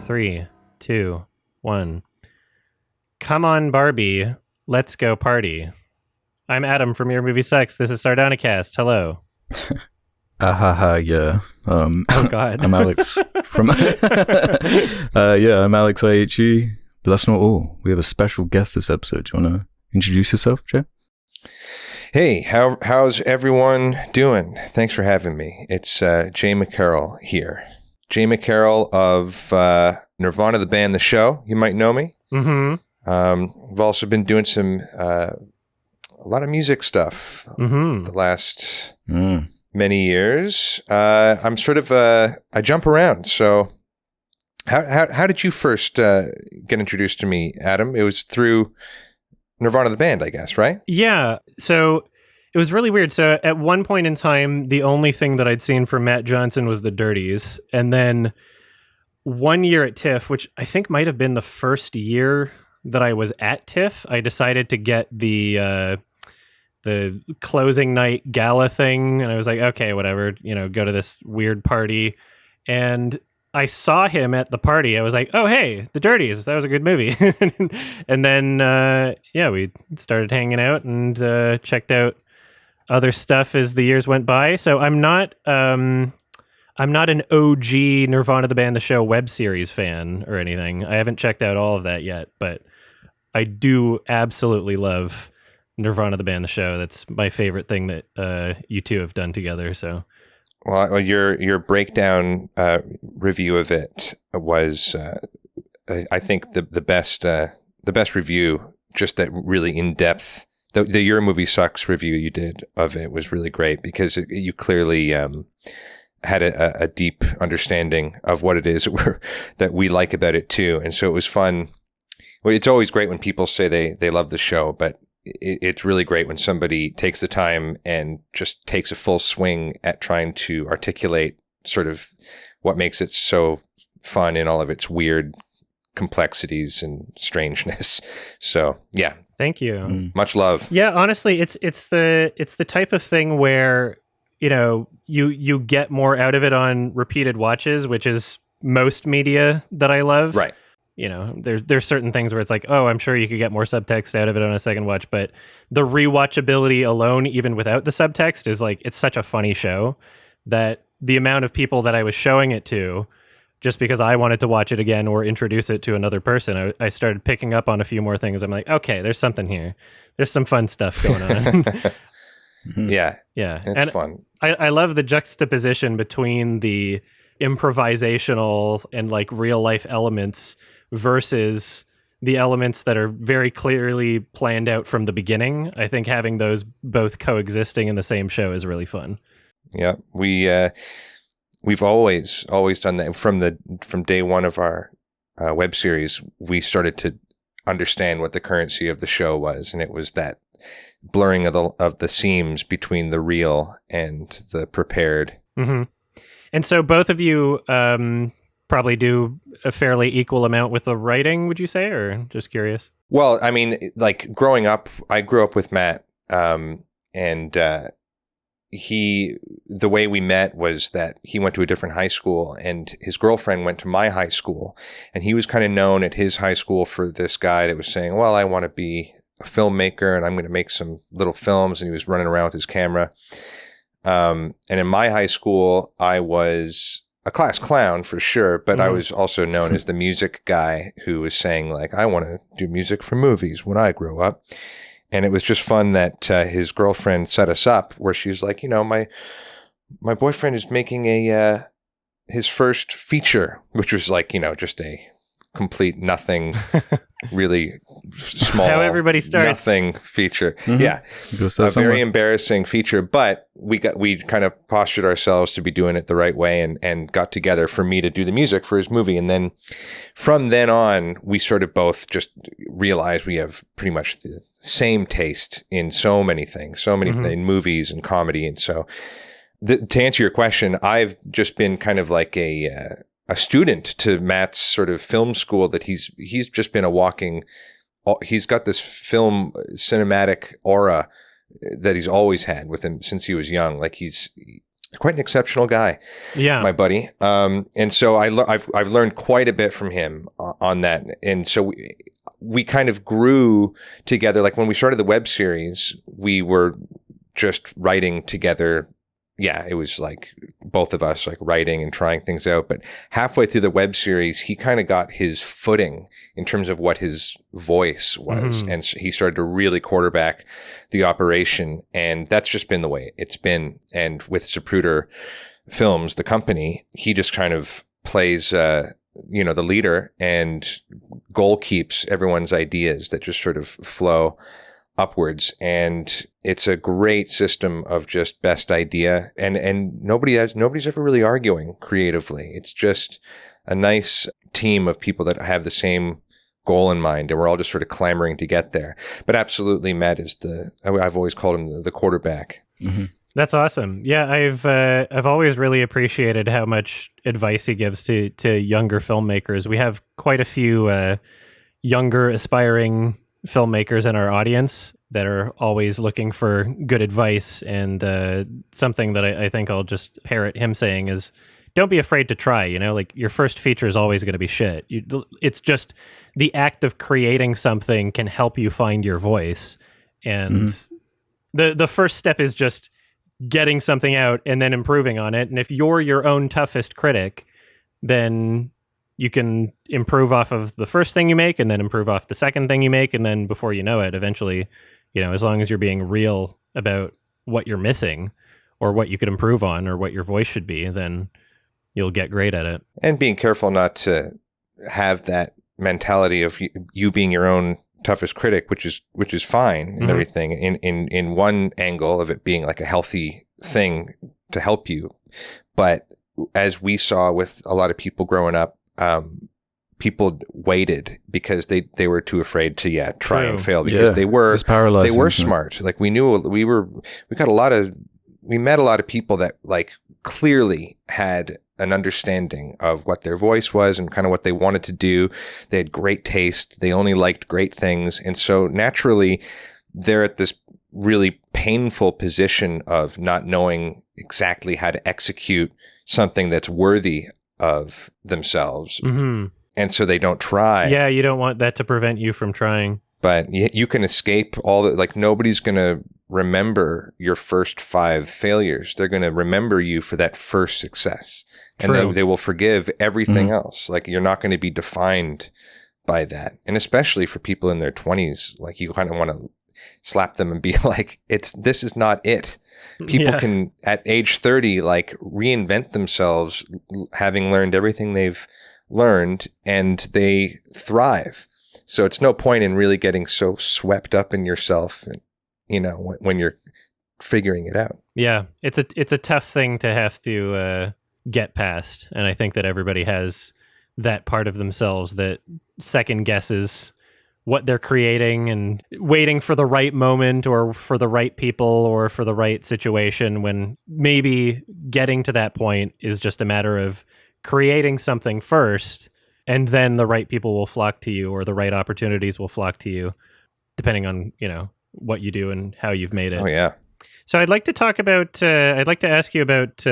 3, 2, 1. Come on, Barbie. Let's go party. I'm Adam from Your Movie Sucks. This is Sardonicast. Hello. Yeah. Oh, God. I'm Alex from... I'm Alex IHE. But that's not all. We have a special guest this episode. Do you want to introduce yourself, Jay? Hey, how's everyone doing? Thanks for having me. It's Jay McCarrol here. Jay McCarrol of Nirvana, the band, the show. You might know me. Mm-hmm. I've also been doing some a lot of music stuff the last many years. I'm sort of I jump around. So how did you first get introduced to me, Adam? It was through Nirvana, the band, I guess, right? Yeah. So it was really weird. So at one point in time, the only thing that I'd seen from Matt Johnson was the Dirties. And then 1 year at TIFF, which I think might have been the first year that I was at TIFF, I decided to get the closing night gala thing. And I was like, okay, whatever, go to this weird party. And I saw him at the party. I was like, oh, hey, The Dirties. That was a good movie. And then, we started hanging out and checked out other stuff as the years went by. So I'm not an OG Nirvana, the band, the show web series fan or anything. I haven't checked out all of that yet, but I do absolutely love Nirvana, the band, the show. That's my favorite thing that you two have done together. So. Well, your breakdown review of it was, I think, the best review. Just that really in depth. The Your Movie Sucks review you did of it was really great because you clearly had a deep understanding of what it is that we like about it too, and so it was fun. Well, it's always great when people say they love the show, but it's really great when somebody takes the time and just takes a full swing at trying to articulate sort of what makes it so fun in all of its weird complexities and strangeness. So, yeah. Thank you. Much love. Yeah, honestly, it's the type of thing where, you get more out of it on repeated watches, which is most media that I love. Right. There's certain things where it's like, oh, I'm sure you could get more subtext out of it on a second watch, but the rewatchability alone, even without the subtext, is like, it's such a funny show that the amount of people that I was showing it to, just because I wanted to watch it again or introduce it to another person, I started picking up on a few more things. I'm like, okay, there's something here. There's some fun stuff going on. Yeah. Yeah. It's fun. I love the juxtaposition between the improvisational and like real life elements versus the elements that are very clearly planned out from the beginning. I think having those both coexisting in the same show is really fun. Yeah, we've always done that from day one of our web series. We started to understand what the currency of the show was, and it was that blurring of the seams between the real and the prepared. Mm-hmm. And so both of you probably do a fairly equal amount with the writing, would you say, or just curious? Well, I mean, like growing up, I grew up with Matt, and the way we met was that he went to a different high school and his girlfriend went to my high school, and he was kind of known at his high school for this guy that was saying, well, I want to be a filmmaker and I'm going to make some little films. And he was running around with his camera. And in my high school, I was a class clown for sure, but I was also known as the music guy who was saying like, I want to do music for movies when I grow up. And it was just fun that his girlfriend set us up where she's like, my boyfriend is making his first feature, which was like, just a complete nothing, really small, how everybody starts. Nothing feature. Mm-hmm. Yeah. A very embarrassing feature, but we kind of postured ourselves to be doing it the right way and got together for me to do the music for his movie. And then from then on, we sort of both just realized we have pretty much the same taste in so many things, in movies and comedy. And so to answer your question, I've just been kind of like a student to Matt's sort of film school that he's just been a walking, he's got this film cinematic aura that he's always had with him since he was young. Like he's quite an exceptional guy, Yeah. my buddy. And so I've learned quite a bit from him on that. And so we kind of grew together. Like when we started the web series, we were just writing together. Yeah, it was like both of us like writing and trying things out. But halfway through the web series, he kind of got his footing in terms of what his voice was. And so he started to really quarterback the operation. And that's just been the way it's been. And with Zapruder Films, the company, he just kind of plays, the leader and goal keeps everyone's ideas that just sort of flow upwards. And it's a great system of just best idea. And nobody's ever really arguing creatively. It's just a nice team of people that have the same goal in mind, and we're all just sort of clamoring to get there. But absolutely, Matt is I've always called him the quarterback. Mm-hmm. That's awesome. Yeah, I've always really appreciated how much advice he gives to younger filmmakers. We have quite a few younger aspiring filmmakers in our audience that are always looking for good advice, and something that I think I'll just parrot him saying is, don't be afraid to try. Like your first feature is always going to be shit. It's just the act of creating something can help you find your voice, and the first step is just getting something out and then improving on it. And if you're your own toughest critic, then you can improve off of the first thing you make and then improve off the second thing you make. And then before you know it, eventually, as long as you're being real about what you're missing or what you could improve on or what your voice should be, then you'll get great at it. And being careful not to have that mentality of you being your own toughest critic, which is fine and everything in one angle of it being like a healthy thing to help you. But as we saw with a lot of people growing up, people waited because they were too afraid to try and fail because they were smart. Like we met a lot of people that like clearly had an understanding of what their voice was and kind of what they wanted to do. They had great taste. They only liked great things. And so naturally they're at this really painful position of not knowing exactly how to execute something that's worthy of themselves. And so they don't try. Yeah, you don't want that to prevent you from trying. But you can escape all the, like nobody's going to remember your first 5 failures. They're going to remember you for that first success. And they will forgive everything else. Like you're not going to be defined by that. And especially for people in their 20s, like you kind of want to slap them and be like, this is not it. People can at age 30, like reinvent themselves, having learned everything they've learned, and they thrive. So it's no point in really getting so swept up in yourself, when you're figuring it out. Yeah, it's a tough thing to have to get past, and I think that everybody has that part of themselves that second guesses what they're creating and waiting for the right moment or for the right people or for the right situation, when maybe getting to that point is just a matter of creating something first, and then the right people will flock to you or the right opportunities will flock to you, depending on, what you do and how you've made it. Oh, yeah. So I'd like to ask you about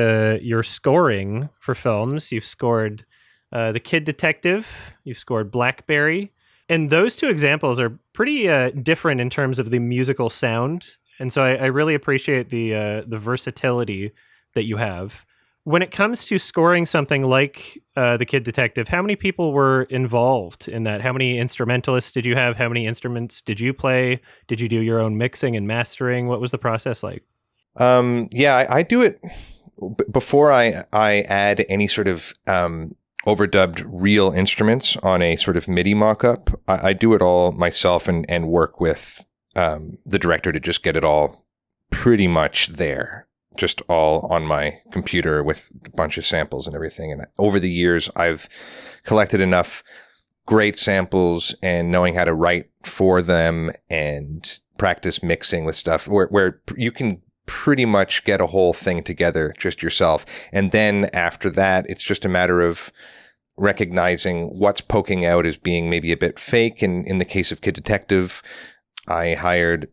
your scoring for films. You've scored The Kid Detective, you've scored Blackberry, and those two examples are pretty different in terms of the musical sound. And so I really appreciate the versatility that you have. When it comes to scoring something like The Kid Detective, how many people were involved in that? How many instrumentalists did you have? How many instruments did you play? Did you do your own mixing and mastering? What was the process like? I do it before I add any sort of overdubbed real instruments on a sort of MIDI mock-up. I do it all myself and work with the director to just get it all pretty much there. Just all on my computer with a bunch of samples and everything. And over the years, I've collected enough great samples and knowing how to write for them and practice mixing with stuff where you can pretty much get a whole thing together just yourself. And then after that, it's just a matter of recognizing what's poking out as being maybe a bit fake. And in the case of Kid Detective, I hired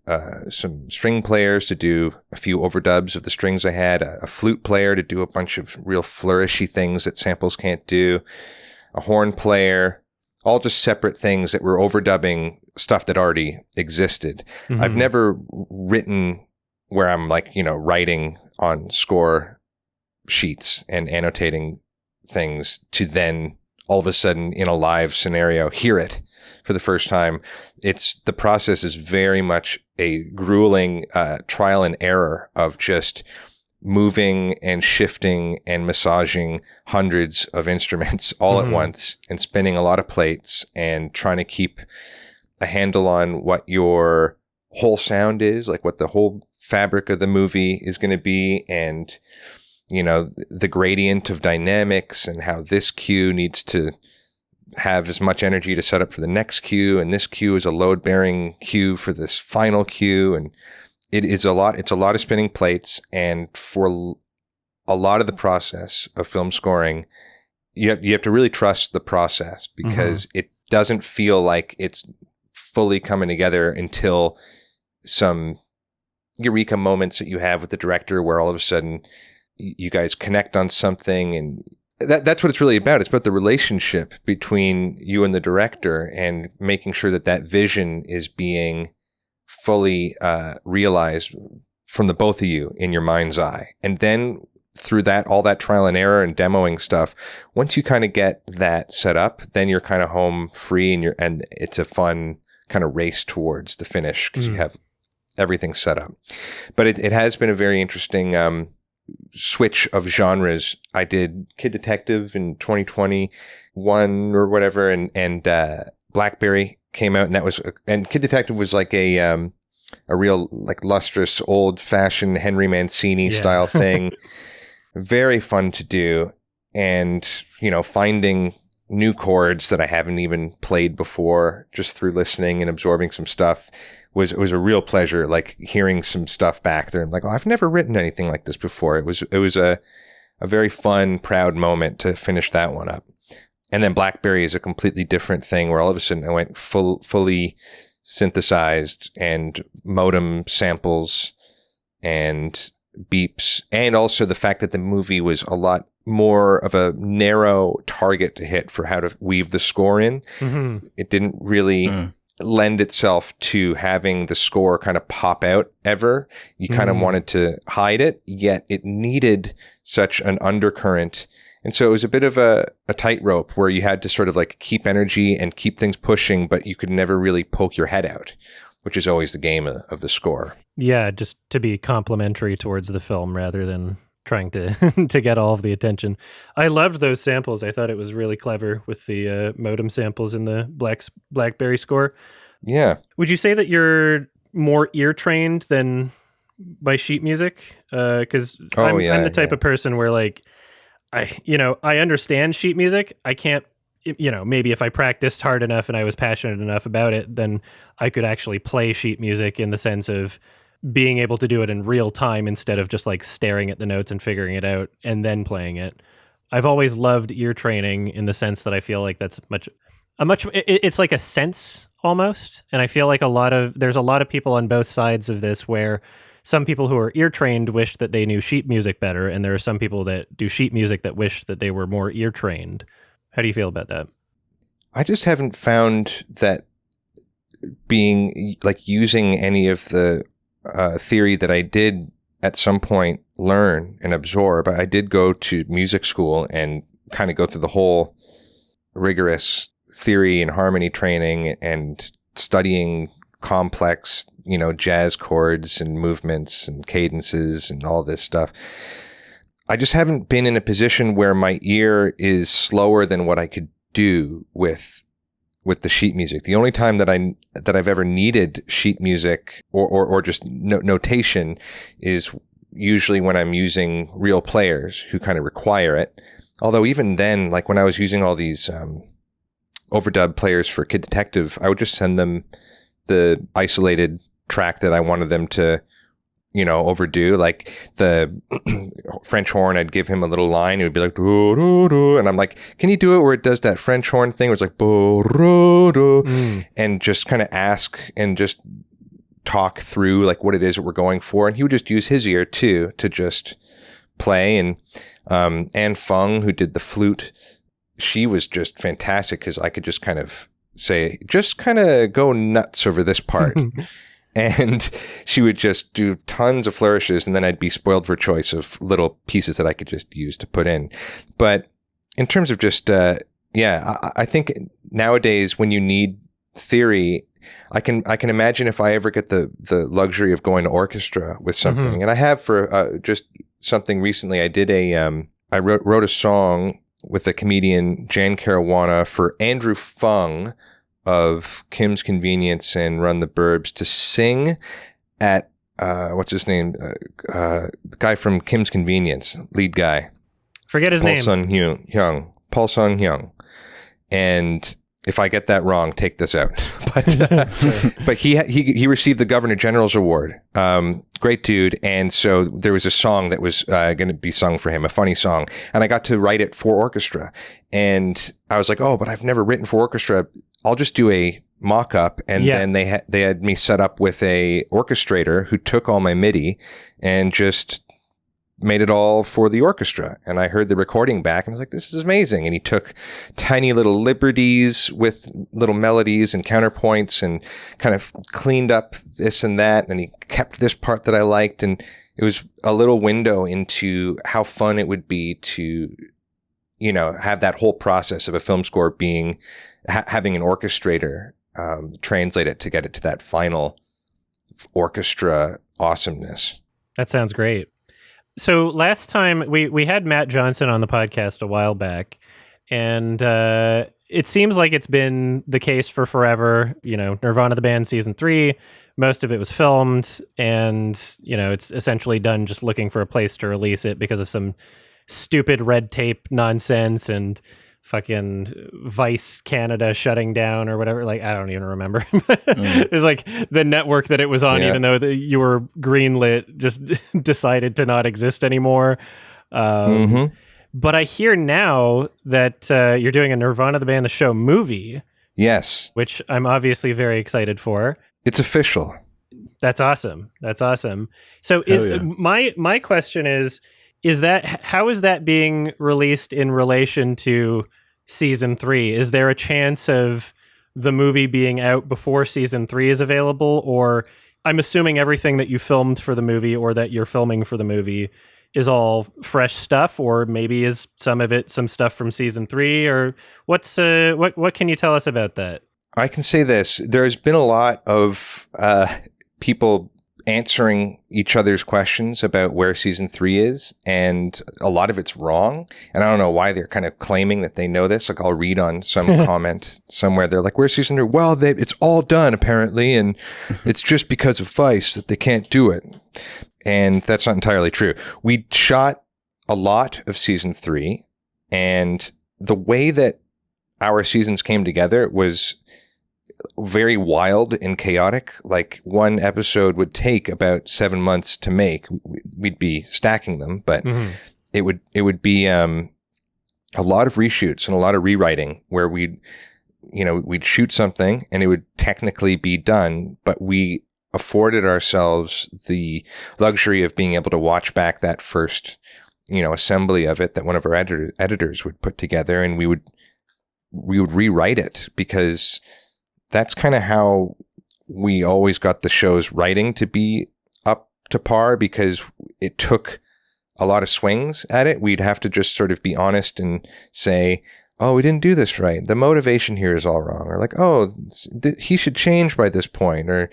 some string players to do a few overdubs of the strings I had, a flute player to do a bunch of real flourishy things that samples can't do, a horn player, all just separate things that were overdubbing stuff that already existed. Mm-hmm. I've never written where I'm like, writing on score sheets and annotating things to then all of a sudden in a live scenario hear it for the first time. The process is very much a grueling trial and error of just moving and shifting and massaging hundreds of instruments all at once and spinning a lot of plates and trying to keep a handle on what your whole sound is, like what the whole fabric of the movie is going to be, and the gradient of dynamics and how this cue needs to have as much energy to set up for the next cue, and this cue is a load-bearing cue for this final cue, and it's a lot of spinning plates. And for a lot of the process of film scoring, you have to really trust the process, because it doesn't feel like it's fully coming together until some eureka moments that you have with the director where all of a sudden you guys connect on something, and that's what it's really about. It's about the relationship between you and the director and making sure that vision is being fully realized from the both of you in your mind's eye. And then through all that trial and error and demoing stuff, once you kind of get that set up, then you're kind of home free, and it's a fun kind of race towards the finish because you have everything set up. But it has been a very interesting switch of genres. I did Kid Detective in 2021 or whatever, and Blackberry came out, and Kid Detective was like a real like lustrous old fashioned Henry Mancini style thing. Very fun to do, and finding new chords that I haven't even played before just through listening and absorbing some stuff was a real pleasure. Like hearing some stuff back there, I'm like, oh, I've never written anything like this before. It was a very fun, proud moment to finish that one up. And then Blackberry is a completely different thing where all of a sudden I went fully synthesized and modem samples and beeps. And also the fact that the movie was a lot more of a narrow target to hit for how to weave the score in. It didn't really lend itself to having the score kind of pop out ever. You kind of wanted to hide it, yet it needed such an undercurrent. And so it was a bit of a tightrope where you had to sort of like keep energy and keep things pushing, but you could never really poke your head out, which is always the game of the score. Yeah, just to be complimentary towards the film rather than trying to to get all of the attention. I loved those samples. I thought it was really clever with the modem samples in the Blackberry score. Yeah. Would you say that you're more ear trained than by sheet music? Because I'm the type of person where like I understand sheet music. I can't, maybe if I practiced hard enough and I was passionate enough about it, then I could actually play sheet music in the sense of being able to do it in real time instead of just like staring at the notes and figuring it out and then playing it. I've always loved ear training in the sense that I feel like that's it's like a sense almost. And I feel like there's a lot of people on both sides of this where some people who are ear trained wish that they knew sheet music better. And there are some people that do sheet music that wish that they were more ear trained. How do you feel about that? I just haven't found that being like using any of the theory that I did at some point learn and absorb. I did go to music school and kind of go through the whole rigorous theory and harmony training and studying complex, jazz chords and movements and cadences and all this stuff. I just haven't been in a position where my ear is slower than what I could do with the sheet music. The only time that I've ever needed sheet music or just notation is usually when I'm using real players who kind of require it. Although even then, like when I was using all these overdub players for Kid Detective, I would just send them the isolated track that I wanted them to, overdo. Like the French horn, I'd give him a little line. It would be like, do, do, do. And I'm like, can you do it where it does that French horn thing where it's like, bo, ro, do, and just kind of ask and just talk through like what it is that we're going for, and he would just use his ear too to just play. And Anne Fung, who did the flute, she was just fantastic because I could just kind of say, just kind of go nuts over this part. And she would just do tons of flourishes, and then I'd be spoiled for choice of little pieces that I could just use to put in. But in terms of just, I think nowadays when you need theory, I can imagine if I ever get the luxury of going to orchestra with something, and I have for just something recently. I did I wrote a song with the comedian Jan Caruana for Andrew Fung of Kim's Convenience and Run the Burbs to sing at what's his name? The guy from Kim's Convenience, lead guy. Forget his name. Paul Sun Hyung. And if I get that wrong, take this out. But he received the Governor General's Award. Great dude. And so there was a song that was going to be sung for him, a funny song. And I got to write it for orchestra. And I was like, oh, but I've never written for orchestra. I'll just do a mock-up. And then they had me set up with a orchestrator who took all my MIDI and just made it all for the orchestra. And I heard the recording back and I was like, this is amazing. And he took tiny little liberties with little melodies and counterpoints and kind of cleaned up this and that. And he kept this part that I liked. And it was a little window into how fun it would be to, have that whole process of a film score being, having an orchestrator translate it to get it to that final orchestra awesomeness. That sounds great. So last time we had Matt Johnson on the podcast a while back, and it seems like it's been the case for forever. Nirvana the Band season 3, most of it was filmed, and it's essentially done just looking for a place to release it because of some stupid red tape nonsense and fucking Vice Canada shutting down or whatever. Like, I don't even remember. It was like the network that it was on, even though you were greenlit, just decided to not exist anymore. But I hear now that you're doing a Nirvana the Band the Show movie. Yes. Which I'm obviously very excited for. It's official. That's awesome. So my question is how is that being released in relation to season 3? Is there a chance of the movie being out before season 3 is available? Or I'm assuming everything that you filmed for the movie or that you're filming for the movie is all fresh stuff, or maybe is some of it some stuff from season 3, or what can you tell us about that? I can say this. There's been a lot of people answering each other's questions about where season 3 is, and a lot of it's wrong. And I don't know why they're kind of claiming that they know this. Like, I'll read on some comment somewhere. They're like, where's season 3? Well, it's all done apparently, and it's just because of Vice that they can't do it. And that's not entirely true. We shot a lot of season 3, and the way that our seasons came together was very wild and chaotic. Like, one episode would take about 7 months to make. We'd be stacking them, but it would be a lot of reshoots and a lot of rewriting where we'd shoot something and it would technically be done, but we afforded ourselves the luxury of being able to watch back that first, assembly of it that one of our editors would put together, and we would rewrite it, because that's kind of how we always got the show's writing to be up to par, because it took a lot of swings at it. We'd have to just sort of be honest and say, oh, we didn't do this right. The motivation here is all wrong. Or like, oh, he should change by this point. Or,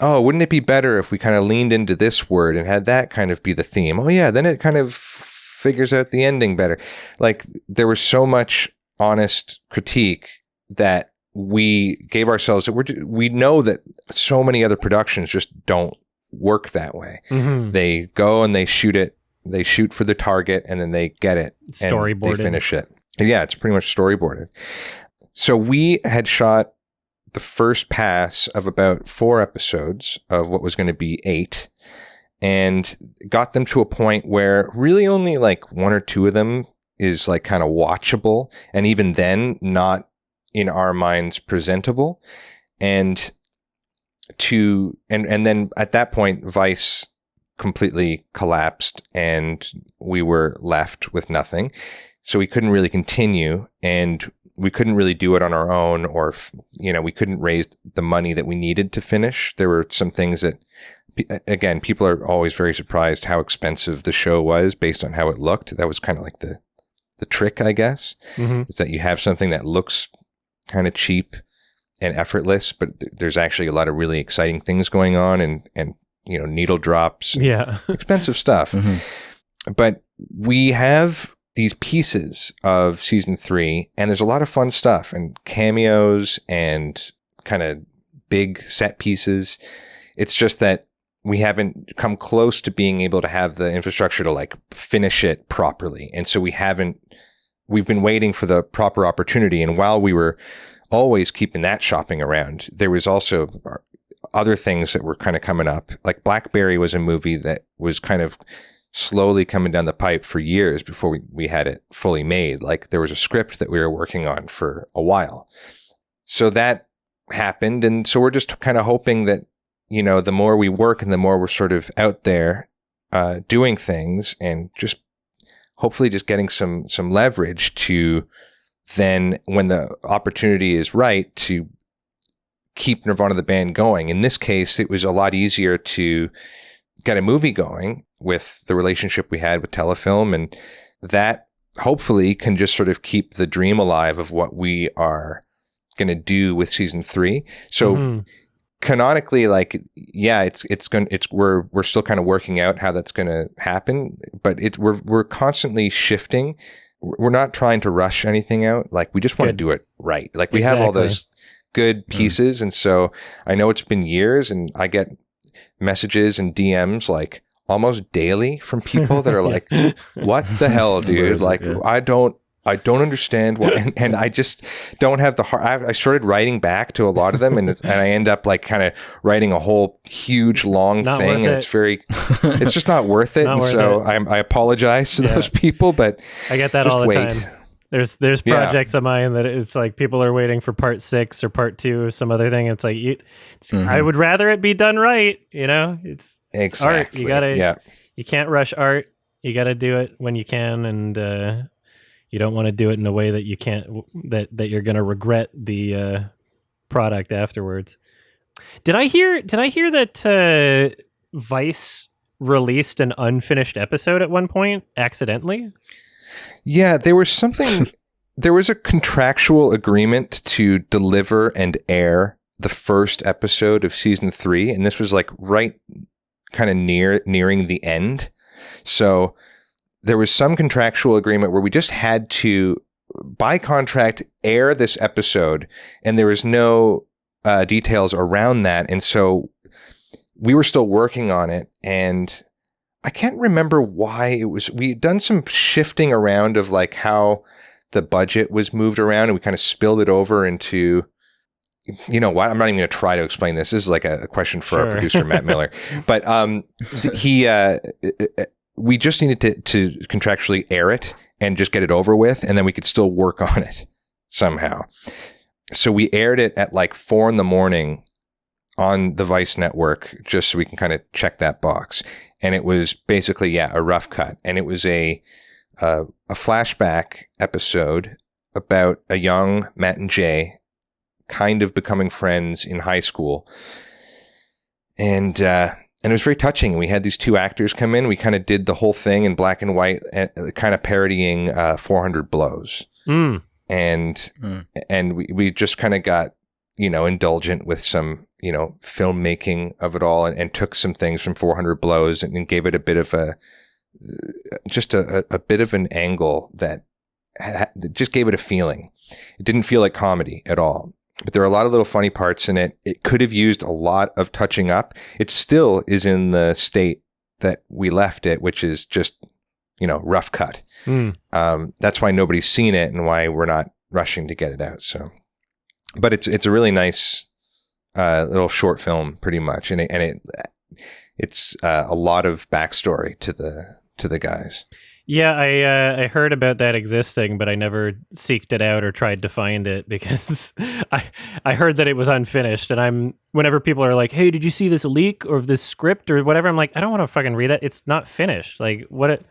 oh, wouldn't it be better if we kind of leaned into this word and had that kind of be the theme? Oh, yeah, then it kind of figures out the ending better. Like, there was so much honest critique that we gave ourselves. We know that so many other productions just don't work that way. They go and they shoot it. They shoot for the target, and then they get it. Storyboarded. And they finish it. Yeah, it's pretty much storyboarded. So we had shot the first pass of about 4 episodes of what was going to be 8, and got them to a point where really only like 1 or 2 of them is like kind of watchable, and even then not in our minds presentable. And and then at that point, Vice completely collapsed and we were left with nothing. So we couldn't really continue, and we couldn't really do it on our own, or, we couldn't raise the money that we needed to finish. There were some things that, again, people are always very surprised how expensive the show was based on how it looked. That was kind of like the trick, I guess, is that you have something that looks kind of cheap and effortless, but there's actually a lot of really exciting things going on, and needle drops, expensive stuff. But we have these pieces of season 3, and there's a lot of fun stuff and cameos and kind of big set pieces. It's just that we haven't come close to being able to have the infrastructure to like finish it properly. And so we've been waiting for the proper opportunity. And while we were always keeping that shopping around, there was also other things that were kind of coming up. Like Blackberry was a movie that was kind of slowly coming down the pipe for years before we had it fully made. Like there was a script that we were working on for a while. So that happened. And so we're just kind of hoping that, the more we work and the more we're sort of out there doing things, and just hopefully just getting some leverage to then, when the opportunity is right, to keep Nirvana the band going. In this case, it was a lot easier to get a movie going with the relationship we had with Telefilm, and that hopefully can just sort of keep the dream alive of what we are going to do with season 3. So canonically, like, we're still kind of working out how that's going to happen, but we're constantly shifting. We're not trying to rush anything out. Like, we just want to do it right. Like, we have all those good pieces. And so I know it's been years, and I get messages and DMs like almost daily from people that are like, what the hell, dude? Like, I don't understand why, and I just don't have the heart. I started writing back to a lot of them, and I end up like kind of writing a whole huge long thing, and it's just not worth it. And so I apologize to those people, but I get that all the time. There's projects of mine that it's like people are waiting for part 6 or part 2 or some other thing. It's like I would rather it be done right. It's exactly art. You can't rush art. You got to do it when you can, and you don't want to do it in a way that you can't, that you're going to regret the product afterwards. Did I hear that Vice released an unfinished episode at one point accidentally? Yeah, there was a contractual agreement to deliver and air the first episode of season 3, and this was like right kind of nearing the end. So there was some contractual agreement where we just had to, by contract, air this episode, and there was no details around that. And so we were still working on it, and I can't remember why it was. We had done some shifting around of like how the budget was moved around, and we kind of spilled it over into, you know what? I'm not even going to try to explain this. This is like a question for our producer, Matt Miller. But we just needed to contractually air it and just get it over with, and then we could still work on it somehow. So we aired it at like 4 a.m. on the Vice network, just so we can kind of check that box. And it was basically, a rough cut. And it was a flashback episode about a young Matt and Jay kind of becoming friends in high school. And it was very touching. We had these 2 actors come in. We kind of did the whole thing in black and white, kind of parodying 400 Blows. And we just kind of got, indulgent with some, filmmaking of it all, and took some things from 400 Blows and gave it a bit of a bit of an angle that just gave it a feeling. It didn't feel like comedy at all. But there are a lot of little funny parts in it. It could have used a lot of touching up. It still is in the state that we left it, which is just, rough cut. That's why nobody's seen it and why we're not rushing to get it out. So, but it's a really nice little short film, pretty much, and it's a lot of backstory to the guys. Yeah, I heard about that existing, but I never seeked it out or tried to find it because I heard that it was unfinished. And whenever people are like, "Hey, did you see this leak or this script or whatever?" I'm like, I don't want to fucking read it. It's not finished. Like, what's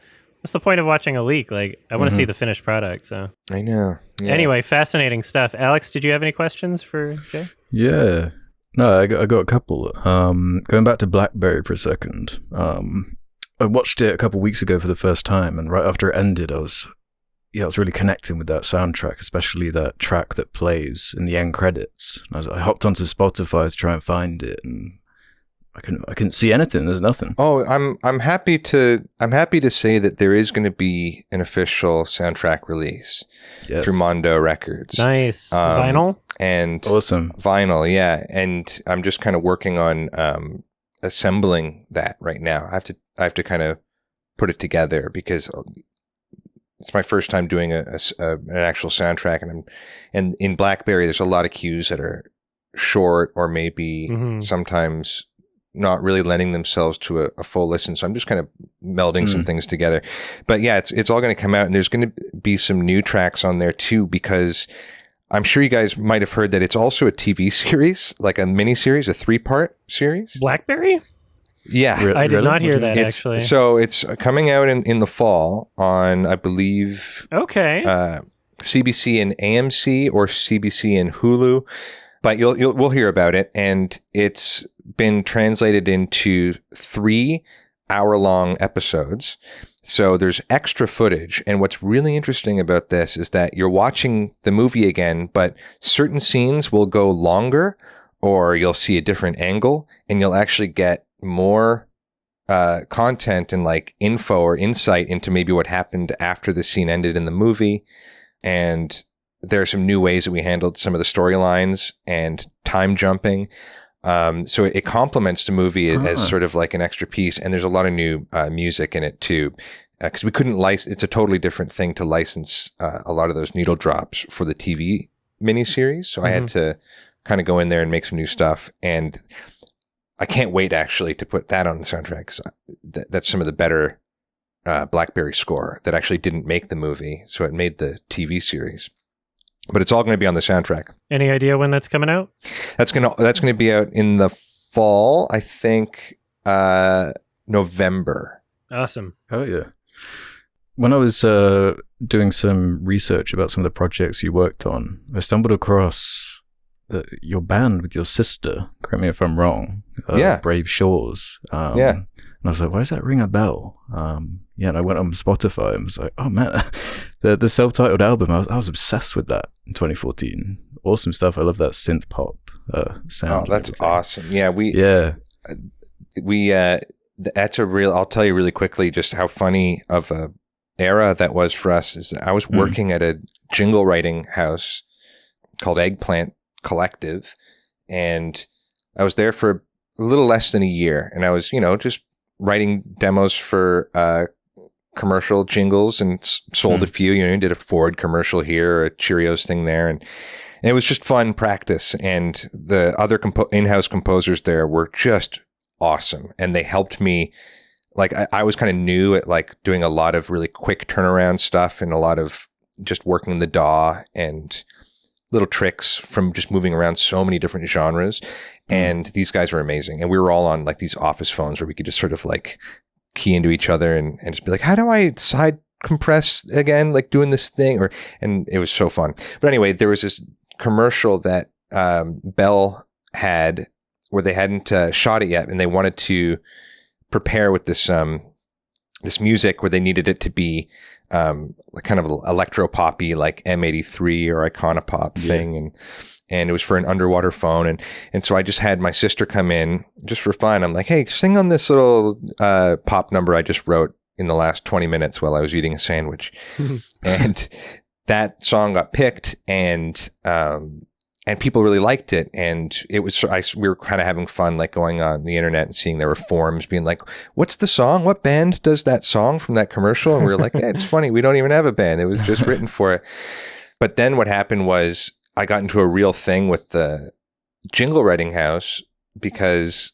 the point of watching a leak? Like, I want to see the finished product. So I know. Yeah. anyway, fascinating stuff. Alex, did you have any questions for Jay? Yeah. No, I got a couple. Going back to BlackBerry for a second. I watched it a couple of weeks ago for the first time, and right after it ended, I was really connecting with that soundtrack, especially that track that plays in the end credits. And I hopped onto Spotify to try and find it, and I couldn't see anything. There's nothing. Oh, I'm happy to say that there is going to be an official soundtrack release through Mondo Records. Nice. Vinyl? And awesome. Vinyl, yeah. And I'm just kind of working on assembling that right now. I have to kind of put it together because it's my first time doing an actual soundtrack, and in BlackBerry there's a lot of cues that are short or maybe sometimes not really lending themselves to a full listen. So I'm just kind of melding some things together. But yeah, it's all going to come out, and there's going to be some new tracks on there too, because I'm sure you guys might have heard that it's also a TV series, like a mini series, a 3-part series. BlackBerry? Yeah. I did not hear that, actually. So it's coming out in the fall on, I believe, CBC and AMC or CBC and Hulu. But we'll hear about it, and it's been translated into 3 hour-long episodes. So there's extra footage, and what's really interesting about this is that you're watching the movie again, but certain scenes will go longer, or you'll see a different angle, and you'll actually get more content and like info or insight into maybe what happened after the scene ended in the movie. And there are some new ways that we handled some of the storylines and time jumping. So it complements the movie as sort of like an extra piece. And there's a lot of new music in it too, because we couldn't license. It's a totally different thing to license a lot of those needle drops for the TV miniseries. So I had to kind of go in there and make some new stuff. And I can't wait actually to put that on the soundtrack, because that's some of the better BlackBerry score that actually didn't make the movie. So it made the TV series. But it's all going to be on the soundtrack. Any idea when that's coming out? That's going to be out in the fall, I think, November. Awesome. Oh yeah. When I was doing some research about some of the projects you worked on, I stumbled across your band with your sister. Correct me if I'm wrong. Brave Shores. And I was like, why does that ring a bell? And I went on Spotify and was like, oh man, the self-titled album, I was obsessed with that in 2014. Awesome stuff. I love that synth pop sound. Oh, that's awesome. Yeah, that's a real, I'll tell you really quickly just how funny of a era that was for us. Is that I was working at a jingle writing house called Eggplant Collective, and I was there for a little less than a year, and I was, just writing demos for commercial jingles, and sold a few. Did a Ford commercial here, a Cheerios thing there, and it was just fun practice. And the other in-house composers there were just awesome, and they helped me. Like I was kind of new at like doing a lot of really quick turnaround stuff, and a lot of just working the DAW and little tricks from just moving around so many different genres. And these guys were amazing. And we were all on like these office phones where we could just sort of like key into each other and just be like, how do I side compress again? Like doing this thing, and it was so fun. But anyway, there was this commercial that Bell had where they hadn't shot it yet, and they wanted to prepare with this music where they needed it to be kind of electro poppy, like M83 or Iconopop thing, and it was for an underwater phone, and so I just had my sister come in just for fun. I'm like, hey, sing on this little pop number I just wrote in the last 20 minutes while I was eating a sandwich, and that song got picked, and people really liked it. And it was, we were kind of having fun, like going on the internet and seeing there were forums being like, what's the song? What band does that song from that commercial? And we were like, yeah, it's funny. We don't even have a band. It was just written for it. But then what happened was I got into a real thing with the jingle writing house, because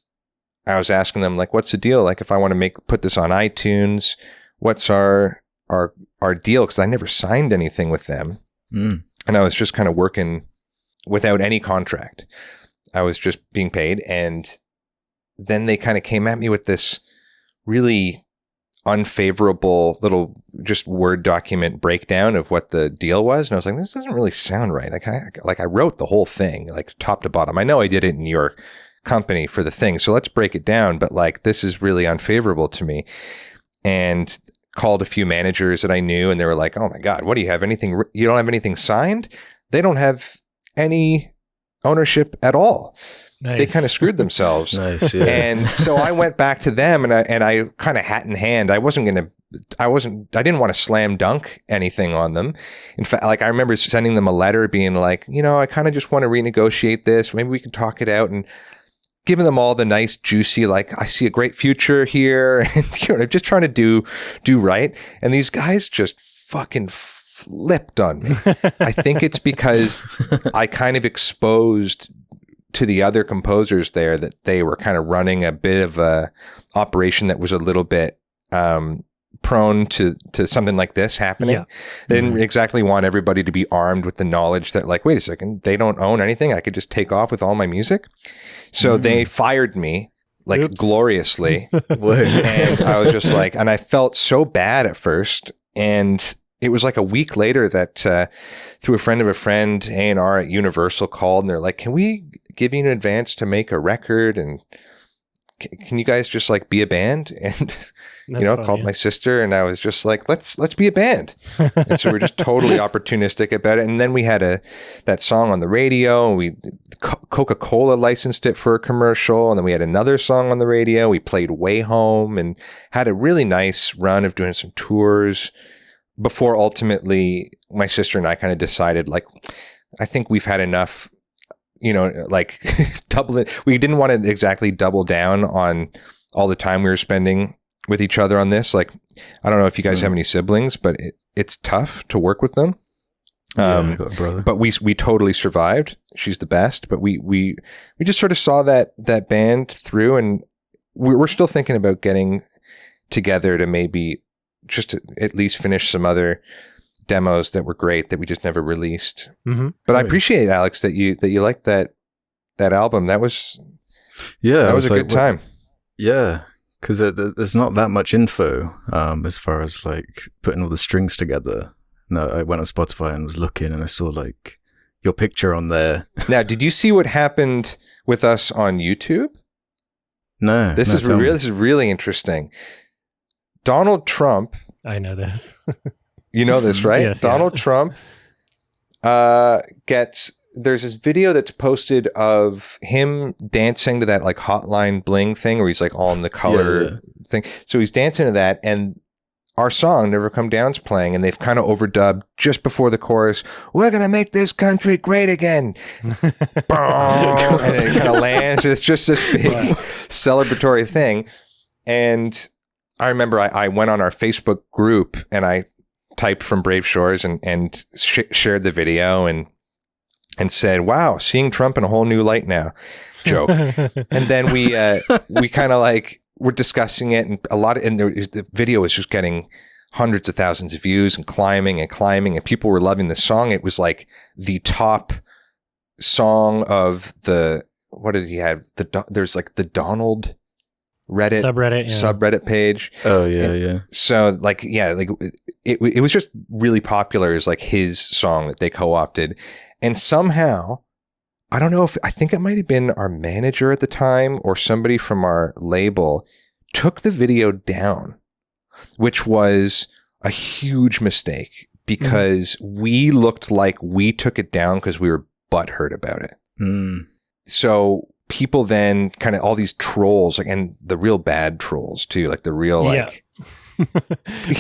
I was asking them like, what's the deal? Like if I want to put this on iTunes, what's our our deal, because I never signed anything with them. Mm. And I was just kind of working without any contract. I was just being paid. And then they kind of came at me with this really unfavorable little just Word document breakdown of what the deal was. And I was like, this doesn't really sound right. I wrote the whole thing, like top to bottom. I know I did it in your company for the thing, so let's break it down. But like, this is really unfavorable to me. And called a few managers that I knew, and they were like, oh my God, what do you have? Anything? You don't have anything signed? They don't have any ownership at all. Nice. They kind of screwed themselves. Nice, yeah. And so I went back to them, and I kind of hat in hand. I didn't want to slam dunk anything on them. In fact, like, I remember sending them a letter being like, I kind of just want to renegotiate this. Maybe we can talk it out, and giving them all the nice, juicy, like, I see a great future here, and just trying to do right. And these guys just fucking flipped on me. I think it's because I kind of exposed to the other composers there that they were kind of running a bit of a operation that was a little bit prone to something like this happening. Yeah. They didn't exactly want everybody to be armed with the knowledge that, like, wait a second, they don't own anything. I could just take off with all my music. So they fired me, like, gloriously. And I was just like, and I felt so bad at first. And it was like a week later that through a friend of a friend, A&R at Universal called, and they're like, can we give you an advance to make a record? And can you guys just like be a band? And called my sister, and I was just like, let's be a band. And so we're just totally opportunistic about it. And then we had that song on the radio, and Coca-Cola licensed it for a commercial, and then we had another song on the radio. We played Way Home and had a really nice run of doing some tours before ultimately my sister and I kind of decided, like, I think we've had enough, like double it. We didn't want to exactly double down on all the time we were spending with each other on this. Like, I don't know if you guys have any siblings, but it's tough to work with them. I got a brother. But we totally survived. She's the best. But we just sort of saw that band through, and we're still thinking about getting together to maybe just to at least finish some other demos that were great that we just never released. Mm-hmm. But I appreciate, Alex, that you liked that album. That was a good time. Yeah, because there's not that much info as far as like putting all the strings together. No, I went on Spotify and was looking, and I saw like your picture on there. Now, did you see what happened with us on YouTube? No. This is really interesting. Donald Trump. I know this. You know this, right? Yes, Donald Trump there's this video that's posted of him dancing to that like Hotline Bling thing where he's like all in the color thing. So he's dancing to that, and our song Never Come Down's playing, and they've kind of overdubbed just before the chorus, we're going to make this country great again. And it kind of lands. It's just this big celebratory thing. And I remember I went on our Facebook group, and I typed from Brave Shores and shared the video and said, wow, seeing Trump in a whole new light now. Joke. And then we kind of like were discussing it, and the video was just getting hundreds of thousands of views and climbing, and people were loving the song. It was like the top song of what did he have? There's like the Donald Reddit subreddit page. Oh yeah. So like, it was just really popular as like his song that they co-opted. And somehow, I don't know I think it might have been our manager at the time or somebody from our label took the video down, which was a huge mistake because we looked like we took it down because we were butthurt about it. Mm. So people then kind of all these trolls, like, and the real bad trolls too, like the real like.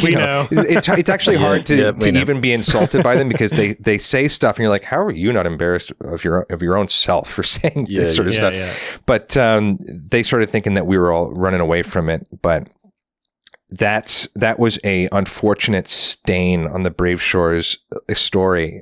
We know. It's actually hard to even be insulted by them because they say stuff and you're like, how are you not embarrassed of your own self for saying this sort of stuff? Yeah. But they started thinking that we were all running away from it. But that was a unfortunate stain on the Brave Shores story.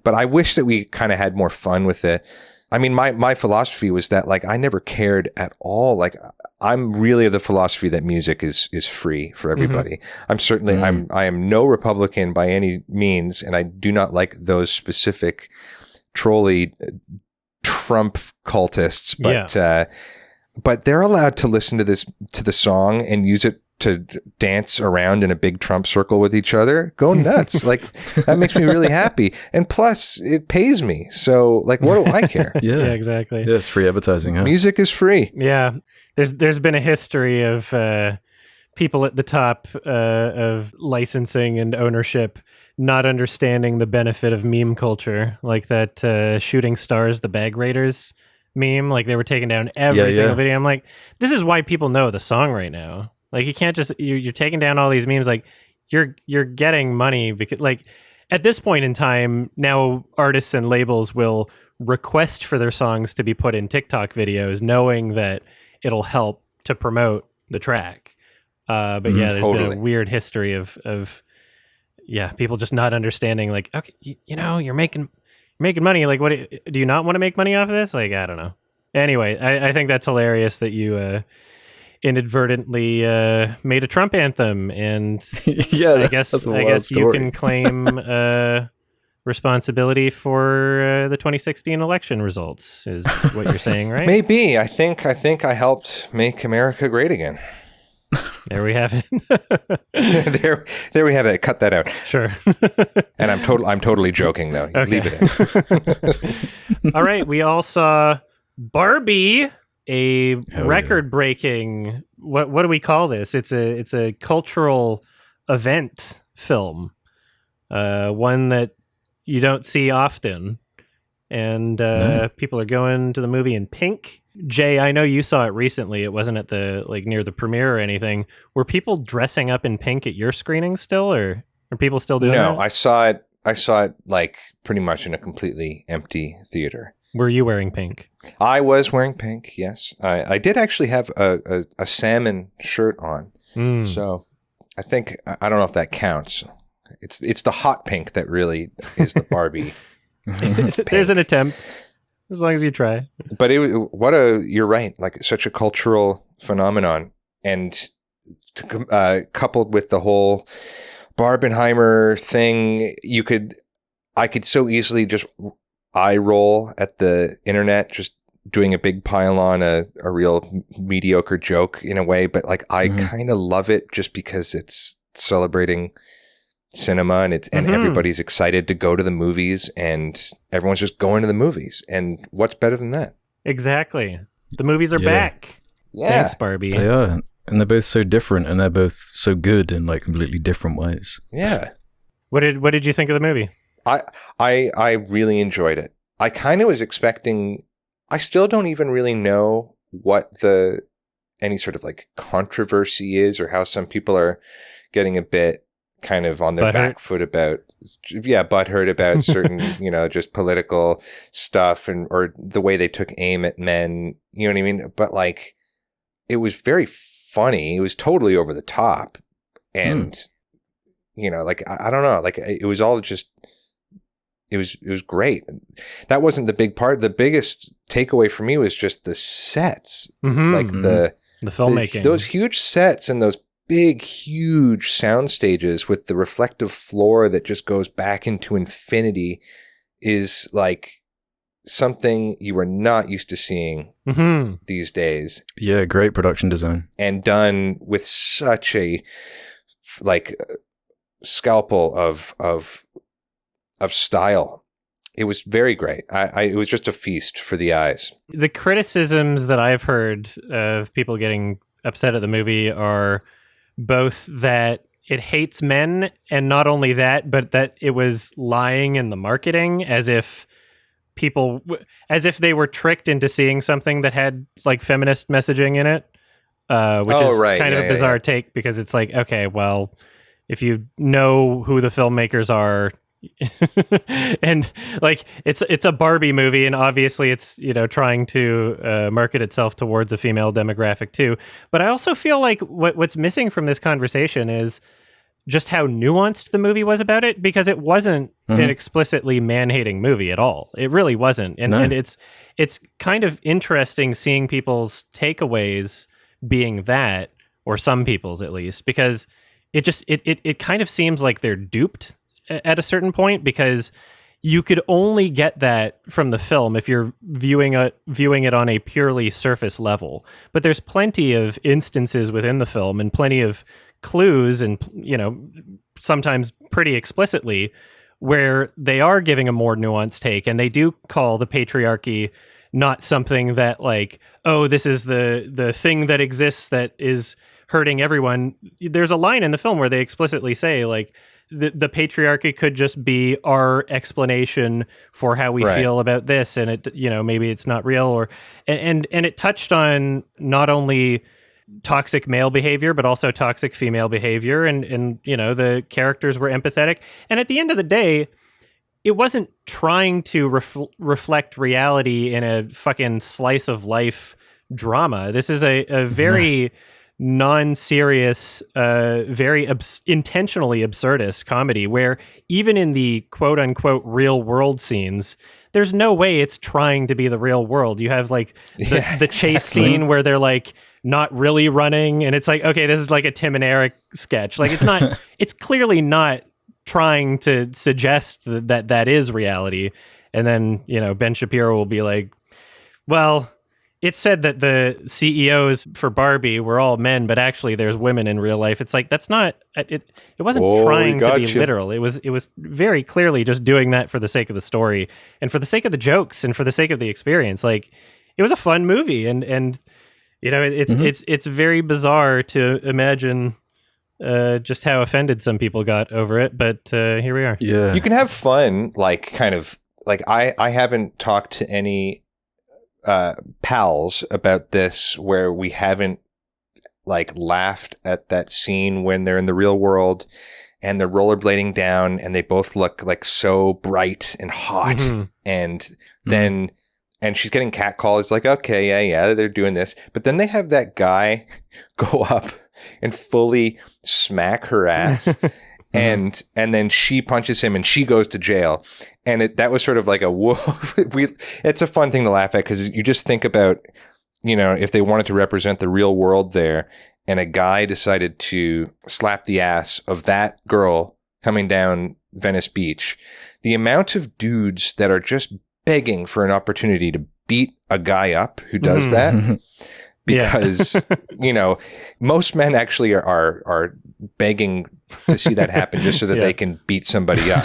But I wish that we kind of had more fun with it. I mean, my philosophy was that like I never cared at all. Like I'm really of the philosophy that music is free for everybody. I'm certainly I am no Republican by any means, and I do not like those specific trolley Trump cultists. But they're allowed to listen to the song and use it to dance around in a big Trump circle with each other. Go nuts. Like that makes me really happy. And plus it pays me. So like, what do I care? Yeah, exactly. Yeah, it's free advertising, huh? Music is free. Yeah. There's been a history of people at the top of licensing and ownership not understanding the benefit of meme culture, like that Shooting Stars, the Bag Raiders meme. Like they were taking down every single video. I'm like, this is why people know the song right now. Like you can't just you're taking down all these memes. Like you're getting money because like at this point in time now artists and labels will request for their songs to be put in TikTok videos, knowing that it'll help to promote the track. But yeah, there's been a weird history of people just not understanding. Like, okay, you're making money. Like, what do you not want to make money off of this? Like, I don't know. Anyway, I think that's hilarious that you inadvertently made a Trump anthem, and I guess you can claim responsibility for the 2016 election results. Is what you're saying, right? Maybe. I think I helped make America great again. There we have it. there we have it. Cut that out. Sure. And I'm totally joking though. Okay. Leave it in. All right. We all saw Barbie, a record-breaking. What do we call this? It's a cultural event film, one that you don't see often, and people are going to the movie in pink. Jay, I know you saw it recently. It wasn't at the near the premiere or anything. Were people dressing up in pink at your screening still, or are people still doing that? No, I saw it like pretty much in a completely empty theater. Were you wearing pink? I was wearing pink. Yes, I did actually have a salmon shirt on. So I think I don't know if that counts. It's the hot pink that really is the Barbie. There's an attempt. As long as you try. But you're right, like such a cultural phenomenon. And coupled with the whole Barbenheimer thing, I could so easily just eye roll at the internet, just doing a big pile on a real mediocre joke in a way. But like, I kind of love it just because it's celebrating cinema and everybody's excited to go to the movies and everyone's just going to the movies, and what's better than that? Exactly. The movies are back. Thanks, Barbie. They are, and they're both so different, and they're both so good in like completely different ways. Yeah. What did you think of the movie? I really enjoyed it. I kind of was expecting. I still don't even really know what any sort of like controversy is, or how some people are getting a bit kind of on their back foot about butthurt about certain just political stuff or the way they took aim at men, you know what I mean? But like it was very funny. It was totally over the top, and like I don't know, like it was all just it was great. That wasn't the big part. The biggest takeaway for me was just the sets, like the filmmaking, those huge sets and those big, huge sound stages with the reflective floor that just goes back into infinity is like something you are not used to seeing these days. Yeah, great production design. And done with such a like scalpel of style. It was very great. It was just a feast for the eyes. The criticisms that I've heard of people getting upset at the movie are both that it hates men, and not only that, but that it was lying in the marketing, as if they were tricked into seeing something that had like feminist messaging in it, which is kind of a bizarre take, because it's like, okay, well, if you know who the filmmakers are, and like it's a Barbie movie, and obviously it's trying to market itself towards a female demographic too. But I also feel like what's missing from this conversation is just how nuanced the movie was about it, because it wasn't an explicitly man-hating movie at all. It really wasn't. And, and it's kind of interesting seeing people's takeaways being that, or some people's at least, because it kind of seems like they're duped at a certain point, because you could only get that from the film if you're viewing it on a purely surface level. But there's plenty of instances within the film and plenty of clues, and sometimes pretty explicitly, where they are giving a more nuanced take, and they do call the patriarchy not something that like, oh, this is the thing that exists that is hurting everyone. There's a line in the film where they explicitly say like, the patriarchy could just be our explanation for how we feel about this, and it maybe it's not real, or and it touched on not only toxic male behavior but also toxic female behavior, and the characters were empathetic, and at the end of the day it wasn't trying to reflect reality in a fucking slice of life drama. This is a very non-serious, very intentionally absurdist comedy, where even in the quote-unquote real world scenes, there's no way it's trying to be the real world. You have like the chase scene where they're like not really running, and it's like, okay, this is like a Tim and Eric sketch. Like, it's not it's clearly not trying to suggest that is reality. And then Ben Shapiro will be like, well, it said that the CEOs for Barbie were all men, but actually there's women in real life. It's like, that's not it. It wasn't trying to be literal. It was very clearly just doing that for the sake of the story and for the sake of the jokes and for the sake of the experience. Like, it was a fun movie, and it's very bizarre to imagine just how offended some people got over it, but here we are. Yeah, you can have fun, like, kind of like I haven't talked to any pals about this where we haven't like laughed at that scene when they're in the real world and they're rollerblading down and they both look like so bright and hot, and then and she's getting catcalled. It's like, okay, yeah, they're doing this, but then they have that guy go up and fully smack her ass. And then she punches him and she goes to jail. And that was sort of like a whoa. It's a fun thing to laugh at, because you just think about, if they wanted to represent the real world there and a guy decided to slap the ass of that girl coming down Venice Beach, the amount of dudes that are just begging for an opportunity to beat a guy up who does that. Because, most men actually are begging to see that happen just so that they can beat somebody up.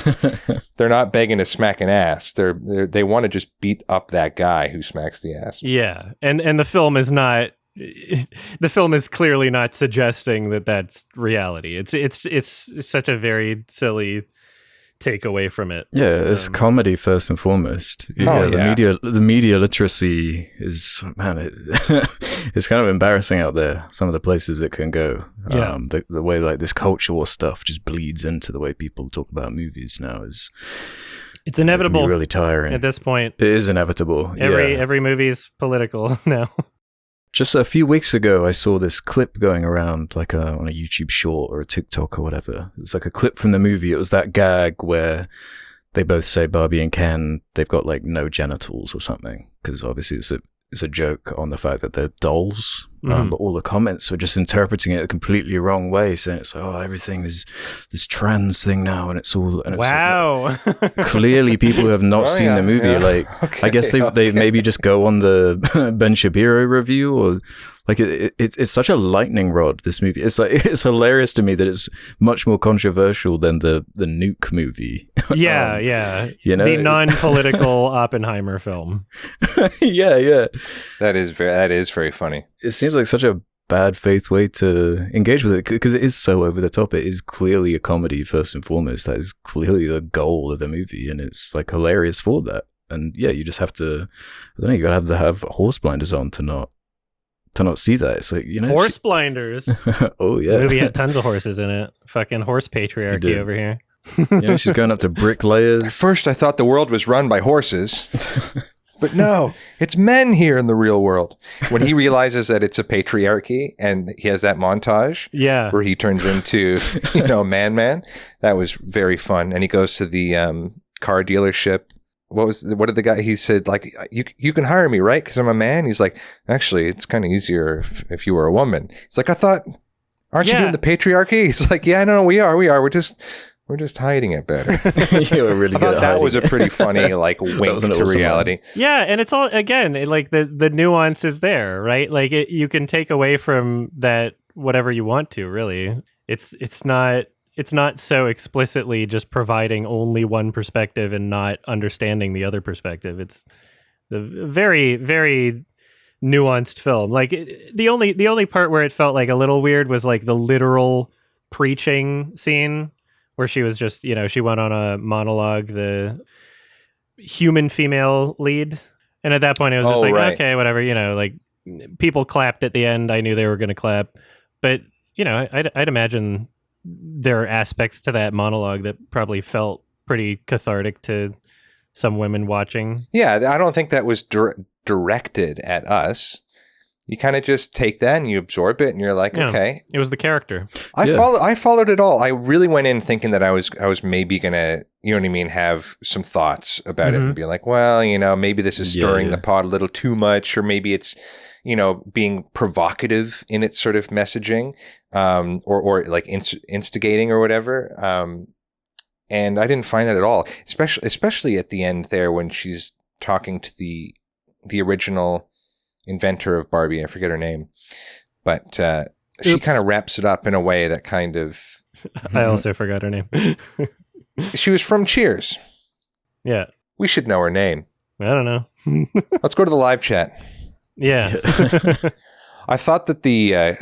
They're not begging to smack an ass. They want to just beat up that guy who smacks the ass. Yeah. And the film is not, the film is clearly not suggesting that that's reality. It's such a very silly take away from it. Yeah, it's comedy first and foremost. The media literacy is, man, it's kind of embarrassing out there. Some of the places it can go. The way like this culture war stuff just bleeds into the way people talk about movies now it's inevitable. Really tiring at this point. It is inevitable. Every movie is political now. Just a few weeks ago, I saw this clip going around like on a YouTube short or a TikTok or whatever. It was like a clip from the movie. It was that gag where they both say Barbie and Ken, they've got like no genitals or something. Because obviously it's a joke on the fact that they're dolls. But all the comments were just interpreting it a completely wrong way, saying it's like, oh, everything is this trans thing now, and it's all. And wow. It's like, clearly, people who have not seen the movie, like, I guess they maybe just go on the Ben Shapiro review, or like it's such a lightning rod. This movie, it's like it's hilarious to me that it's much more controversial than the Nuke movie. Yeah. The non-political Oppenheimer film. Yeah. That is very funny. It seems like such a bad faith way to engage with it, because it is so over the top. It is clearly a comedy first and foremost. That is clearly the goal of the movie, and it's like hilarious for that. And yeah, you just have to, I don't know, you gotta have to have horse blinders on to not see that. It's like, horse blinders. Oh yeah, the movie had tons of horses in it. Fucking horse patriarchy over here. She's going up to bricklayers. First, I thought the world was run by horses. But no, it's men here in the real world. When he realizes that it's a patriarchy and he has that montage where he turns into, man, that was very fun. And he goes to the car dealership. What did the guy, he said, like, you can hire me, right? Because I'm a man. He's like, actually, it's kind of easier if you were a woman. It's like, I thought, aren't you doing the patriarchy? He's like, yeah, no, we are. We're just hiding it better. We're really good. That was a pretty funny like wink to reality. Yeah, and it's all again like the nuance is there, right? Like you can take away from that whatever you want to. Really, it's not so explicitly just providing only one perspective and not understanding the other perspective. It's the very very nuanced film. Like the only part where it felt like a little weird was like the literal preaching scene, where she was just, she went on a monologue, the human female lead. And at that point, it was just okay, whatever, like people clapped at the end. I knew they were going to clap. But, I'd imagine there are aspects to that monologue that probably felt pretty cathartic to some women watching. Yeah, I don't think that was directed at us. You kind of just take that and you absorb it, and you're like, okay. It was the character. I followed it all. I really went in thinking that I was maybe gonna, have some thoughts about it and be like, well, maybe this is stirring the pot a little too much, or maybe it's, being provocative in its sort of messaging, or like instigating or whatever. And I didn't find that at all, especially at the end there when she's talking to the original inventor of Barbie. I forget her name, but she kind of wraps it up in a way that kind of... I also forgot her name. She was from Cheers. Yeah. We should know her name. I don't know. Let's go to the live chat. Yeah. I thought that the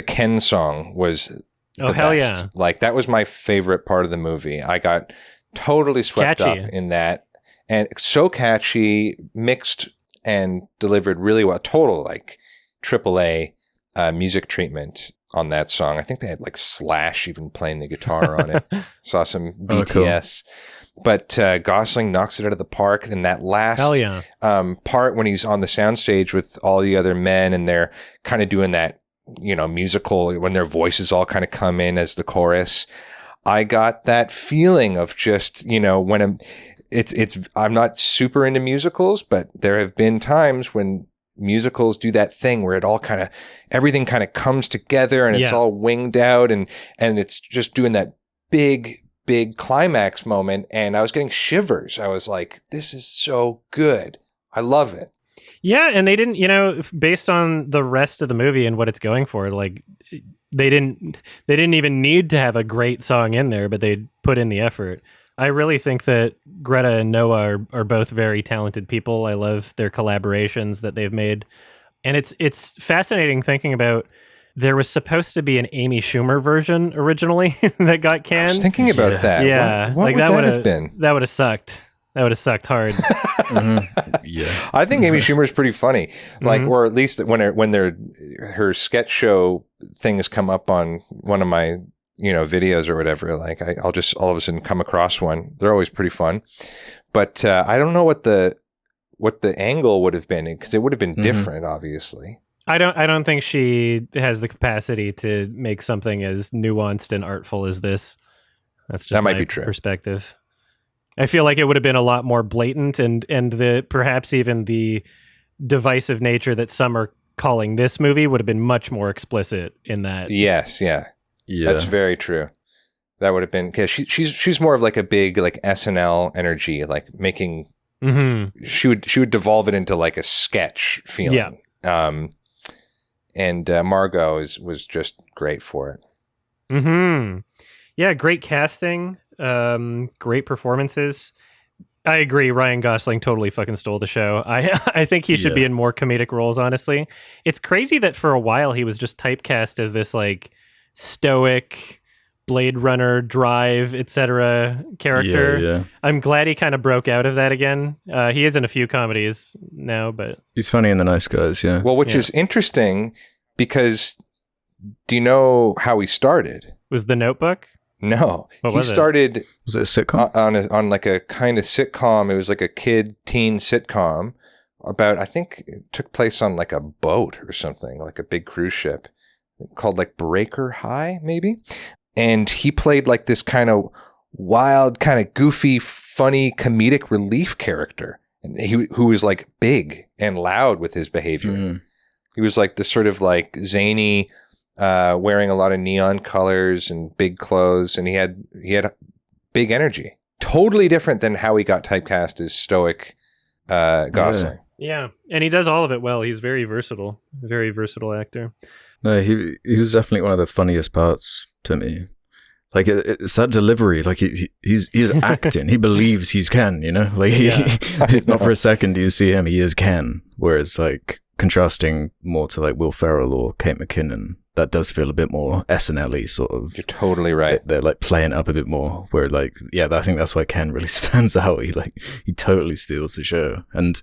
Ken song was the hell best. Yeah. Like, that was my favorite part of the movie. I got totally swept up in that. And so catchy, mixed and delivered really well. Total like AAA music treatment on that song. I think they had like Slash even playing the guitar on it. Saw some BTS. Cool. But Gosling knocks it out of the park. And that last part when he's on the soundstage with all the other men and they're kind of doing that, musical, when their voices all kind of come in as the chorus. I got that feeling of just, when I'm not super into musicals, but there have been times when musicals do that thing where it all everything kind of comes together and it's all winged out and it's just doing that big climax moment. And I was getting shivers. I was like, this is so good. I love it. Yeah. And they didn't, based on the rest of the movie and what it's going for, like they didn't even need to have a great song in there, but they put in the effort. I really think that Greta and Noah are both very talented people. I love their collaborations that they've made. And it's fascinating thinking about, there was supposed to be an Amy Schumer version originally that got canned. I was thinking about that. Yeah. What would that have been? That would have sucked. That would have sucked hard. Yeah. I think Amy Schumer is pretty funny. Like, or at least when her sketch show things come up on one of my videos or whatever, like I'll just all of a sudden come across one. They're always pretty fun, but I don't know what the angle would have been, because it would have been different, obviously. I don't think she has the capacity to make something as nuanced and artful as this. That's just that might my be true. Perspective. I feel like it would have been a lot more blatant, and the perhaps even the divisive nature that some are calling this movie would have been much more explicit in that. Yes, yeah. That's very true. That would have been, because she's more of like a big like SNL energy, like making. She would devolve it into like a sketch feeling. Yeah. And Margot was just great for it. Yeah, great casting, great performances. I agree. Ryan Gosling totally fucking stole the show. I think he should be in more comedic roles, honestly. It's crazy that for a while he was just typecast as this like stoic Blade Runner, Drive, etc. character. Yeah. I'm glad he kind of broke out of that again. He is in a few comedies now, but he's funny in The Nice Guys. Yeah. Well, which is interesting, because do you know how he started? Was The Notebook? No, he started. Was it a sitcom? On like a kind of sitcom. It was like a teen sitcom about, I think it took place on like a boat or something, like a big cruise ship called like Breaker High, maybe. And he played like this kind of wild, kind of goofy, funny, comedic relief character. And who was like big and loud with his behavior. Mm. He was like this sort of like zany, wearing a lot of neon colors and big clothes. And he had big energy. Totally different than how he got typecast as stoic Gosling. Yeah, and he does all of it well. He's very versatile actor. No, he was definitely one of the funniest parts to me. Like it's that delivery. Like he's acting. He believes he's Ken. You know, like not for a second do you see him. He is Ken. Whereas like contrasting more to like Will Ferrell or Kate McKinnon, that does feel a bit more SNL-y sort of. You're totally right. They're like playing up a bit more. Where like, yeah, I think that's why Ken really stands out. He totally steals the show. And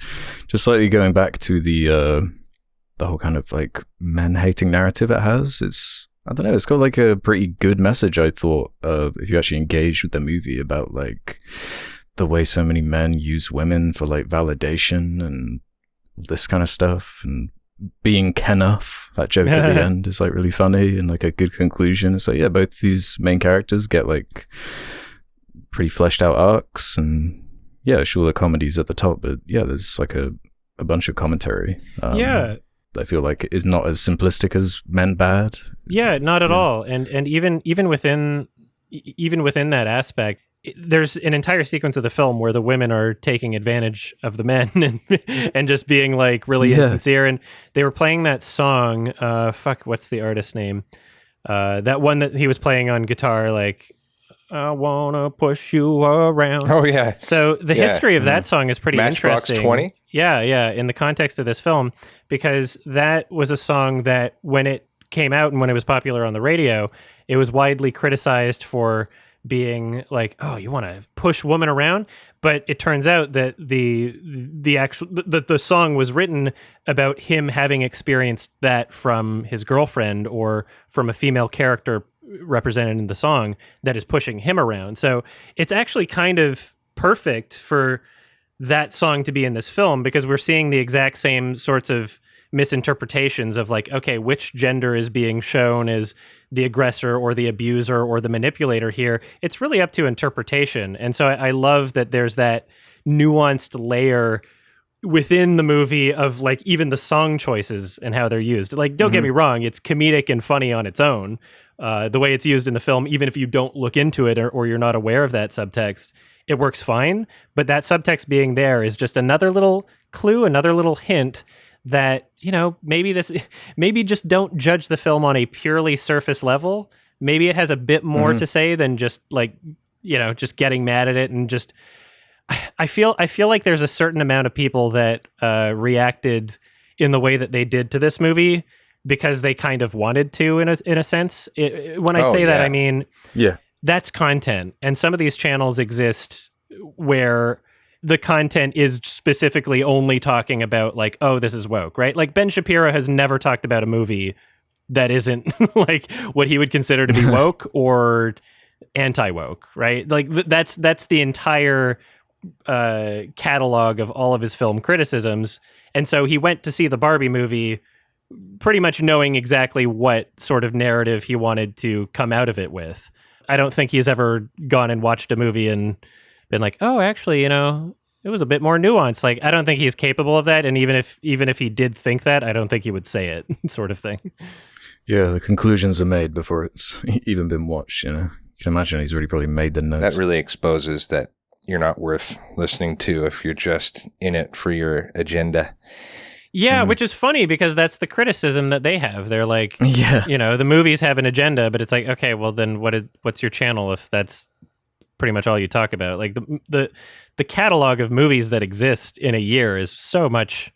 just slightly going back to the whole kind of like men hating narrative it has, I don't know, it's got like a pretty good message, I thought, if you actually engage with the movie about like the way so many men use women for like validation and this kind of stuff, and being Ken-off, that joke at the end is like really funny and like a good conclusion. So yeah, both these main characters get like pretty fleshed out arcs, and yeah, sure the comedy's at the top, but yeah, there's like a bunch of commentary. I feel like is not as simplistic as Men Bad. Yeah, not at all. And even within that aspect, there's an entire sequence of the film where the women are taking advantage of the men and just being like really insincere. And they were playing that song. What's the artist's name? That one that he was playing on guitar, like, I wanna push you around. Oh yeah. So the history of that song is pretty Matchbox interesting. 20? Yeah, in the context of this film, because that was a song that when it came out and when it was popular on the radio, it was widely criticized for being like, oh, you want to push women around? But it turns out that the song was written about him having experienced that from his girlfriend or from a female character represented in the song that is pushing him around. So it's actually kind of perfect for that song to be in this film, because we're seeing the exact same sorts of misinterpretations of like, okay, which gender is being shown as the aggressor or the abuser or the manipulator here. It's really up to interpretation. And so I love that there's that nuanced layer within the movie of like even the song choices and how they're used. Like, don't get me wrong, it's comedic and funny on its own. The way it's used in the film, even if you don't look into it or you're not aware of that subtext, it works fine. But that subtext being there is just another little clue, another little hint that, you know, maybe just don't judge the film on a purely surface level. Maybe it has a bit more to say than just like, you know, just getting mad at it. And just, I feel like there's a certain amount of people that reacted in the way that they did to this movie because they kind of wanted to, in a sense. When I say that, I mean, that's content. And some of these channels exist where the content is specifically only talking about like, oh, this is woke, right? Like Ben Shapiro has never talked about a movie that isn't like what he would consider to be woke or anti-woke, right? Like that's the entire catalog of all of his film criticisms. And so he went to see the Barbie movie pretty much knowing exactly what sort of narrative he wanted to come out of it with. I don't think he's ever gone and watched a movie and been like, oh, actually, you know, it was a bit more nuanced. Like, I don't think he's capable of that. And even if he did think that, I don't think he would say it, sort of thing. Yeah, the conclusions are made before it's even been watched, you know. You can imagine he's already probably made the notes. That really exposes that you're not worth listening to if you're just in it for your agenda. Yeah, which is funny because that's the criticism that they have. They're like, you know, the movies have an agenda, but it's like, okay, well then what's your channel if that's pretty much all you talk about? Like the catalog of movies that exist in a year is so much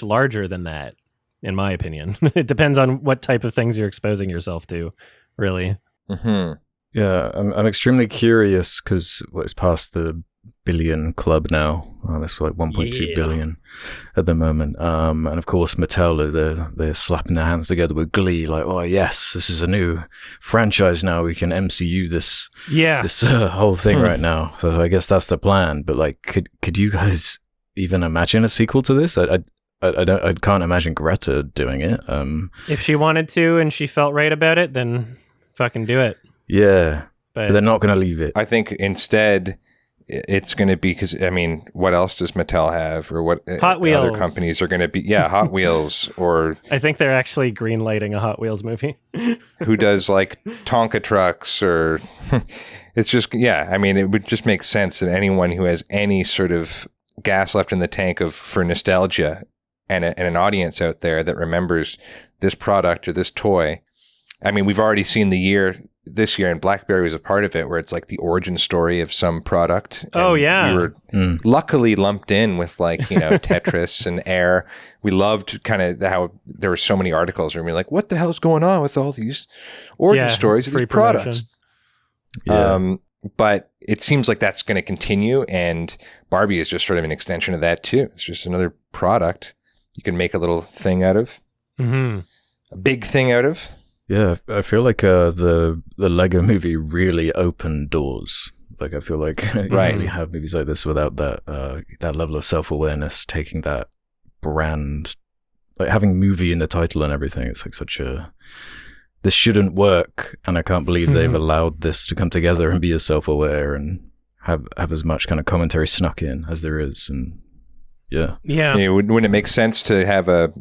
larger than that, in my opinion. It depends on what type of things you're exposing yourself to, really. Mm-hmm. Yeah, I'm extremely curious because it's past the billion club now. That's for like 1.2 billion at the moment. And of course, Mattel, they're slapping their hands together with glee, like, oh yes, this is a new franchise now. We can MCU this whole thing right now. So I guess that's the plan. But like, could you guys even imagine a sequel to this. I can't imagine Greta doing it. If she wanted to and she felt right about it, then fucking do it. Yeah, but they're not going to leave it. I think instead it's going to be, because I mean, what else does Mattel have, or what Hot Wheels. other companies are going to be? Yeah, Hot Wheels, or I think they're actually greenlighting a Hot Wheels movie. who does like Tonka trucks, or it's just, yeah. I mean, it would just make sense that anyone who has any sort of gas left in the tank for nostalgia and an audience out there that remembers this product or this toy. I mean, we've already seen this year, and BlackBerry was a part of it, where it's like the origin story of some product. Oh, yeah. We were luckily lumped in with like, Tetris and Air. We loved kind of how there were so many articles where we were like, what the hell's going on with all these origin stories of these products? Yeah. But it seems like that's going to continue, and Barbie is just sort of an extension of that too. It's just another product you can make a little thing out of, a big thing out of. Yeah, I feel like the Lego movie really opened doors. Like, I feel like you don't really have movies like this without that level of self-awareness, taking that brand, like having movie in the title and everything. It's like this shouldn't work, and I can't believe they've allowed this to come together and be as self-aware and have as much kind of commentary snuck in as there is. And yeah. Wouldn't it make sense to have a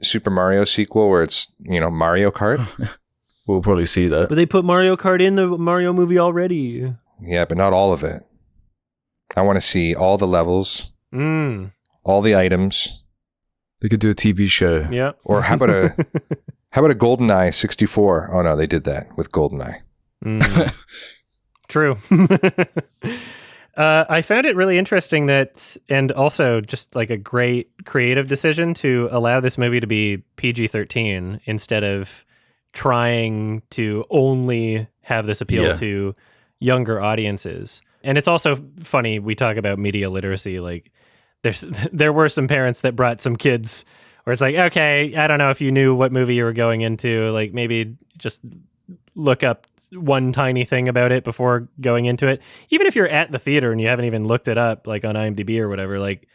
Super Mario sequel where it's, Mario Kart? We'll probably see that. But they put Mario Kart in the Mario movie already. Yeah, but not all of it. I want to see all the levels, all the items. They could do a TV show. Yeah. Or how about a GoldenEye 64? Oh no, they did that with GoldenEye. True. I found it really interesting and also just like a great creative decision to allow this movie to be PG-13 instead of trying to only have this appeal to younger audiences. And it's also funny, we talk about media literacy, like there were some parents that brought some kids where it's like, okay, I don't know if you knew what movie you were going into, like maybe just look up one tiny thing about it before going into it. Even if you're at the theater and you haven't even looked it up, like on IMDb or whatever, like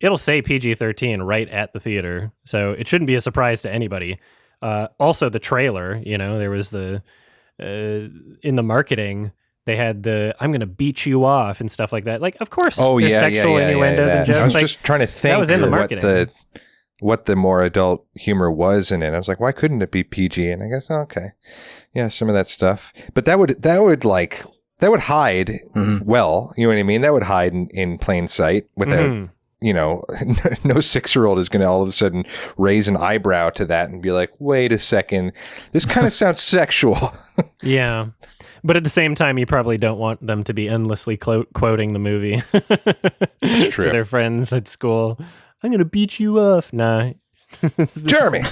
it'll say PG-13 right at the theater. So it shouldn't be a surprise to anybody. Also the trailer, there was in the marketing, they had I'm going to beat you off and stuff like that. Like, of course, there's sexual innuendos and jokes. I was just trying to think that was in the marketing. What the more adult humor was in it. I was like, why couldn't it be PG? And I guess, okay. Yeah, some of that stuff. But that would hide well, you know what I mean? That would hide in plain sight without, no 6-year-old is going to all of a sudden raise an eyebrow to that and be like, wait a second, this kind of sounds sexual. Yeah. But at the same time, you probably don't want them to be endlessly quoting the movie That's true. to their friends at school. I'm going to beat you off. Nah. Jeremy.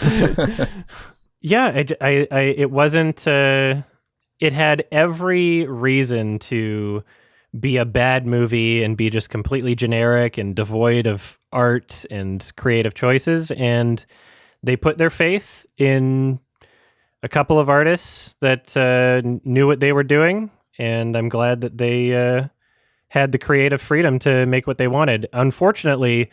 Yeah, it wasn't, it had every reason to be a bad movie and be just completely generic and devoid of art and creative choices. And they put their faith in a couple of artists that knew what they were doing. And I'm glad that they had the creative freedom to make what they wanted. Unfortunately,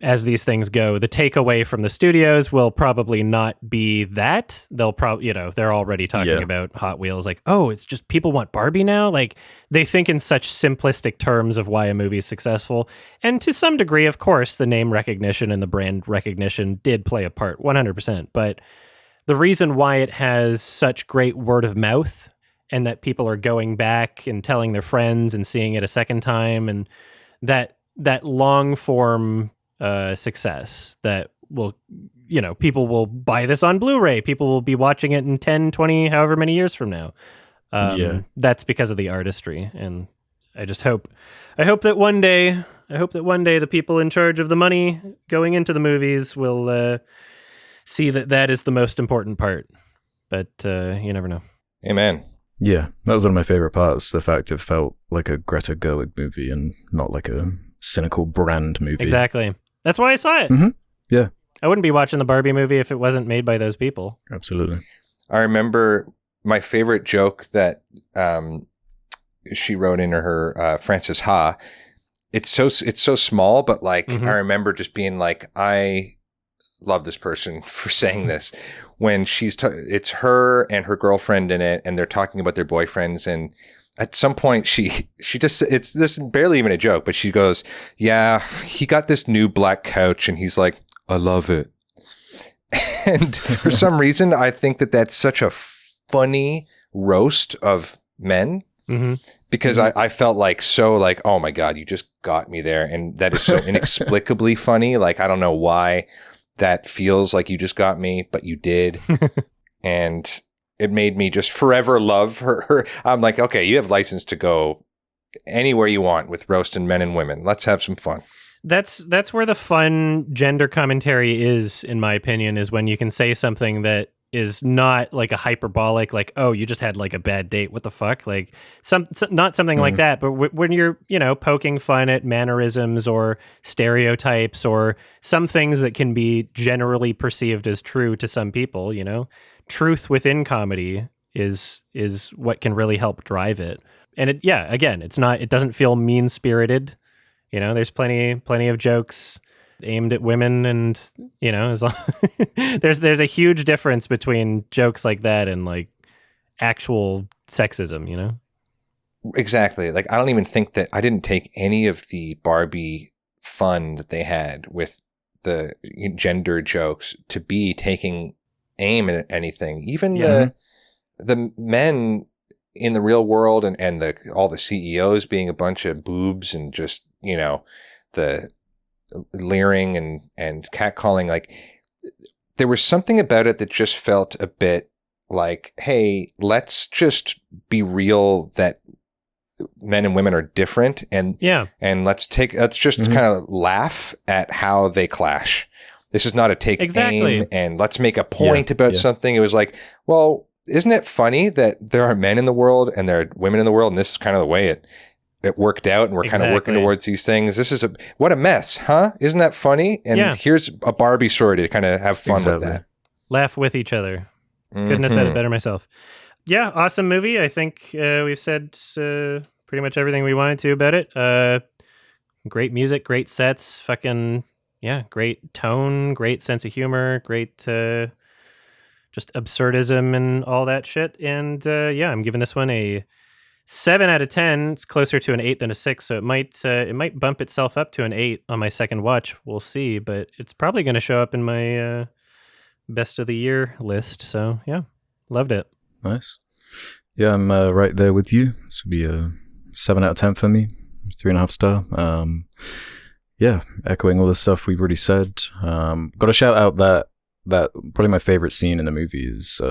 as these things go, the takeaway from the studios will probably not be that. They'll probably, they're already talking about Hot Wheels, like, oh, it's just people want Barbie now. Like, they think in such simplistic terms of why a movie is successful. And to some degree, of course, the name recognition and the brand recognition did play a part, 100%. But the reason why it has such great word of mouth and that people are going back and telling their friends and seeing it a second time, and that long form success that will, people will buy this on Blu-ray. People will be watching it in 10, 20, however many years from now. That's because of the artistry. And I hope that one day the people in charge of the money going into the movies will see that is the most important part. But you never know. Amen. Yeah, that was one of my favorite parts. The fact it felt like a Greta Gerwig movie and not like a cynical brand movie. Exactly. That's why I saw it. Mm-hmm. Yeah. I wouldn't be watching the Barbie movie if it wasn't made by those people. Absolutely. I remember my favorite joke that she wrote in her Frances Ha it's so small, but like Mhm. I remember just being like, I love this person for saying this when it's her and her girlfriend in it, and they're talking about their boyfriends, and at some point she just, it's this barely even a joke, but she goes, yeah, he got this new black couch, and he's like, I love it. And for some reason, I think that that's such a funny roast of men. Mm-hmm. Because I felt like so like, oh my God, you just got me there. And that is so inexplicably funny. Like, I don't know why that feels like you just got me, but you did. And it made me just forever love her. I'm like, okay, you have license to go anywhere you want with roasting men and women. Let's have some fun. That's where the fun gender commentary is, in my opinion, is when you can say something that is not like a hyperbolic, like, oh, you just had like a bad date, what the fuck, like not something like that, but when you're, you know, poking fun at mannerisms or stereotypes or some things that can be generally perceived as true to some people, you know, truth within comedy is what can really help drive it. And it, yeah, again, it doesn't feel mean spirited, you know, there's plenty of jokes aimed at women, and you know, as long there's a huge difference between jokes like that and like actual sexism, you know. Exactly. Like, I don't even think that I didn't take any of the Barbie fun that they had with the gender jokes to be taking aim at anything. Even the men in the real world, and all the CEOs being a bunch of boobs, and just, you know, the leering and catcalling, like there was something about it that just felt a bit like, hey, let's just be real that men and women are different, and let's just kind of laugh at how they clash. This is not a take aim and let's make a point about something. It was like, well, isn't it funny that there are men in the world and there are women in the world, and this is kind of the way it worked out, and we're kind of working towards these things. This is what a mess, huh? Isn't that funny? And here's a Barbie story to kind of have fun with that. Laugh with each other. Couldn't have said it better myself. Yeah, awesome movie. I think we've said pretty much everything we wanted to about it. Great music, great sets, fucking, yeah, great tone, great sense of humor, great just absurdism and all that shit. And yeah, I'm giving this one a 7 out of 10. It's closer to an 8 than a 6, so it might bump itself up to an 8 on my second watch. We'll see, but it's probably going to show up in my best of the year list. So yeah, loved it. Nice. Yeah, I'm right there with you. This would be a 7 out of 10 for me. 3.5 star. Yeah, echoing all the stuff we've already said. Got to shout out that probably my favorite scene in the movie is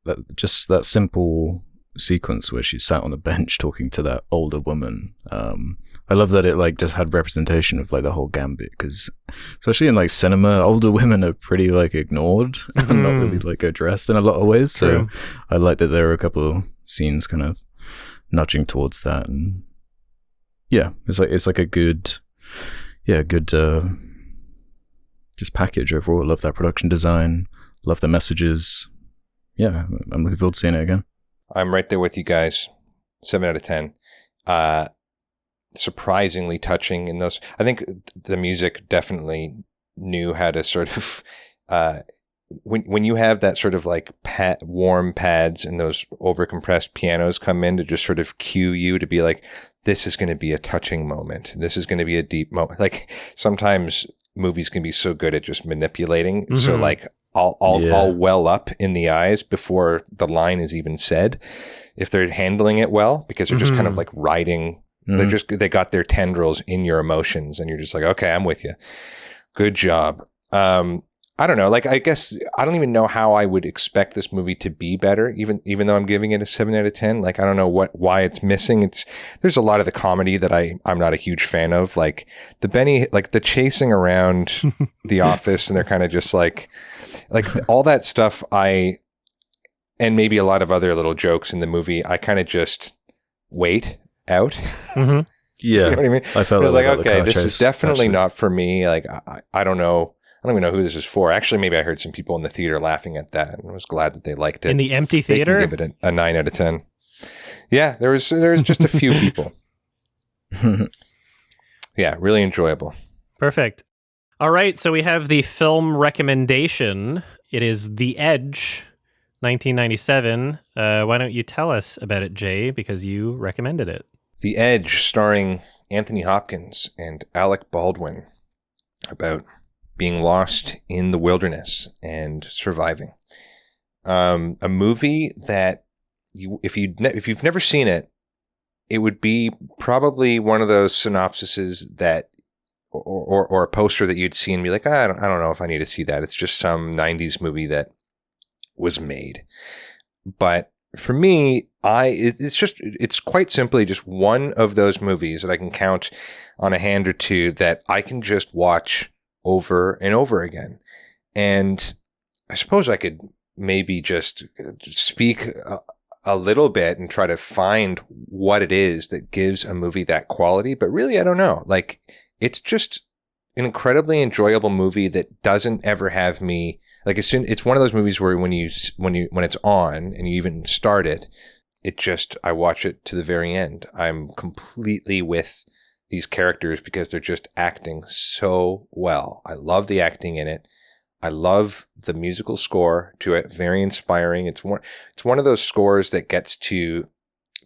that simple sequence where she sat on the bench talking to that older woman. I love that it like just had representation of like the whole gambit, because especially in like cinema, older women are pretty like ignored and not really like addressed in a lot of ways. So I like that there are a couple of scenes kind of nudging towards that, and yeah, it's like a good just package overall. Love that production design, love the messages. Yeah, I'm looking forward to seeing it again. I'm right there with you guys. 7 out of 10. Surprisingly touching in those. I think the music definitely knew how to sort of, when you have that sort of like warm pads and those overcompressed pianos come in to just sort of cue you to be like, this is going to be a touching moment. This is going to be a deep moment. Like, sometimes movies can be so good at just manipulating. Mm-hmm. So like, I'll well up in the eyes before the line is even said, if they're handling it well, because they're just kind of like riding. They got their tendrils in your emotions, and you're just like, okay, I'm with you. Good job. I don't know. Like, I guess I don't even know how I would expect this movie to be better, even though I'm giving it a 7 out of 10. Like, I don't know why it's missing. There's a lot of the comedy that I'm not a huge fan of. Like the chasing around the office, and they're kind of just like all that stuff. And maybe a lot of other little jokes in the movie, I kind of just wait out. Mm-hmm. Yeah. You know what I mean? I felt like, okay, this is definitely not for me. Like, I don't know. I don't even know who this is for. Actually, maybe I heard some people in the theater laughing at that, and I was glad that they liked it. In the empty theater? They can give it a 9 out of 10. Yeah, there was just a few people. Yeah, really enjoyable. Perfect. All right, so we have the film recommendation. It is The Edge, 1997. Why don't you tell us about it, Jay, because you recommended it. The Edge, starring Anthony Hopkins and Alec Baldwin, about being lost in the wilderness and surviving. A movie that if you've never seen it, it would be probably one of those synopsises that, or a poster that you'd see and be like, I don't know if I need to see that. It's just some 90s movie that was made. But for me, it's quite simply just one of those movies that I can count on a hand or two that I can just watch over and over again. And I suppose I could maybe just speak a little bit and try to find what it is that gives a movie that quality. But really, I don't know. Like, it's just an incredibly enjoyable movie that doesn't ever have me like it's one of those movies where when it's on and you even start it, I watch it to the very end. I'm completely with these characters because they're just acting so well. I love the acting in it. I love the musical score to it. Very inspiring. It's one of those scores that gets to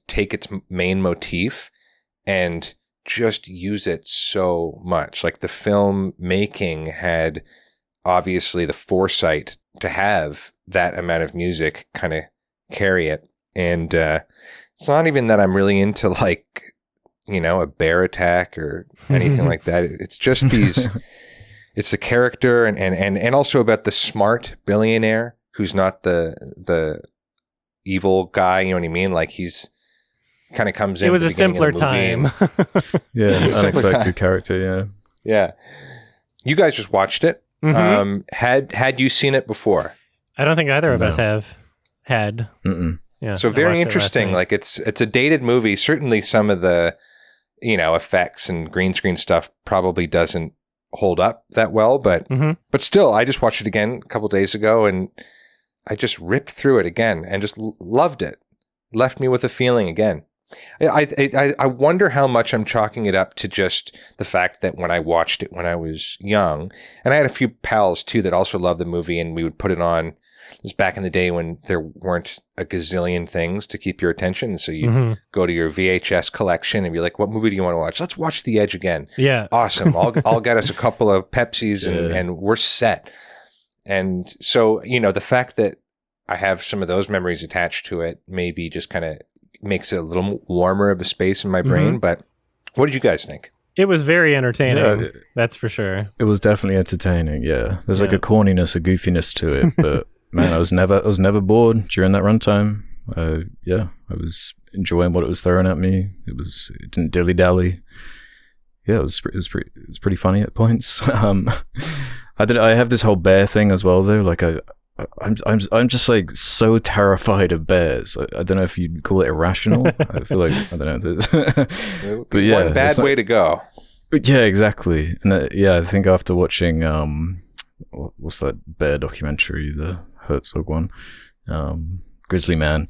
take its main motif and just use it so much. Like, the film making had obviously the foresight to have that amount of music kind of carry it. And it's not even that I'm really into, like, a bear attack or anything like that. It's just these, it's the character and also about the smart billionaire who's not the evil guy. You know what I mean? Like, he's kind of comes in. It was a simpler time. Yeah, unexpected character. Yeah. Yeah. You guys just watched it. Mm-hmm. Had you seen it before? I don't think either of us have had. Mm-mm. Yeah. So very interesting. Like, it's a dated movie. Certainly some of the, effects and green screen stuff probably doesn't hold up that well, but still, I just watched it again a couple days ago and I just ripped through it again and just loved it. Left me with a feeling again. I wonder how much I'm chalking it up to just the fact that when I watched it when I was young, and I had a few pals too that also loved the movie, and we would put it on. It was back in the day when there weren't a gazillion things to keep your attention. So you go to your VHS collection and be like, what movie do you want to watch? Let's watch The Edge again. Yeah. Awesome. I'll get us a couple of Pepsis and we're set. And so, the fact that I have some of those memories attached to it maybe just kind of makes it a little warmer of a space in my brain. But what did you guys think? It was very entertaining. That's for sure. It was definitely entertaining. Yeah. There's like a corniness, a goofiness to it, but man, I was never bored during that runtime. I was enjoying what it was throwing at me. It didn't dilly dally. Yeah, it was pretty funny at points. I have this whole bear thing as well though. Like I'm just like so terrified of bears. I don't know if you'd call it irrational. I feel like I don't know. But yeah, one bad way to go. Yeah, exactly. And I think after watching what's that bear documentary, the Herzog one, Grizzly Man.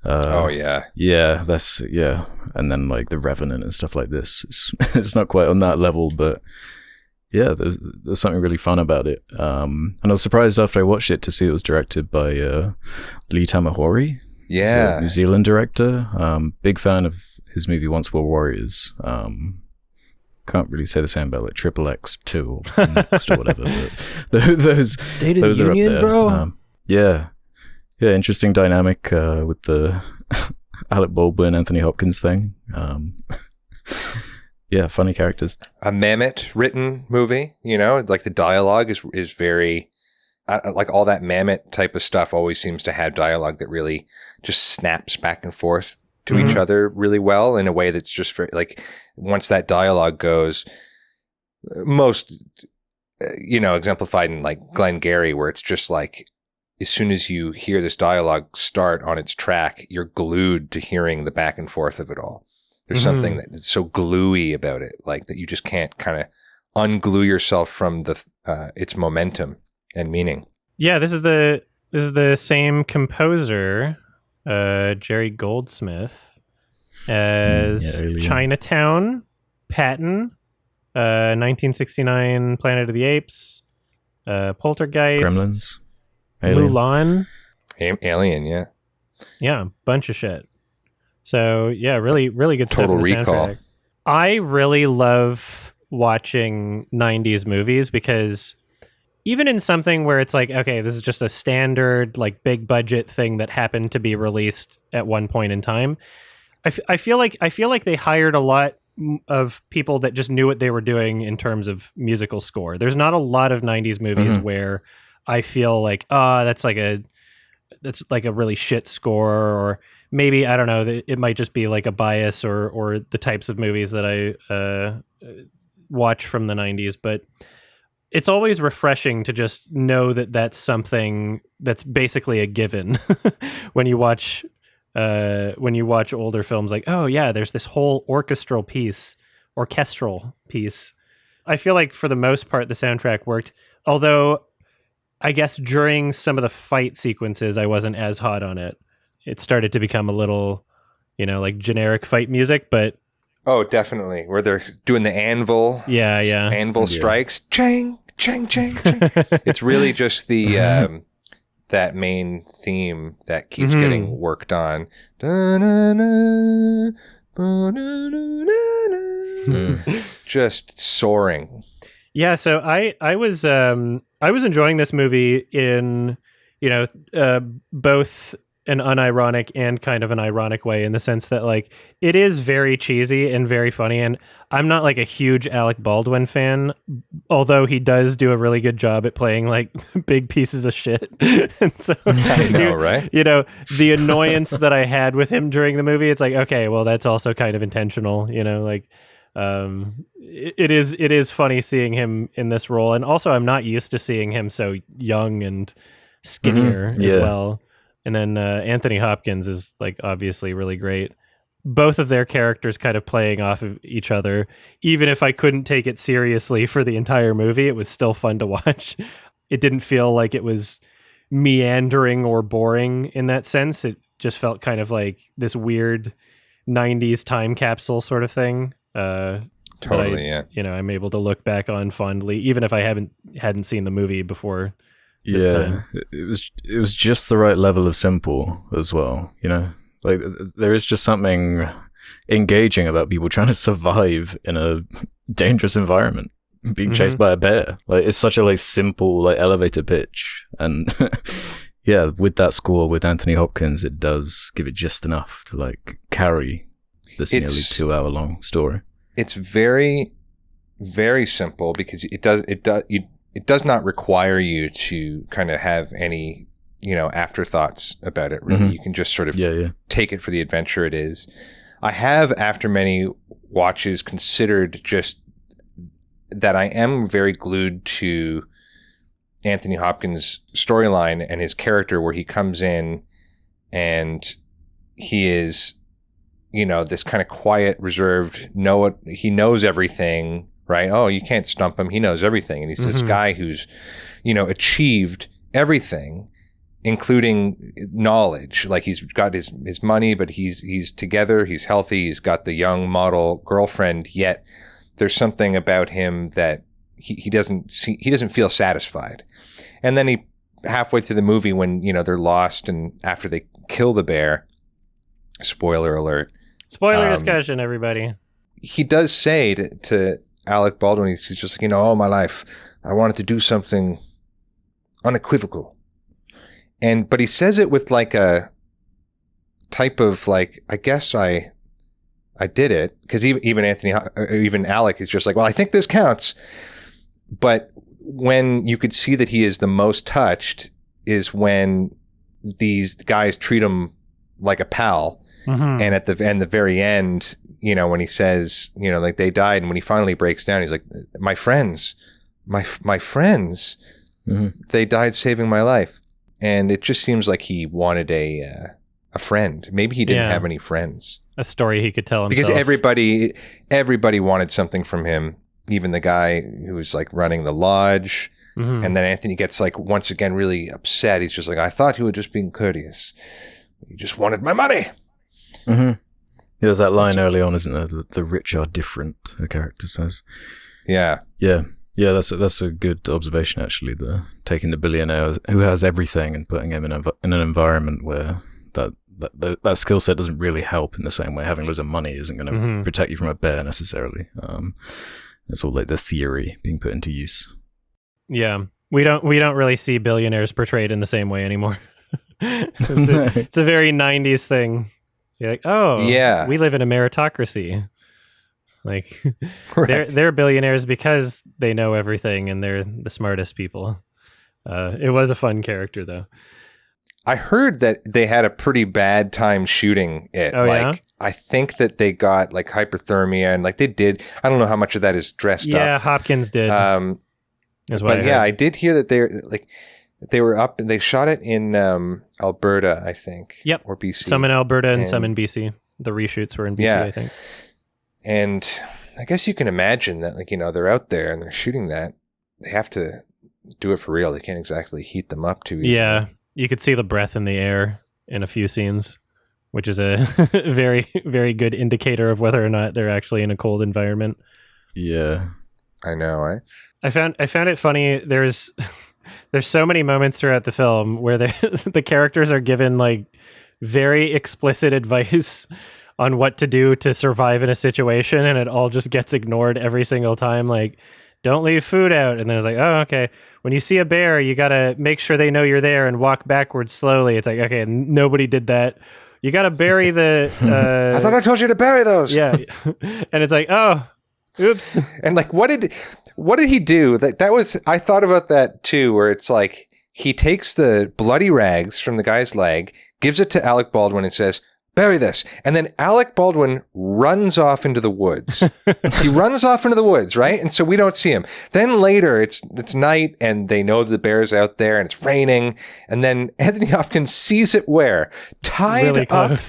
Yeah, that's and then like The Revenant and stuff like this. It's not quite on that level, but yeah, there's something really fun about it. And I was surprised after I watched it to see it was directed by Lee Tamahori. Yeah, New Zealand director. Big fan of his movie Once Were Warriors. Can't really say the same about like Triple X 2 or Next or whatever. But those State of those the are Union, up there. bro. Yeah, interesting dynamic with the Alec Baldwin, Anthony Hopkins thing. Yeah, funny characters. A Mamet written movie, like the dialogue is very, like all that Mamet type of stuff always seems to have dialogue that really just snaps back and forth to each other really well in a way that's just very, like, once that dialogue goes, most, exemplified in like Glengarry, where it's just like, as soon as you hear this dialogue start on its track, you're glued to hearing the back and forth of it all. There's something that's so gluey about it, like that you just can't kind of unglue yourself from its momentum and meaning. Yeah, this is the same composer, Jerry Goldsmith, as Chinatown, Patton, 1969 Planet of the Apes, Poltergeist, Gremlins, Alien. Mulan. Alien, yeah. Yeah, bunch of shit. So yeah, really, really good Total stuff in the Recall. soundtrack. I really love watching 90s movies because even in something where it's like, okay, this is just a standard, like, big budget thing that happened to be released at one point in time, I feel like they hired a lot of people that just knew what they were doing in terms of musical score. There's not a lot of 90s movies where I feel like, that's like a really shit score, or maybe, I don't know, it might just be like a bias or the types of movies that I watch from the 90s, but it's always refreshing to just know that that's something that's basically a given when you watch older films. Like, oh yeah, there's this whole orchestral piece. I feel like for the most part the soundtrack worked, although I guess during some of the fight sequences I wasn't as hot on it. It started to become a little, like generic fight music, but Oh, definitely. Where they're doing the anvil. Yeah. Anvil strikes. Chang, chang, chang, chang. It's really just the that main theme that keeps getting worked on. Just soaring. Yeah, so I was enjoying this movie in, both an unironic and kind of an ironic way, in the sense that, like, it is very cheesy and very funny, and I'm not like a huge Alec Baldwin fan, although he does do a really good job at playing like big pieces of shit. And so I know, right? The annoyance that I had with him during the movie, it's like, okay, well, that's also kind of intentional, like it is funny seeing him in this role, and also I'm not used to seeing him so young and skinnier as well. And then Anthony Hopkins is, like, obviously really great. Both of their characters kind of playing off of each other. Even if I couldn't take it seriously for the entire movie, it was still fun to watch. It didn't feel like it was meandering or boring in that sense. It just felt kind of like this weird 90s time capsule sort of thing. Totally, yeah. I'm able to look back on fondly, even if I hadn't seen the movie before. Yeah, it was just the right level of simple as well. Like, there is just something engaging about people trying to survive in a dangerous environment, being chased by a bear. Like, it's such a, like, simple, like, elevator pitch, and yeah, with that score with Anthony Hopkins, it does give it just enough to, like, carry this nearly 2 hour long story. It's very, very simple because it does not require you to kind of have any, afterthoughts about it. Really, you can just sort of take it for the adventure it is. I have, after many watches, considered just that I am very glued to Anthony Hopkins' storyline and his character, where he comes in and he is, this kind of quiet, reserved, he knows everything. Right? Oh, you can't stump him. He knows everything. And he's this guy who's, achieved everything, including knowledge. Like, he's got his money, but he's together. He's healthy. He's got the young model girlfriend. Yet there's something about him that he doesn't feel satisfied. And then he, halfway through the movie, when, they're lost and after they kill the bear, spoiler alert. Spoiler discussion, everybody. He does say to Alec Baldwin, he's just like, all my life I wanted to do something unequivocal, but he says it with like a type of like, I guess I did it, because even Alec is just like, well, I think this counts. But when you could see that he is the most touched is when these guys treat him like a pal, and at the very end, when he says, like, they died, and when he finally breaks down, he's like, my friends, they died saving my life. And it just seems like he wanted a friend. Maybe he didn't have any friends. A story he could tell himself. Because everybody wanted something from him, even the guy who was, like, running the lodge. And then Anthony gets, like, once again really upset. He's just like, I thought you were just being courteous. You just wanted my money. There's that line early on, isn't there? The rich are different, the character says. Yeah. Yeah. Yeah, that's a good observation, actually. Taking the billionaire who has everything and putting him in an environment where that skill set doesn't really help in the same way. Having loads of money isn't going to protect you from a bear necessarily. It's all like the theory being put into use. Yeah, we don't really see billionaires portrayed in the same way anymore. It's a very 90s thing. You're like, oh, yeah, we live in a meritocracy. Like, right. they're billionaires because they know everything and they're the smartest people. It was a fun character, though. I heard that they had a pretty bad time shooting it. Oh, yeah? I think that they got like hypothermia and like they did. I don't know how much of that is dressed up. Yeah, Hopkins did. But I did hear that they were up and they shot it in Alberta, I think. Yep. Or BC. Some in Alberta and some in BC. The reshoots were in BC, I think. And I guess you can imagine that, like, they're out there and they're shooting that. They have to do it for real. They can't exactly heat them up too easily. Yeah. You could see the breath in the air in a few scenes, which is a very, very good indicator of whether or not they're actually in a cold environment. Yeah. I know. I found it funny. There's so many moments throughout the film where the characters are given like very explicit advice on what to do to survive in a situation, and it all just gets ignored every single time. Like, don't leave food out. And then it's like, oh, okay. When you see a bear, you got to make sure they know you're there and walk backwards slowly. It's like, okay, nobody did that. You got to bury the... I thought I told you to bury those. Yeah. And it's like, oh, oops. And like, what did he do? That was, I thought about that too, where it's like, he takes the bloody rags from the guy's leg, gives it to Alec Baldwin and says, bury this. And then Alec Baldwin runs off into the woods. He runs off into the woods, right? And so we don't see him. Then later it's night and they know the bear's out there and it's raining. And then Anthony Hopkins sees it where? Tied really up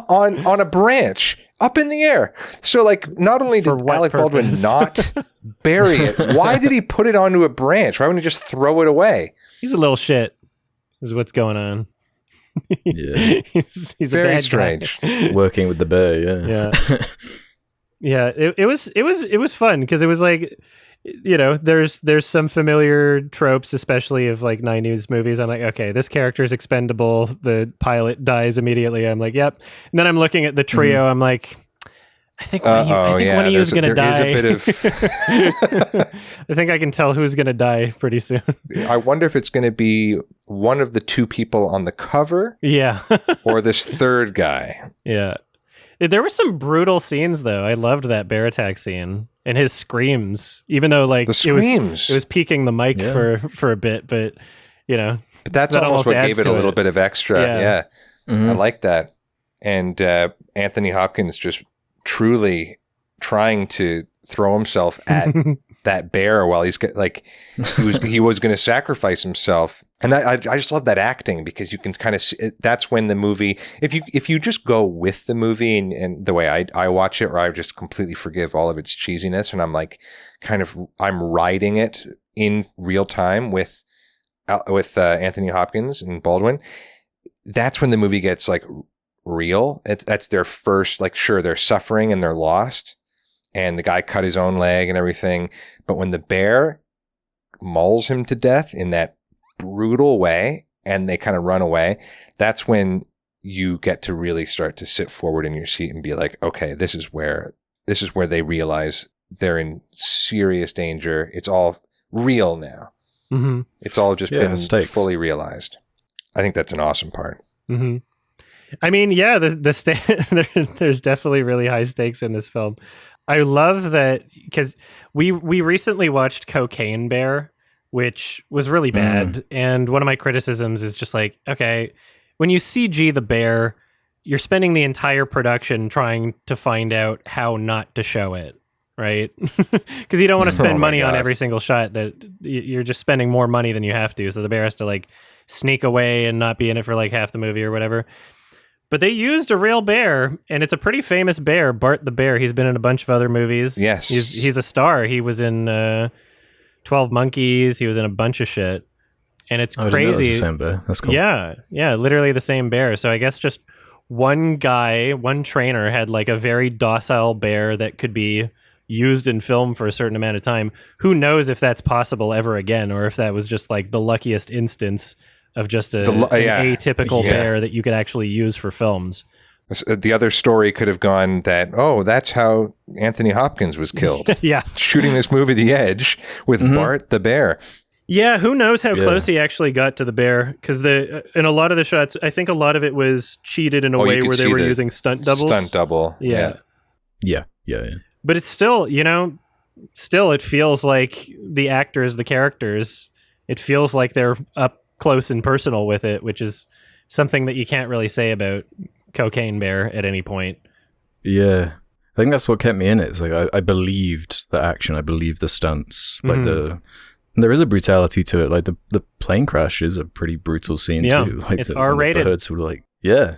on a branch up in the air. So like, not only did Alec Baldwin not bury it, why did he put it onto a branch? Why wouldn't he just throw it away? He's a little shit is what's going on. Yeah. he's very strange. Working with the bear, yeah. It was fun because it was like, there's some familiar tropes, especially of like 90s movies. I'm like, okay, this character is expendable. The pilot dies immediately. I'm like, yep. And then I'm looking at the trio. I'm like, I think one of you is going to die. There is a bit of... I think I can tell who's going to die pretty soon. I wonder if it's going to be one of the two people on the cover. Yeah. Or this third guy. Yeah. There were some brutal scenes, though. I loved that bear attack scene and his screams, even though like the screams. It was peaking the mic for a bit, but But that's that almost what gave it a little bit of extra. Yeah. Mm-hmm. I like that. And Anthony Hopkins just truly trying to throw himself at that bear while he's like he was going to sacrifice himself. And I just love that acting because you can kind of see, that's when the movie, if you just go with the movie and the way I watch it, or I just completely forgive all of its cheesiness and I'm like I'm riding it in real time with Anthony Hopkins and Baldwin. That's when the movie gets like real. That's their first, like, sure, they're suffering and they're lost and the guy cut his own leg and everything, but when the bear mauls him to death in that brutal way and they kind of run away, that's when you get to really start to sit forward in your seat and be like, okay, this is where they realize they're in serious danger. It's all real now. Mm-hmm. It's all just been fully realized. I think that's an awesome part. Mm-hmm. I mean, yeah, there's definitely really high stakes in this film. I love that because we recently watched Cocaine Bear, which was really bad. And one of my criticisms is just like, okay, when you CG the bear, you're spending the entire production trying to find out how not to show it, right? Because you don't want to spend money on every single shot. That you're just spending more money than you have to. So the bear has to like sneak away and not be in it for like half the movie or whatever. But they used a real bear, and it's a pretty famous bear, Bart the Bear. He's been in a bunch of other movies. Yes. He's a star. He was in 12 Monkeys. He was in a bunch of shit. And it's crazy. It was the same bear. That's cool. Yeah, literally the same bear. So I guess just one trainer had like a very docile bear that could be used in film for a certain amount of time. Who knows if that's possible ever again, or if that was just like the luckiest instance of just an atypical bear that you could actually use for films. The other story could have gone that, that's how Anthony Hopkins was killed. Yeah. Shooting this movie The Edge with Bart the bear. Yeah, who knows how close he actually got to the bear? Because in a lot of the shots, I think a lot of it was cheated in a way where they were using stunt doubles. Stunt double. Yeah. But it's still, it feels like the actors, the characters, it feels like they're up close and personal with it, which is something that you can't really say about Cocaine Bear at any point. Yeah. I think that's what kept me in it. It's like I believed the action. I believed the stunts. Like there is a brutality to it. Like the plane crash is a pretty brutal scene too. Like it's R-rated. The birds were like, yeah,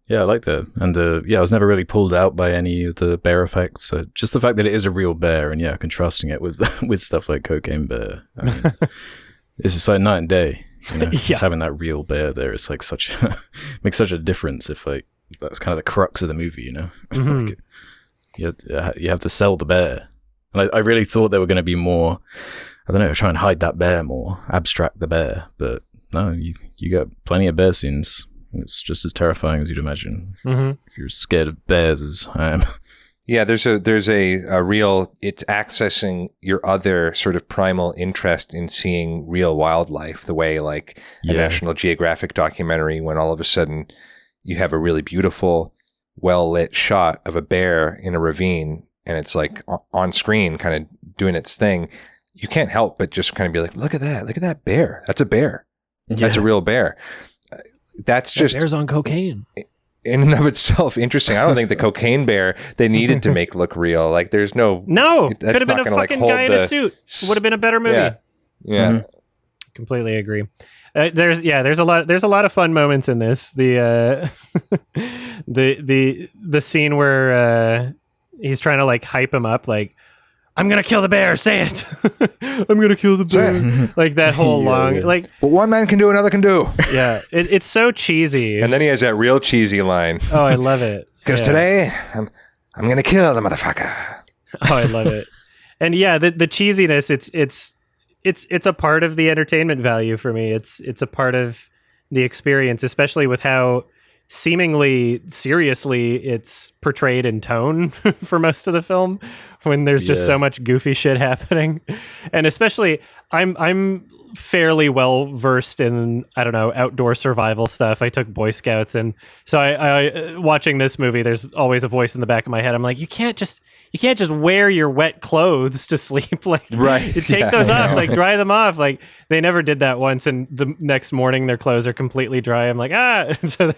I like that. And I was never really pulled out by any of the bear effects. Just the fact that it is a real bear, and contrasting it with with stuff like Cocaine Bear. I mean, it's just like night and day. Just having that real bear there, it's like makes such a difference. If like that's kind of the crux of the movie, like, you have to sell the bear. And I really thought there were going to be more. I don't know, try and hide that bear more, abstract the bear. But no, you got plenty of bear scenes. It's just as terrifying as you'd imagine. If you're scared of bears as I am. Yeah, there's a real, it's accessing your other sort of primal interest in seeing real wildlife, the way like a National Geographic documentary, when all of a sudden you have a really beautiful, well-lit shot of a bear in a ravine, and it's like on screen kind of doing its thing. You can't help but just kind of be like, look at that bear. That's a bear. That's a real bear. That's just bear's on cocaine. In and of itself interesting. I don't think the Cocaine Bear they needed to make look real. Like there's no could have been a fucking guy in a suit. Would have been a better movie. Yeah. Completely agree. There's a lot of fun moments in this. The the scene where he's trying to like hype him up, like, I'm gonna kill the bear. Say it. I'm gonna kill the bear. Like that whole like. What one man can do, another can do. Yeah, it's so cheesy. And then he has that real cheesy line. Oh, I love it. Because today I'm gonna kill the motherfucker. Oh, I love it. And yeah, the cheesiness. It's a part of the entertainment value for me. It's a part of the experience, especially with how seemingly seriously it's portrayed in tone for most of the film, when there's just so much goofy shit happening. And especially I'm fairly well versed in, I don't know, outdoor survival stuff. I took Boy Scouts, and so I watching this movie, there's always a voice in the back of my head. I'm like, you can't just wear your wet clothes to sleep. Like, right. You take those off, like dry them off. Like they never did that once, and the next morning their clothes are completely dry. I'm like, So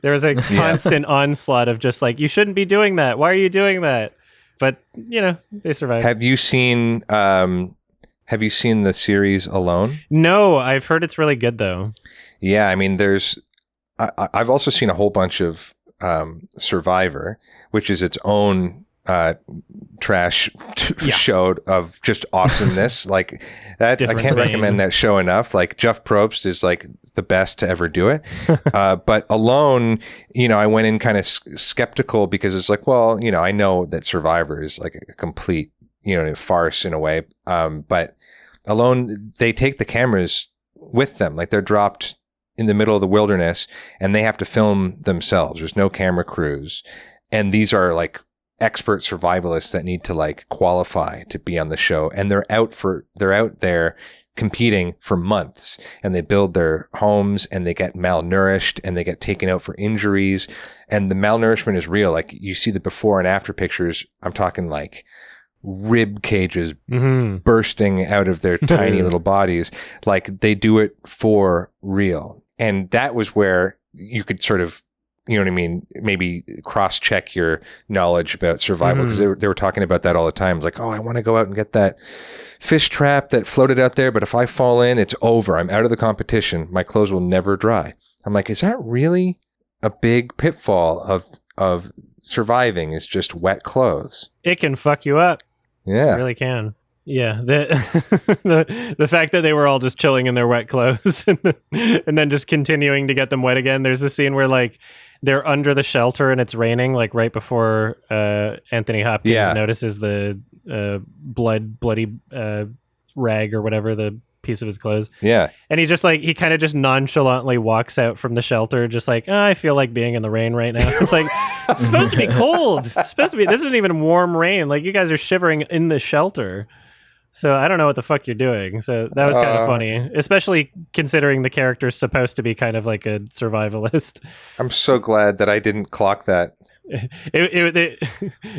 there was a constant onslaught of just like, you shouldn't be doing that. Why are you doing that? But they survived. Have you seen the series Alone? No, I've heard it's really good though. Yeah, I mean, I've also seen a whole bunch of Survivor, which is its own trash show of just awesomeness. Like that, I can't recommend that show enough. Like Jeff Probst is like the best to ever do it. But Alone, I went in kind of skeptical because it's like, well, I know that Survivor is like a complete, farce in a way. But Alone, they take the cameras with them. Like they're dropped in the middle of the wilderness and they have to film themselves. There's no camera crews. And these are like expert survivalists that need to like qualify to be on the show. And they're out there competing for months, and they build their homes and they get malnourished and they get taken out for injuries. And the malnourishment is real. Like you see the before and after pictures. I'm talking like rib cages bursting out of their tiny little bodies. Like they do it for real. And that was where you could sort of, you know what I mean, maybe cross-check your knowledge about survival, because they were talking about that all the time. It's like, oh, I want to go out and get that fish trap that floated out there, but if I fall in, it's over. I'm out of the competition. My clothes will never dry. I'm like, is that really a big pitfall of surviving, is just wet clothes? It can fuck you up. Yeah. It really can. Yeah, the fact that they were all just chilling in their wet clothes and then just continuing to get them wet again. There's this scene where like they're under the shelter and it's raining, like right before Anthony Hopkins notices the bloody rag or whatever, the piece of his clothes. Yeah. And he just like, he kind of just nonchalantly walks out from the shelter, just like, oh, I feel like being in the rain right now. It's like, it's supposed to be cold. It's supposed to be, this isn't even warm rain. Like, you guys are shivering in the shelter. So I don't know what the fuck you're doing. So that was kind of funny, especially considering the character's supposed to be kind of like a survivalist. I'm so glad that I didn't clock that. It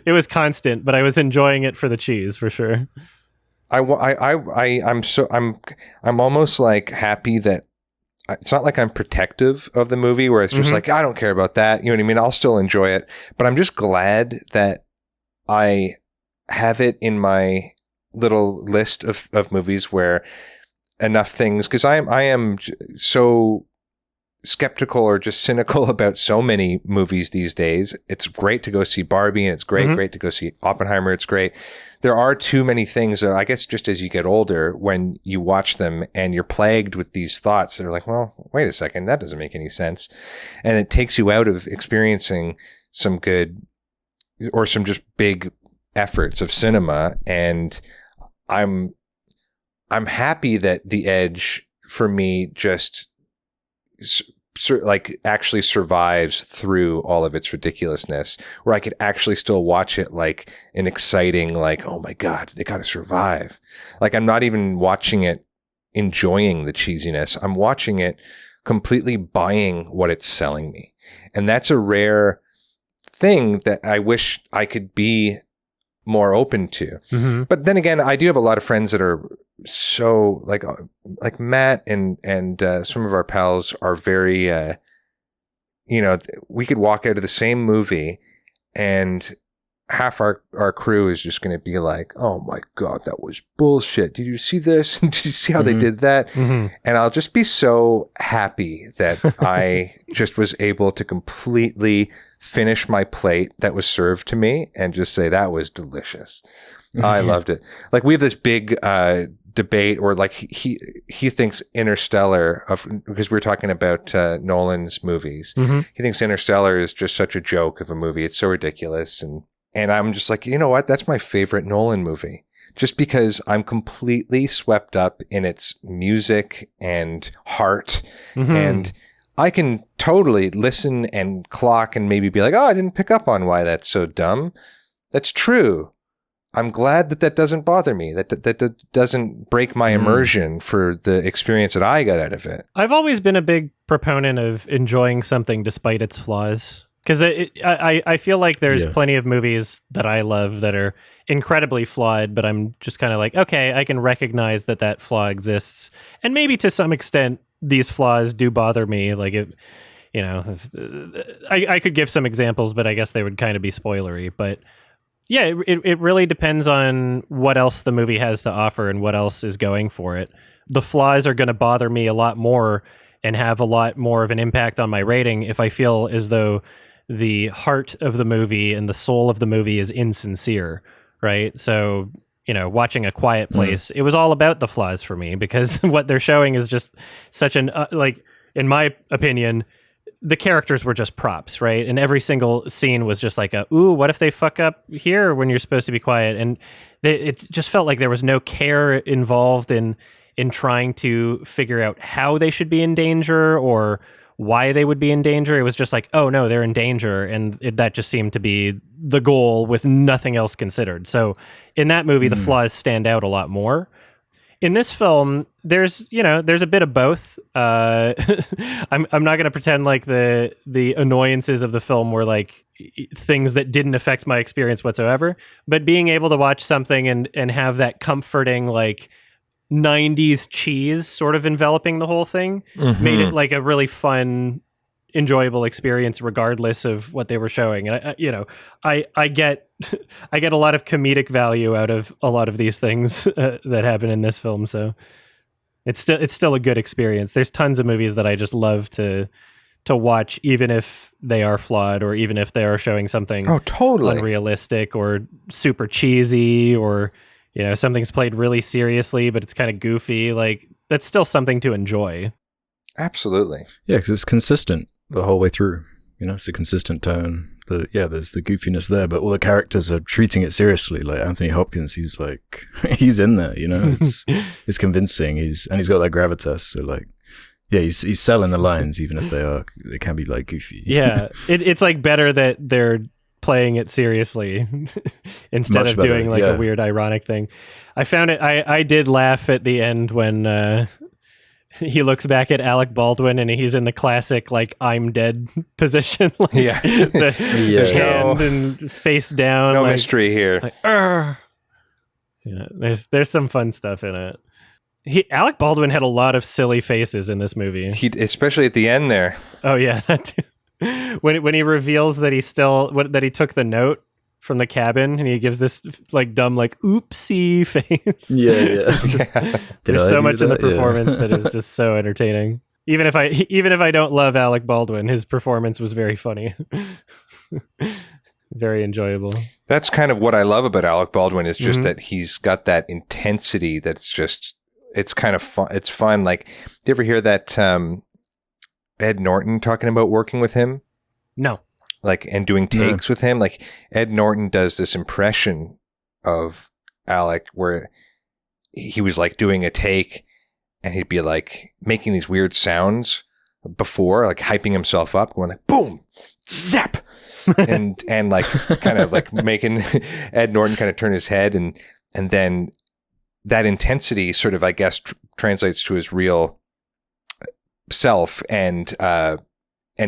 was constant, but I was enjoying it for the cheese, for sure. I'm almost like happy that it's not like I'm protective of the movie where it's just like, I don't care about that. You know what I mean? I'll still enjoy it, but I'm just glad that I have it in my little list of movies where enough things, because I am so skeptical or just cynical about so many movies these days. It's great to go see Barbie, and it's great to go see Oppenheimer. It's great. There are too many things, I guess, just as you get older, when you watch them and you're plagued with these thoughts that are like, well, wait a second, that doesn't make any sense. And it takes you out of experiencing some good or some just big efforts of cinema. And I'm happy that The Edge for me just like actually survives through all of its ridiculousness, where I could actually still watch it like an exciting, like, oh my God, they got to survive. Like, I'm not even watching it enjoying the cheesiness. I'm watching it completely buying what it's selling me. And that's a rare thing that I wish I could be more open to. But then again, I do have a lot of friends that are so like Matt and some of our pals are very, we could walk out of the same movie and half our crew is just going to be like, oh my God, that was bullshit. Did you see this? Did you see how they did that? And I'll just be so happy that I just was able to completely finish my plate that was served to me and just say, that was delicious. I loved it. Like, we have this big debate, or like he thinks Interstellar, because we were talking about Nolan's movies. He thinks Interstellar is just such a joke of a movie. It's so ridiculous. And I'm just like, you know what? That's my favorite Nolan movie. Just because I'm completely swept up in its music and heart. And I can totally listen and clock and maybe be like, oh, I didn't pick up on why that's so dumb. That's true. I'm glad that doesn't bother me. That doesn't break my immersion for the experience that I got out of it. I've always been a big proponent of enjoying something despite its flaws. Because I feel like there's plenty of movies that I love that are incredibly flawed, but I'm just kind of like, okay, I can recognize that flaw exists. And maybe to some extent, these flaws do bother me. Like, I could give some examples, but I guess they would kind of be spoilery. But yeah, it really depends on what else the movie has to offer and what else is going for it. The flaws are going to bother me a lot more and have a lot more of an impact on my rating if I feel as though the heart of the movie and the soul of the movie is insincere, right? So, watching A Quiet Place, it was all about the flaws for me, because what they're showing is just such an, in my opinion, the characters were just props, right? And every single scene was just like ooh, what if they fuck up here when you're supposed to be quiet? And it just felt like there was no care involved in trying to figure out how they should be in danger or why they would be in danger. It was just like, oh no, they're in danger. And that just seemed to be the goal with nothing else considered. So in that movie, the flaws stand out a lot more. In this film, there's a bit of both. I'm not going to pretend like the annoyances of the film were like things that didn't affect my experience whatsoever, but being able to watch something and have that comforting, like, 90s cheese sort of enveloping the whole thing made it like a really fun, enjoyable experience regardless of what they were showing. And I get a lot of comedic value out of a lot of these things that happen in this film, so it's still a good experience. There's tons of movies that I just love to watch, even if they are flawed or even if they are showing something totally unrealistic or super cheesy, or something's played really seriously, but it's kind of goofy. Like, that's still something to enjoy. Absolutely. Yeah, because it's consistent the whole way through. It's a consistent tone. There's the goofiness there, but all the characters are treating it seriously. Like Anthony Hopkins, he's like, he's in there, it's convincing. He's got that gravitas. So like, yeah, he's selling the lines, even if they can be like goofy. Yeah, it's like better that they're playing it seriously instead of doing like a weird ironic thing. I found it. I did laugh at the end when he looks back at Alec Baldwin and he's in the classic like I'm dead position. Like, the hand and face down. No like, mystery here. Like, yeah, there's some fun stuff in it. Alec Baldwin had a lot of silly faces in this movie. Especially at the end there. Oh yeah, when he reveals that that he took the note from the cabin and he gives this like dumb like oopsie face. Yeah. There's so much in the performance that is just so entertaining. Even if I don't love Alec Baldwin, his performance was very funny. Very enjoyable. That's kind of what I love about Alec Baldwin is just that he's got that intensity that's just, it's kind of fun. It's fun. Like, do you ever hear that Ed Norton talking about working with him? No. Like, and doing takes with him. Like, Ed Norton does this impression of Alec where he was like doing a take and he'd be like making these weird sounds before, like hyping himself up, going like, boom, zap. and like kind of like making Ed Norton kind of turn his head, and then that intensity sort of, I guess, translates to his real self and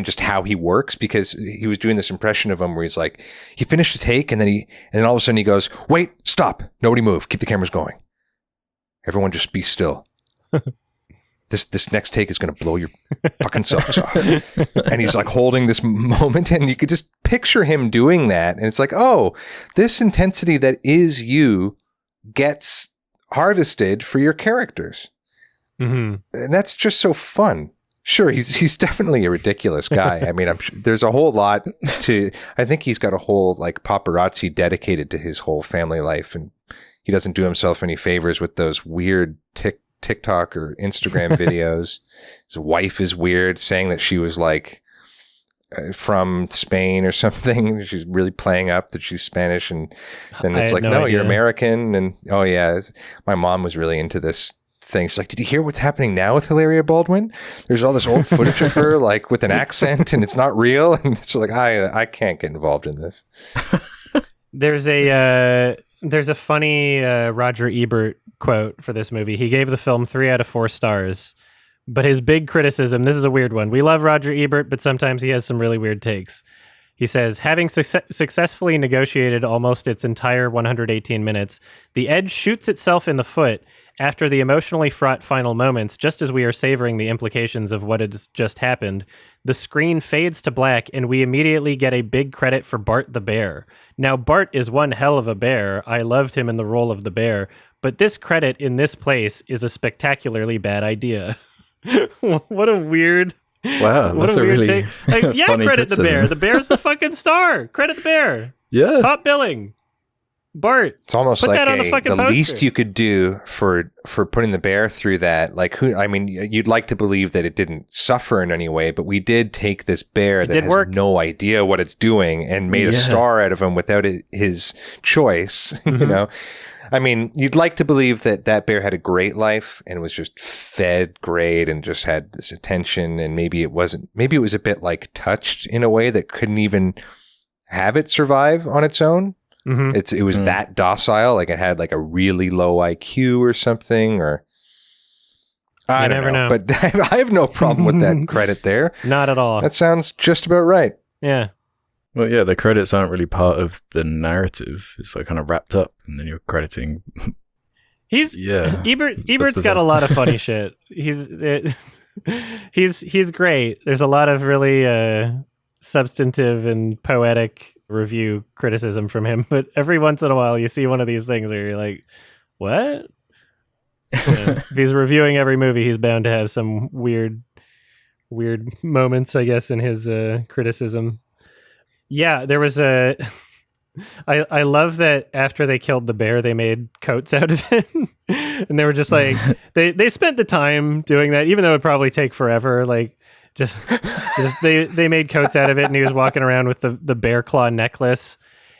just how he works, because he was doing this impression of him where he's like, he finished a take and then all of a sudden he goes, wait, stop, nobody move, keep the cameras going, everyone just be still. This next take is going to blow your fucking socks off. And he's like holding this moment, and you could just picture him doing that. And it's like, oh, this intensity that is you gets harvested for your characters. Mm-hmm. And that's just so fun. Sure, he's definitely a ridiculous guy. I mean, there's a whole lot to, I think he's got a whole like paparazzi dedicated to his whole family life. And he doesn't do himself any favors with those weird TikTok or Instagram videos. His wife is weird, saying that she was like from Spain or something. She's really playing up that she's Spanish, and then it's like, no, you're American. And oh yeah, my mom was really into this thing. She's like, did you hear what's happening now with Hilaria Baldwin? There's all this old footage of her like with an accent, and it's not real. And it's like, I can't get involved in this. There's a funny Roger Ebert quote for this movie. He gave the film 3 out of 4 stars, but his big criticism, this is a weird one. We love Roger Ebert, but sometimes he has some really weird takes. He says, having successfully negotiated almost its entire 118 minutes, The Edge shoots itself in the foot after the emotionally fraught final moments. Just as we are savoring the implications of what has just happened, the screen fades to black and we immediately get a big credit for Bart the bear. Now, Bart is one hell of a bear. I loved him in the role of the bear, but this credit in this place is a spectacularly bad idea. What a weird... Wow, that's a really like, yeah, funny credit criticism. the bear. The bear's the fucking star. Credit the bear. Yeah. Top billing. Bart. It's almost put like that on the the least you could do for putting the bear through that. Like, you'd like to believe that it didn't suffer in any way, but we did take this bear that has no idea what it's doing and made a star out of him without his choice. Mm-hmm. You know, I mean, you'd like to believe that bear had a great life and was just fed great and just had this attention, and maybe it was a bit like touched in a way that couldn't even have it survive on its own. Mm-hmm. It was that docile, like it had like a really low IQ or something, or I don't know. But I have no problem with that credit there. Not at all. That sounds just about right. Yeah. Well, yeah, the credits aren't really part of the narrative. It's like kind of wrapped up, and then you're crediting. Ebert's got a lot of funny shit. He's great. There's a lot of really substantive and poetic review criticism from him, but every once in a while you see one of these things where you're like, what? If he's reviewing every movie, he's bound to have some weird moments, I guess, in his criticism. Yeah, there was I love that after they killed the bear, they made coats out of it. And they were just like, they spent the time doing that, even though it'd probably take forever, like Just they made coats out of it, and he was walking around with the bear claw necklace.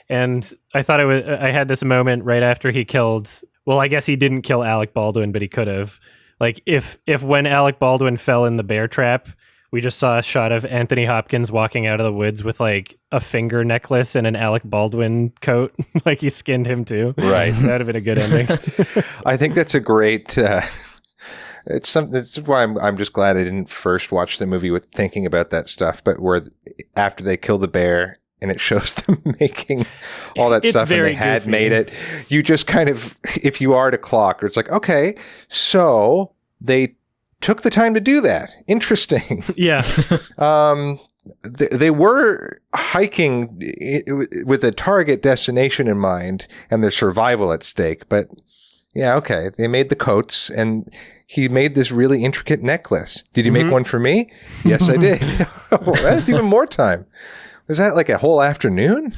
And I thought I had this moment right after he killed. Well, I guess he didn't kill Alec Baldwin, but he could have. Like if when Alec Baldwin fell in the bear trap, we just saw a shot of Anthony Hopkins walking out of the woods with like a finger necklace and an Alec Baldwin coat, like he skinned him too. Right, that would have been a good ending. I think that's a great. It's why I'm just glad I didn't first watch the movie with thinking about that stuff, but where after they kill the bear and it shows them making all that stuff and they had goofy. Made it, you just kind of, if you are to clock, or it's like, okay, so they took the time to do that. Interesting. Yeah. They were hiking with a target destination in mind and their survival at stake, but yeah, okay. They made the coats and he made this really intricate necklace. Did you make one for me? Yes, I did. Oh, that's even more time. Was that like a whole afternoon?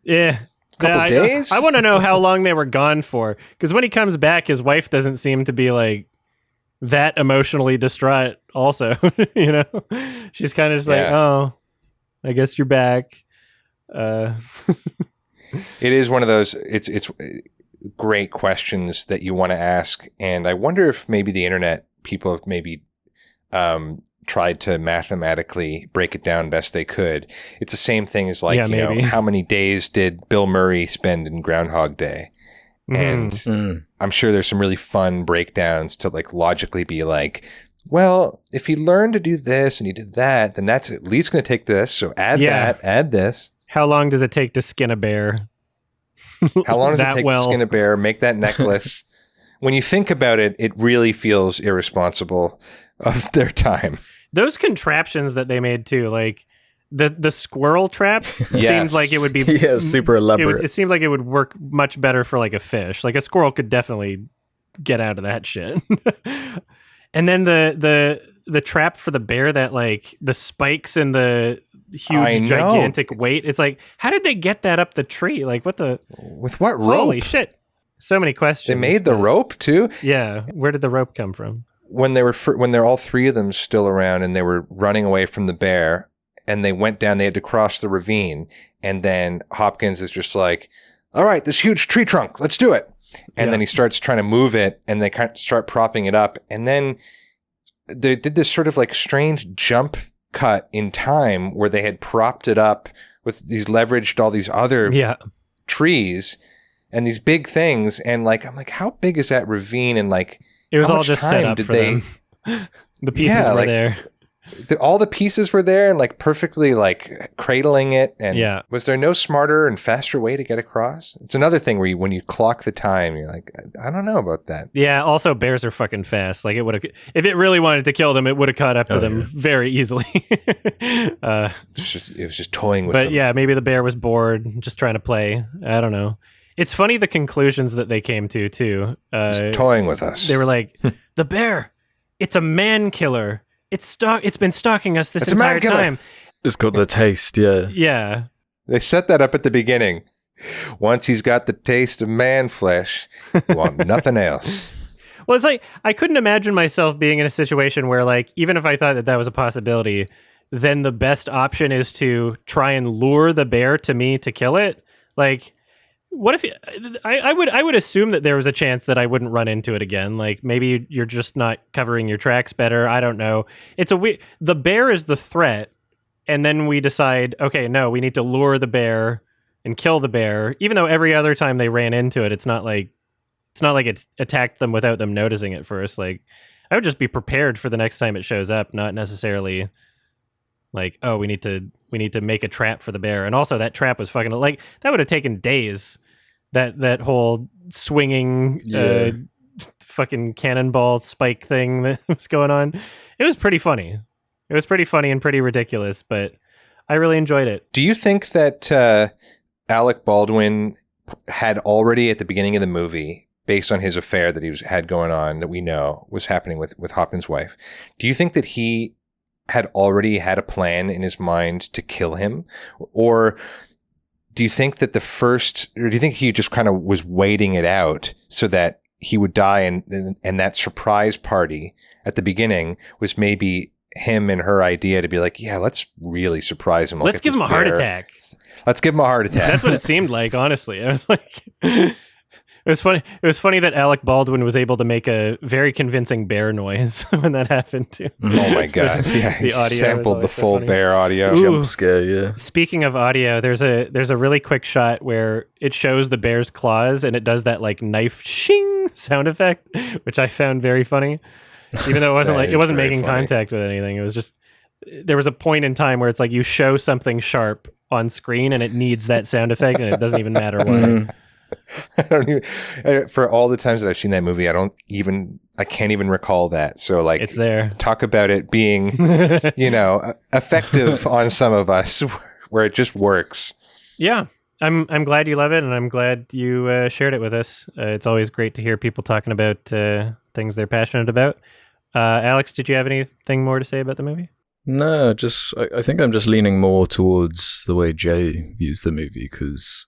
Yeah. Couple days? I want to know how long they were gone for. Because when he comes back, his wife doesn't seem to be like that emotionally distraught also. You know? She's kind of just like, oh, I guess you're back. It is one of those, it's great questions that you want to ask. And I wonder if maybe the internet people have maybe tried to mathematically break it down best they could. It's the same thing as like, you know, how many days did Bill Murray spend in Groundhog Day? And I'm sure there's some really fun breakdowns to like logically be like, well, if he learned to do this and he did that, then that's at least going to take this. So add that, add this. How long does it take to skin a bear? How long does it take to skin a bear, make that necklace? When you think about it, it really feels irresponsible of their time. Those contraptions that they made too, like the squirrel trap, seems like it would be super elaborate. It seemed like it would work much better for like a fish. Like a squirrel could definitely get out of that shit. And then the trap for the bear, that like the spikes and the huge gigantic weight. It's like, how did they get that up the tree? Like with what rope? Holy shit. So many questions. They made the rope too? Yeah. Where did the rope come from? When they're all three of them still around and they were running away from the bear and they went down, they had to cross the ravine. And then Hopkins is just like, all right, this huge tree trunk, let's do it. And then he starts trying to move it and they kind of start propping it up. And then they did this sort of like strange jump cut in time where they had propped it up with these leveraged all these other trees and these big things. And like, I'm like, how big is that ravine? And like, it was all just set up for them. The pieces were there. All the pieces were there and like perfectly like cradling it. And was there no smarter and faster way to get across? It's another thing where when you clock the time, you're like, I don't know about that. Yeah. Also, bears are fucking fast. Like it would have, if it really wanted to kill them, it would have caught up to them very easily. It was just toying with them. But yeah, maybe the bear was bored, just trying to play. I don't know. It's funny the conclusions that they came to too. Just toying with us. They were like, the bear, it's a man killer. It's been stalking us this entire time. It's called the taste, yeah. Yeah. They set that up at the beginning. Once he's got the taste of man flesh, you want nothing else. Well, it's like, I couldn't imagine myself being in a situation where, like, even if I thought that was a possibility, then the best option is to try and lure the bear to me to kill it. Like, what if I would assume that there was a chance that I wouldn't run into it again. Like maybe you're just not covering your tracks better. I don't know. The bear is the threat, and then we decide, okay, no, we need to lure the bear and kill the bear. Even though every other time they ran into it, it's not like it attacked them without them noticing it first. Like I would just be prepared for the next time it shows up, not necessarily like, oh, we need to make a trap for the bear. And also that trap was fucking like that would have taken days. That whole swinging fucking cannonball spike thing that was going on. It was pretty funny. It was pretty funny and pretty ridiculous, but I really enjoyed it. Do you think that Alec Baldwin had already at the beginning of the movie, based on his affair that he had going on that we know was happening with Hopkins' wife, do you think that he had already had a plan in his mind to kill him? Or do you think that do you think he just kind of was waiting it out so that he would die and that surprise party at the beginning was maybe him and her idea to be like, yeah, let's really surprise him. Let's give him a heart attack. Let's give him a heart attack. That's what it seemed like, honestly. I was like, it was funny. It was funny that Alec Baldwin was able to make a very convincing bear noise when that happened too. Oh my god! Yeah, the audio sampled the full bear audio. Jump scare, yeah. Speaking of audio, there's a really quick shot where it shows the bear's claws and it does that like knife shing sound effect, which I found very funny. Even though it wasn't making contact with anything. It was just, there was a point in time where it's like you show something sharp on screen and it needs that sound effect and it doesn't even matter why. I don't even, for all the times that I've seen that movie, I can't even recall that. So like, it's there. Talk about it being, effective on some of us where it just works. Yeah. I'm glad you love it, and I'm glad you shared it with us. It's always great to hear people talking about things they're passionate about. Alex, did you have anything more to say about the movie? No, I think I'm just leaning more towards the way Jay views the movie, because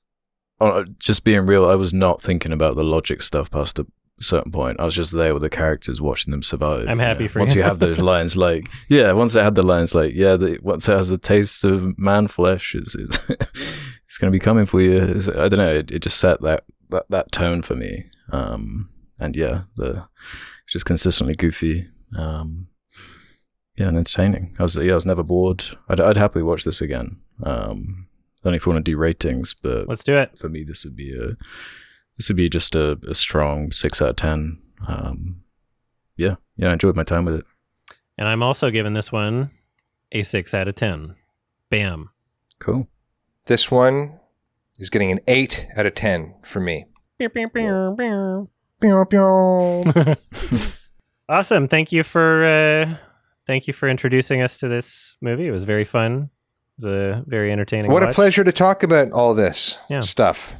just being real, I was not thinking about the logic stuff past a certain point. I was just there with the characters, watching them survive. I'm happy for you. Once you have those lines, like, once it had the lines, like, once it has the taste of man flesh, it's going to be coming for you. I don't know, it just set that tone for me. And yeah, it's just consistently goofy. And entertaining. I was never bored. I'd happily watch this again. Only if you want to do ratings, but let's do it. For me, this would be just a strong 6 out of 10. I enjoyed my time with it. And I'm also giving this one a 6 out of 10. Bam. Cool. This one is getting an 8 out of 10 for me. Awesome. Thank you for introducing us to this movie. It was very fun. It was a very entertaining What watch. a pleasure to talk about all this stuff.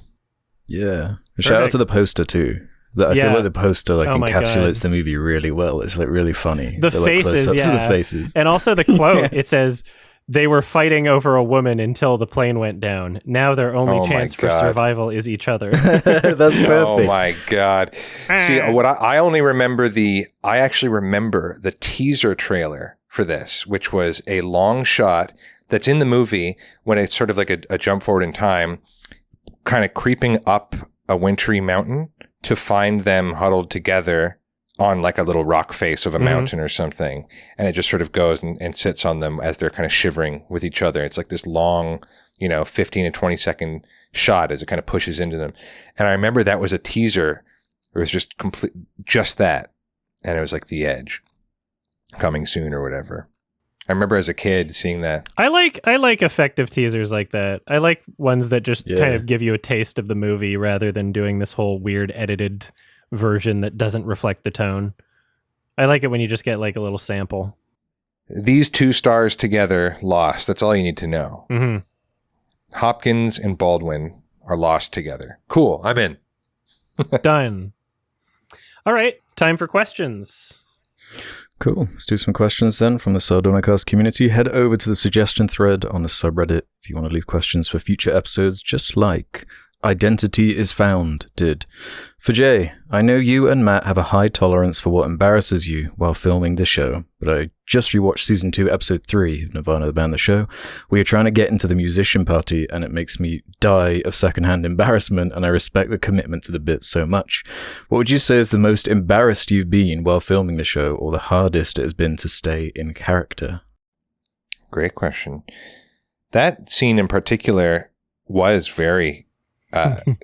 Yeah. Shout out to the poster too. I feel like the poster encapsulates the movie really well. It's like really funny. The faces, of the faces. And also the quote, it says, they were fighting over a woman until the plane went down. Now their only chance for survival is each other. That's perfect. Oh my God. See, what I only remember I actually remember the teaser trailer for this, which was a long shot that's in the movie when it's sort of like a jump forward in time, kind of creeping up a wintry mountain to find them huddled together on like a little rock face of a mountain or something. And it just sort of goes and sits on them as they're kind of shivering with each other. It's like this long, 15 to 20 second shot as it kind of pushes into them. And I remember that was a teaser. It was just that. And it was like The Edge coming soon or whatever. I remember as a kid seeing that. I like effective teasers like that. I like ones that just kind of give you a taste of the movie rather than doing this whole weird edited version that doesn't reflect the tone. I like it when you just get like a little sample. These two stars together lost. That's all you need to know. Mm-hmm. Hopkins and Baldwin are lost together. Cool. I'm in. Done. All right. Time for questions. Cool. Let's do some questions then from the Sardonicast community. Head over to the suggestion thread on the subreddit if you want to leave questions for future episodes, just like Identity is Found did. For Jay, I know you and Matt have a high tolerance for what embarrasses you while filming the show, but I just rewatched season 2, episode 3 of Nirvana the Band the Show, where you're trying to get into the musician party, and it makes me die of secondhand embarrassment, and I respect the commitment to the bit so much. What would you say is the most embarrassed you've been while filming the show, or the hardest it has been to stay in character? Great question. That scene in particular was very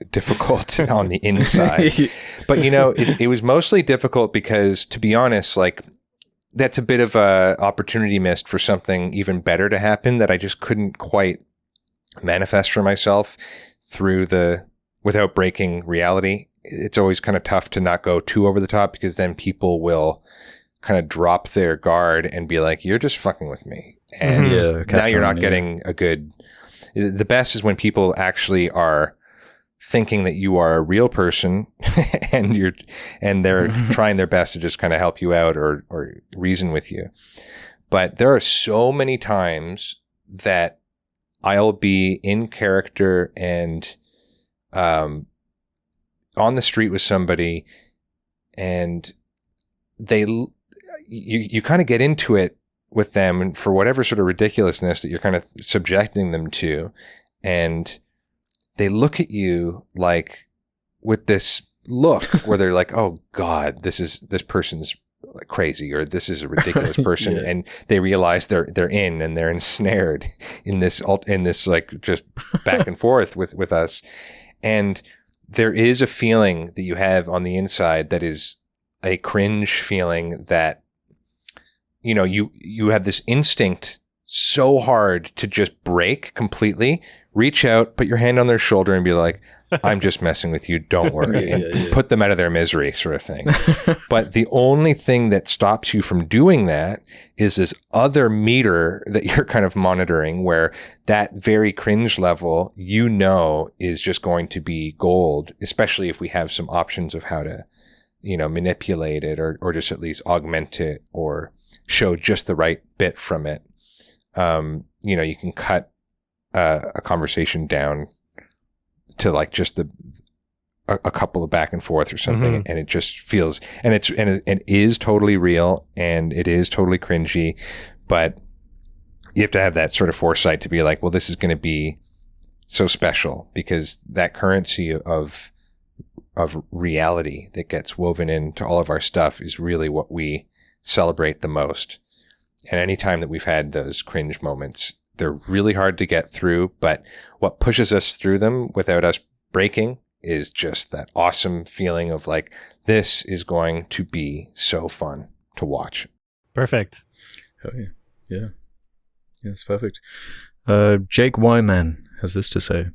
difficult on the inside, but it was mostly difficult because, to be honest, like that's a bit of a opportunity missed for something even better to happen that I just couldn't quite manifest for myself without breaking reality. It's always kind of tough to not go too over the top, because then people will kind of drop their guard and be like, you're just fucking with me. And now you're not getting a good, the best is when people actually are thinking that you are a real person and they're trying their best to just kind of help you out or reason with you. But there are so many times that I'll be in character and on the street with somebody, and you kind of get into it with them and for whatever sort of ridiculousness that you're kind of subjecting them to. And they look at you like with this look where they're like, oh God, this person's like crazy, or this is a ridiculous person. And they realize they're in and they're ensnared in this like just back and forth with us. And there is a feeling that you have on the inside that is a cringe feeling that, you know, you have this instinct so hard to just break completely, reach out, put your hand on their shoulder and be like, I'm just messing with you, don't worry, and put them out of their misery, sort of thing. But the only thing that stops you from doing that is this other meter that you're kind of monitoring, where that very cringe level, you know, is just going to be gold, especially if we have some options of how to, you know, manipulate it or just at least augment it or show just the right bit from it. You know, you can cut a conversation down to like just a couple of back and forth or something, and it just feels, and it is totally real and it is totally cringy, but you have to have that sort of foresight to be like, well, this is going to be so special because that currency of reality that gets woven into all of our stuff is really what we celebrate the most. And anytime that we've had those cringe moments, they're really hard to get through, but what pushes us through them without us breaking is just that awesome feeling of like, this is going to be so fun to watch. Perfect. Oh yeah. Yeah. Yeah, it's perfect. Jake Wyman has this to say.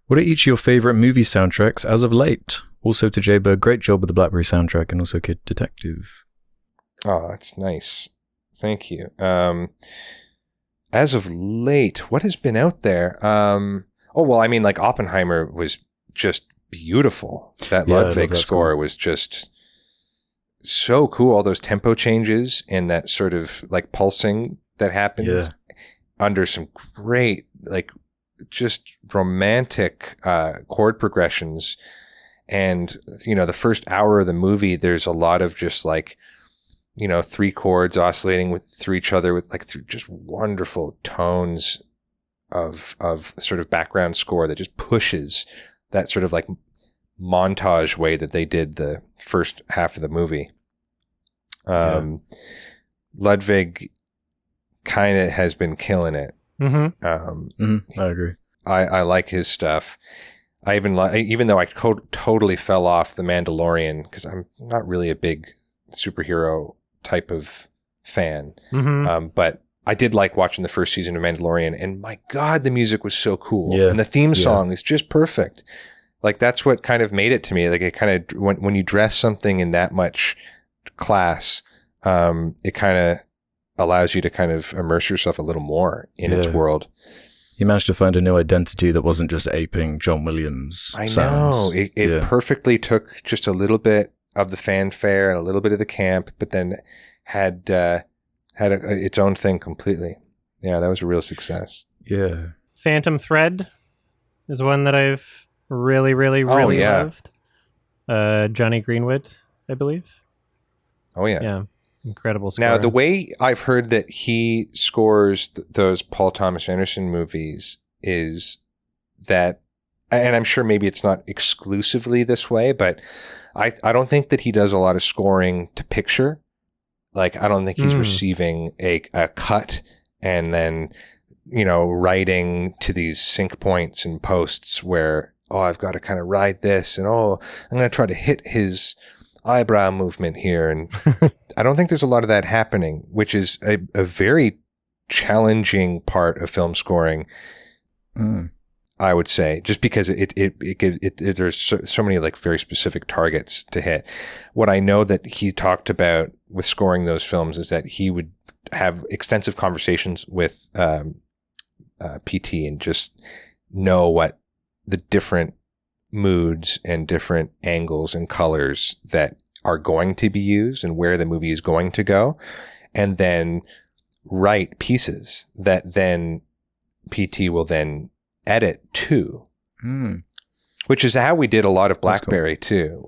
What are each of your favorite movie soundtracks as of late? Also to Jayberg, great job with the Blackberry soundtrack and also Kid Detective. Oh, that's nice. Thank you. As of late, what has been out there? Well, I mean, like Oppenheimer was just beautiful. That Ludwig score was just so cool. All those tempo changes and that sort of like pulsing that happens under some great, like just romantic chord progressions. And, you know, the first hour of the movie, there's a lot of just like, you know, three chords oscillating through each other with like through just wonderful tones of sort of background score that just pushes that sort of like montage way that they did the first half of the movie. Ludwig kind of has been killing it. I agree. I like his stuff. I even though I totally fell off The Mandalorian because I'm not really a big superhero type of fan. But I did like watching the first season of Mandalorian, and my God, the music was so cool. And the theme song is just perfect. Like that's what kind of made it to me. Like it kind of, when you dress something in that much class, it kind of allows you to kind of immerse yourself a little more in its world. You managed to find a new identity that wasn't just aping John Williams. I sounds. know. It perfectly took just a little bit of the fanfare and a little bit of the camp, but then had its own thing completely. Yeah, that was a real success. Yeah. Phantom Thread is one that I've really loved. Johnny Greenwood, I believe. Oh, yeah. Yeah. Incredible score. Now, the way I've heard that he scores those Paul Thomas Anderson movies is that, and I'm sure maybe it's not exclusively this way, but I don't think that he does a lot of scoring to picture. Like, I don't think he's receiving a cut and then, you know, writing to these sync points and posts where, oh, I've got to kind of ride this and, oh, I'm going to try to hit his eyebrow movement here. And I don't think there's a lot of that happening, which is a very challenging part of film scoring. I would say, just because there's so many like very specific targets to hit. What I know that he talked about with scoring those films is that he would have extensive conversations with PT and just know what the different moods and different angles and colors that are going to be used and where the movie is going to go, and then write pieces that then PT will then edit too, which is how we did a lot of Blackberry too.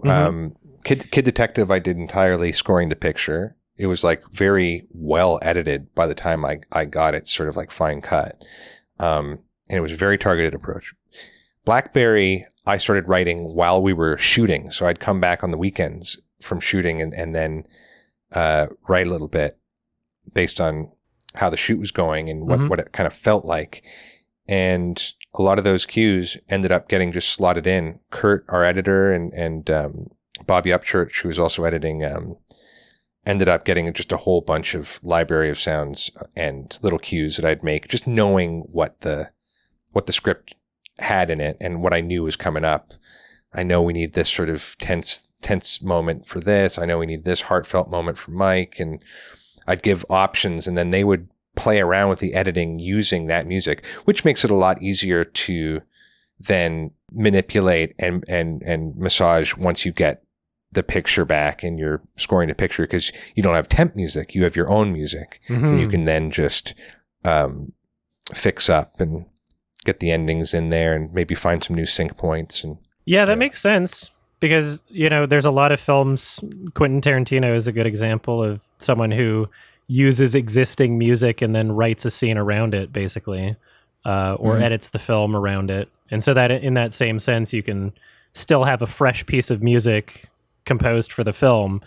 Kid Detective I did entirely scoring to picture. It was like very well edited by the time I got it sort of like fine cut. And it was a very targeted approach. Blackberry, I started writing while we were shooting. So I'd come back on the weekends from shooting and then write a little bit based on how the shoot was going and what it kind of felt like. And a lot of those cues ended up getting just slotted in. Kurt, our editor, and Bobby Upchurch, who was also editing, ended up getting just a whole bunch of library of sounds and little cues that I'd make, just knowing what the script had in it and what I knew was coming up. I know we need this sort of tense moment for this. I know we need this heartfelt moment for Mike. And I'd give options, and then they would play around with the editing using that music, which makes it a lot easier to then manipulate and massage once you get the picture back and you're scoring the picture, because you don't have temp music. You have your own music that you can then just fix up and get the endings in there and maybe find some new sync points. And yeah, that makes sense, because, there's a lot of films. Quentin Tarantino is a good example of someone who uses existing music and then writes a scene around it, basically, or edits the film around it. And so that in that same sense, you can still have a fresh piece of music composed for the film,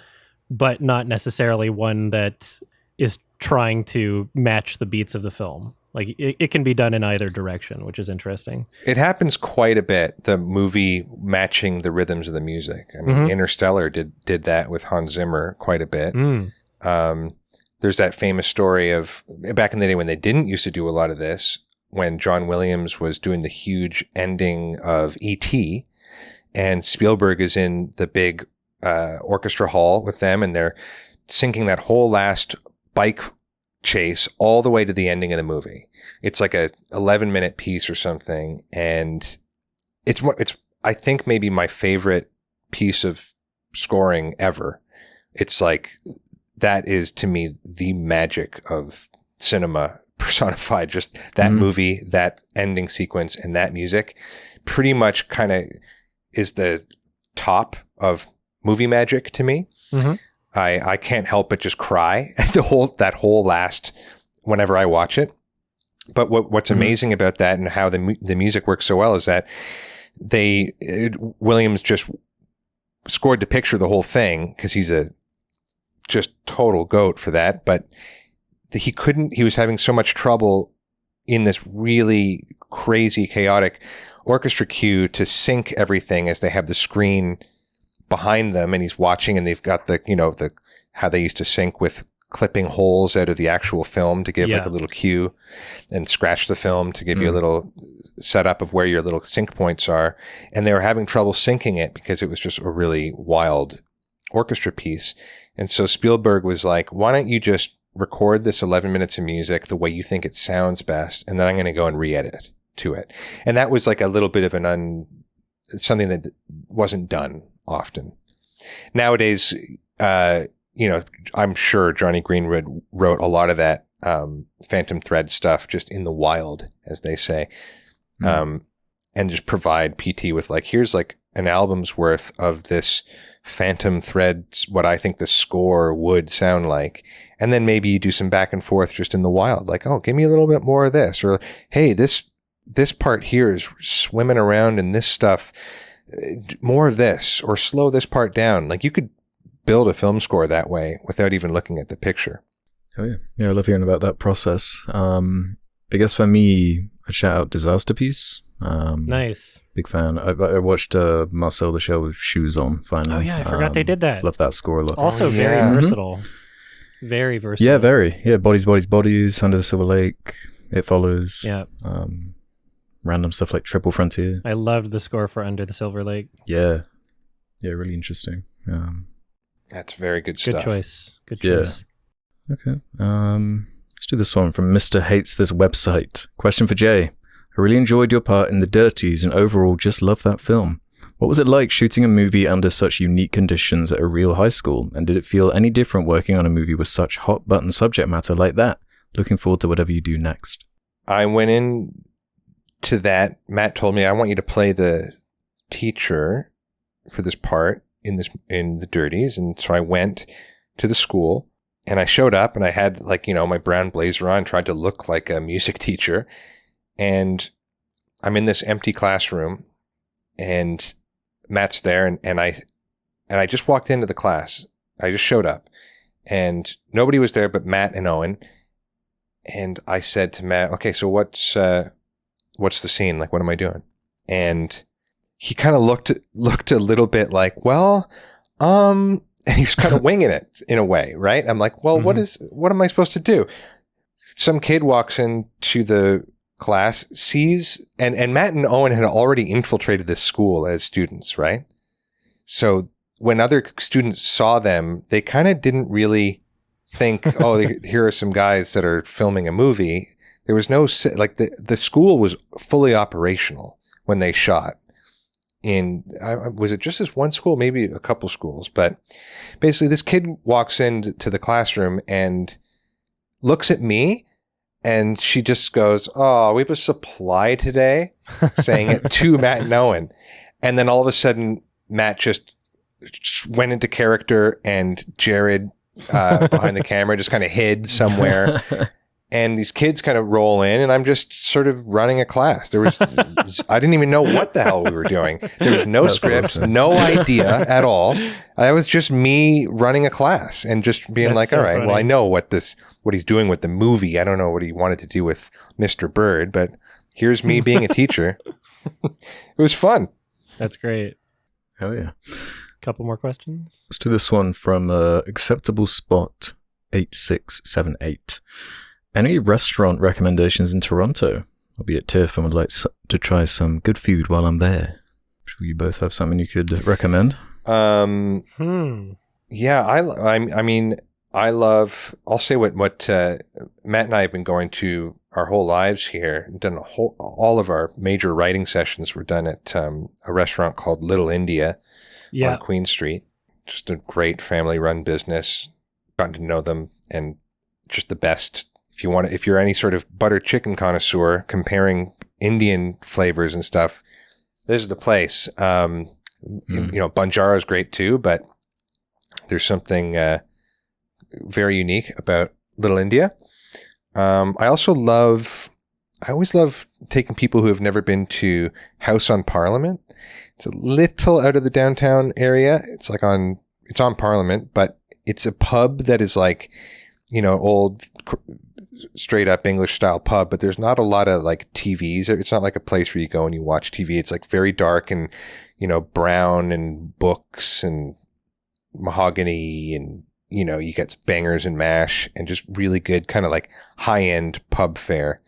but not necessarily one that is trying to match the beats of the film. Like it can be done in either direction, which is interesting. It happens quite a bit, the movie matching the rhythms of the music. I mean, Interstellar did that with Hans Zimmer quite a bit. There's that famous story of back in the day when they didn't used to do a lot of this, when John Williams was doing the huge ending of E.T., and Spielberg is in the big orchestra hall with them, and they're syncing that whole last bike chase all the way to the ending of the movie. It's like a 11-minute piece or something, and it's I think maybe my favorite piece of scoring ever. It's like, that is to me the magic of cinema personified. Just that movie, that ending sequence, and that music pretty much kind of is the top of movie magic to me. I can't help but just cry at that whole last, whenever I watch it. But what's amazing about that and how the music works so well is that Williams just scored to picture the whole thing, because he's a just total goat for that. But he was having so much trouble in this really crazy, chaotic orchestra cue to sync everything as they have the screen behind them, and he's watching, and they've got the how they used to sync with clipping holes out of the actual film to give like a little cue, and scratch the film to give you a little setup of where your little sync points are. And they were having trouble syncing it because it was just a really wild orchestra piece. And so Spielberg was like, why don't you just record this 11 minutes of music the way you think it sounds best, and then I'm going to go and re-edit to it. And that was like a little bit of something that wasn't done often. Nowadays, I'm sure Johnny Greenwood wrote a lot of that Phantom Thread stuff just in the wild, as they say, and just provide PT with like, here's like an album's worth of this Phantom Thread, what I think the score would sound like. And then maybe you do some back and forth just in the wild, like, oh, give me a little bit more of this, or hey, this part here is swimming around in this stuff, more of this, or slow this part down. Like, you could build a film score that way without even looking at the picture. Oh yeah, I love hearing about that process. I guess for me, I'd shout out Disaster Piece. Nice. Big fan. I watched Marcel the Shell with Shoes On finally. Oh yeah, I forgot they did that. Love that score a lot. Also very versatile. Very versatile. Yeah, very. Yeah, Bodies, Bodies, Bodies, Under the Silver Lake, It Follows. Yeah. Random stuff like Triple Frontier. I loved the score for Under the Silver Lake. Yeah. Yeah, really interesting. That's very good stuff. Good choice. Yeah. Okay. Let's do this one from Mr. Hates This Website. Question for Jay. I really enjoyed your part in The Dirties and overall just loved that film. What was it like shooting a movie under such unique conditions at a real high school? And did it feel any different working on a movie with such hot button subject matter like that? Looking forward to whatever you do next. I went in to that. Matt told me, I want you to play the teacher for this part in The Dirties. And so I went to the school And I showed up and I had like, my brown blazer on, tried to look like a music teacher. And I'm in this empty classroom and Matt's there. And I just walked into the class. I just showed up and nobody was there but Matt and Owen. And I said to Matt, okay, so what's the scene? Like, what am I doing? And he kind of looked a little bit like, well, and he's kind of winging it in a way, right? I'm like, well, what am I supposed to do? Some kid walks into the class, sees, and Matt and Owen had already infiltrated this school as students, right? So when other students saw them, they kind of didn't really think, oh, here are some guys that are filming a movie. There was no, like the school was fully operational when they shot. Was it just this one school? Maybe a couple schools, but basically this kid walks into the classroom and looks at me and she just goes, oh, we have a supply today, saying it to Matt and Owen. And then all of a sudden Matt just went into character and Jared behind the camera just kind of hid somewhere. And these kids kind of roll in and I'm just sort of running a class. I didn't even know what the hell we were doing. There was no script, awesome. No idea at all. That was just me running a class and just being like, all right, funny. Well, I know what he's doing with the movie. I don't know what he wanted to do with Mr. Bird, but here's me being a teacher. It was fun. That's great. Oh yeah. Couple more questions. Let's do this one from Acceptable Spot 8678. Any restaurant recommendations in Toronto? I'll be at TIFF and would like to try some good food while I'm there. Sure you both have something you could recommend? Yeah, I mean, I love, I'll say what Matt and I have been going to our whole lives here. Done all of our major writing sessions were done at a restaurant called Little India on Queen Street. Just a great family-run business. Gotten to know them and just the best. If you're any sort of butter chicken connoisseur comparing Indian flavors and stuff, this is the place. Banjara is great too, but there's something very unique about Little India. I always love taking people who have never been to House on Parliament. It's a little out of the downtown area. It's on Parliament, but it's a pub that is like, old straight up English style pub, but there's not a lot of like TVs. It's not like a place where you go and you watch TV. It's like very dark and, brown and books and mahogany and, you get bangers and mash and just really good kind of like high end pub fare.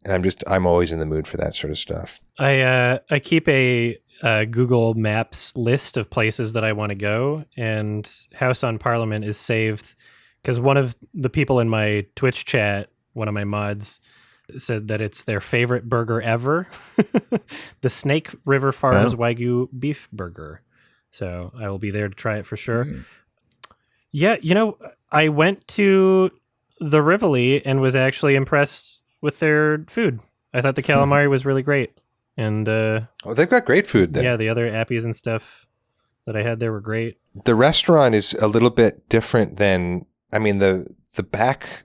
And I'm always in the mood for that sort of stuff. I keep a Google Maps list of places that I want to go, and House on Parliament is saved because one of the people in my Twitch chat, one of my mods, said that it's their favorite burger ever, the Snake River Farms Wagyu beef burger. So I will be there to try it for sure. Yeah, I went to the Rivoli and was actually impressed with their food. I thought the calamari was really great. And they've got great food there. Yeah, the other appies and stuff that I had there were great. The restaurant is a little bit different than, the back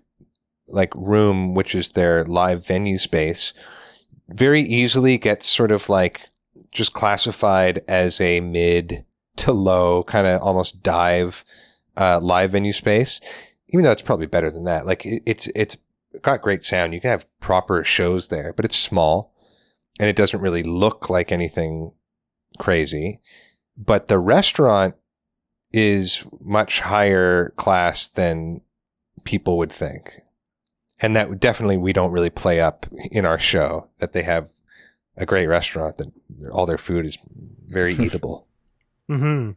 like room, which is their live venue space, very easily gets sort of like just classified as a mid to low kind of almost dive live venue space, even though it's probably better than that. Like it's got great sound. You can have proper shows there, but it's small and it doesn't really look like anything crazy. But the restaurant is much higher class than people would think. And that definitely we don't really play up in our show, that they have a great restaurant, that all their food is very eatable. Mm-hmm.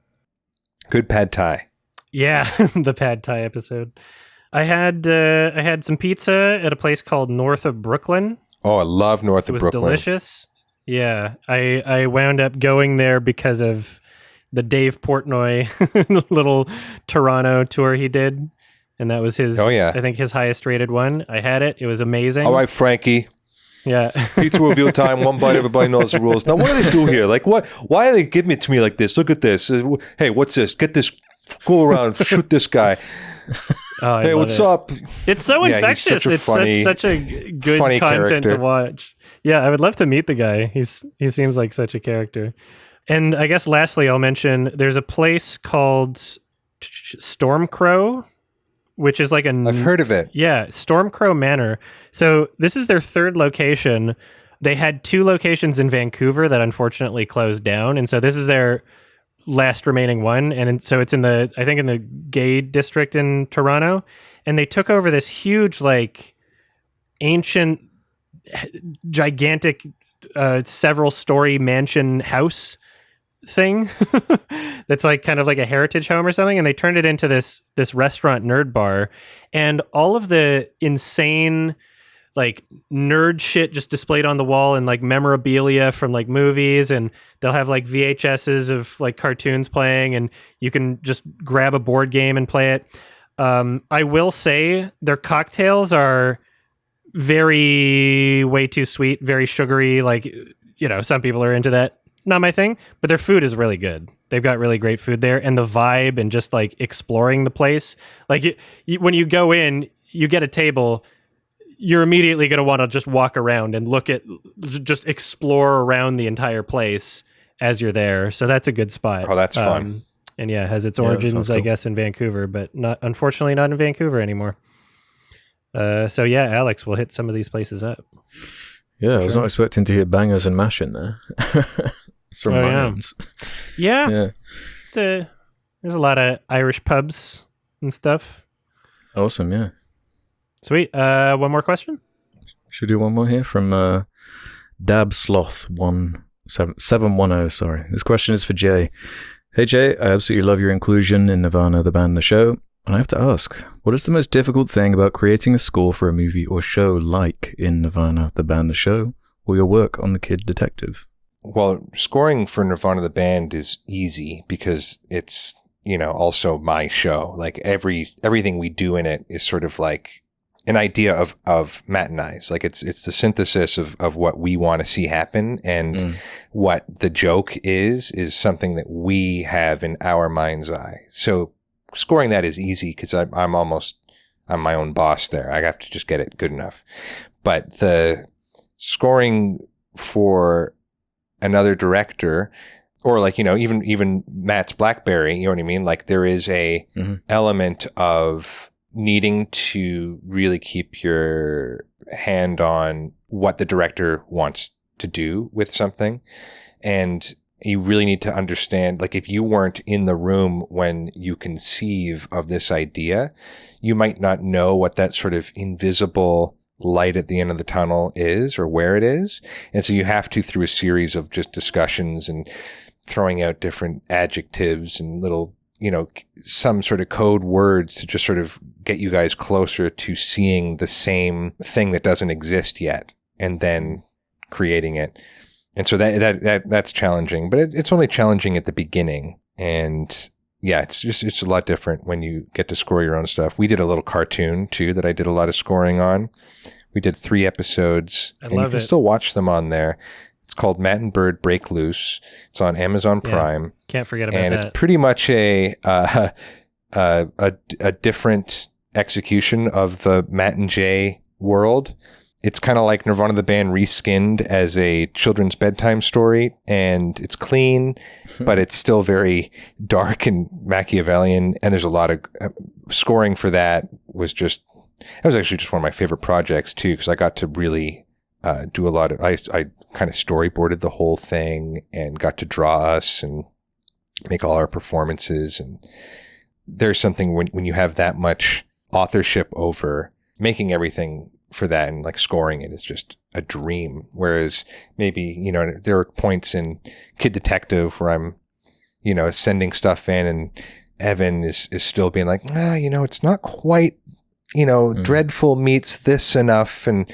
Good pad thai. Yeah, the pad thai episode. I had some pizza at a place called North of Brooklyn. Oh, I love North of Brooklyn. It was delicious. Yeah, I wound up going there because of the Dave Portnoy little Toronto tour he did. And that was his, I think, his highest rated one. I had it. It was amazing. All right, Frankie. Yeah. Pizza reveal time. One bite, everybody knows the rules. Now, what do they do here? Like, what? Why are they giving it to me like this? Look at this. Hey, what's this? Get this. Go around. Shoot this guy. Oh, I Hey, love what's it. up? It's so Yeah, he's infectious. such a It's funny- such a good funny content character. to watch. Yeah, I would love to meet the guy. He seems like such a character. And I guess lastly, I'll mention there's a place called Stormcrow, which is like I've heard of it. yeah, Stormcrow Manor. So this is their third location. They had 2 locations in Vancouver that unfortunately closed down, and so this is their last remaining one. So it's in the gay district in Toronto, and they took over this huge, like, ancient, gigantic, several story mansion house thing that's like kind of like a heritage home or something, and they turned it into this restaurant nerd bar, and all of the insane like nerd shit just displayed on the wall, and like memorabilia from like movies, and they'll have like VHSs of like cartoons playing, and you can just grab a board game and play it. I will say their cocktails are way too sweet, very sugary, like, some people are into that. Not my thing, but their food is really good. They've got really great food there, and the vibe and just like exploring the place. Like when you go in, you get a table, you're immediately going to want to just walk around and just explore around the entire place as you're there. So that's a good spot. Oh, that's fun. And yeah, has its Yeah, that origins, sounds I cool. guess, in Vancouver, but unfortunately not in Vancouver anymore. So yeah, Alex, we'll hit some of these places up. Yeah, I was Sure. not expecting to hear bangers and mash in there. It's from Oh, my yeah. end. Yeah, Yeah. there's a lot of Irish pubs and stuff. Awesome, yeah. Sweet. One more question. Should we do one more here from Dab Sloth 710, sorry. This question is for Jay. Hey Jay, I absolutely love your inclusion in Nirvana, the band, the show. And I have to ask, what is the most difficult thing about creating a score for a movie or show like in Nirvana, the band, the show, or your work on The Kid Detective? Well, scoring for Nirvana the band is easy because it's, also my show. Like everything we do in it is sort of like an idea of Matt and I's. Like it's the synthesis of what we want to see happen, and what the joke is something that we have in our mind's eye. So scoring that is easy because I'm my own boss there. I have to just get it good enough. But the scoring for another director, or like, even Matt's Blackberry, you know what I mean? Like there is a element of needing to really keep your hand on what the director wants to do with something. And you really need to understand, like if you weren't in the room when you conceive of this idea, you might not know what that sort of invisible light at the end of the tunnel is or where it is. And so you have to, through a series of just discussions and throwing out different adjectives and little, some sort of code words to just sort of get you guys closer to seeing the same thing that doesn't exist yet, and then creating it. And so that's challenging, but it's only challenging at the beginning. And yeah, it's a lot different when you get to score your own stuff. We did a little cartoon too that I did a lot of scoring on. We did 3 episodes, and you can still watch them on there. It's called Matt and Bird Break Loose. It's on Amazon Prime. Can't forget about and that. It's pretty much a different execution of the Matt and Jay world. It's kind of like Nirvana the band reskinned as a children's bedtime story, and it's clean, but it's still very dark and Machiavellian. And there's a lot of scoring for that. That was actually just one of my favorite projects too, because I got to really do a lot of. I kind of storyboarded the whole thing and got to draw us and make all our performances. And there's something when you have that much authorship over making everything for that, and like scoring it is just a dream. Whereas maybe, there are points in Kid Detective where I'm, sending stuff in, and Evan is still being like, it's not quite, dreadful meets this enough. And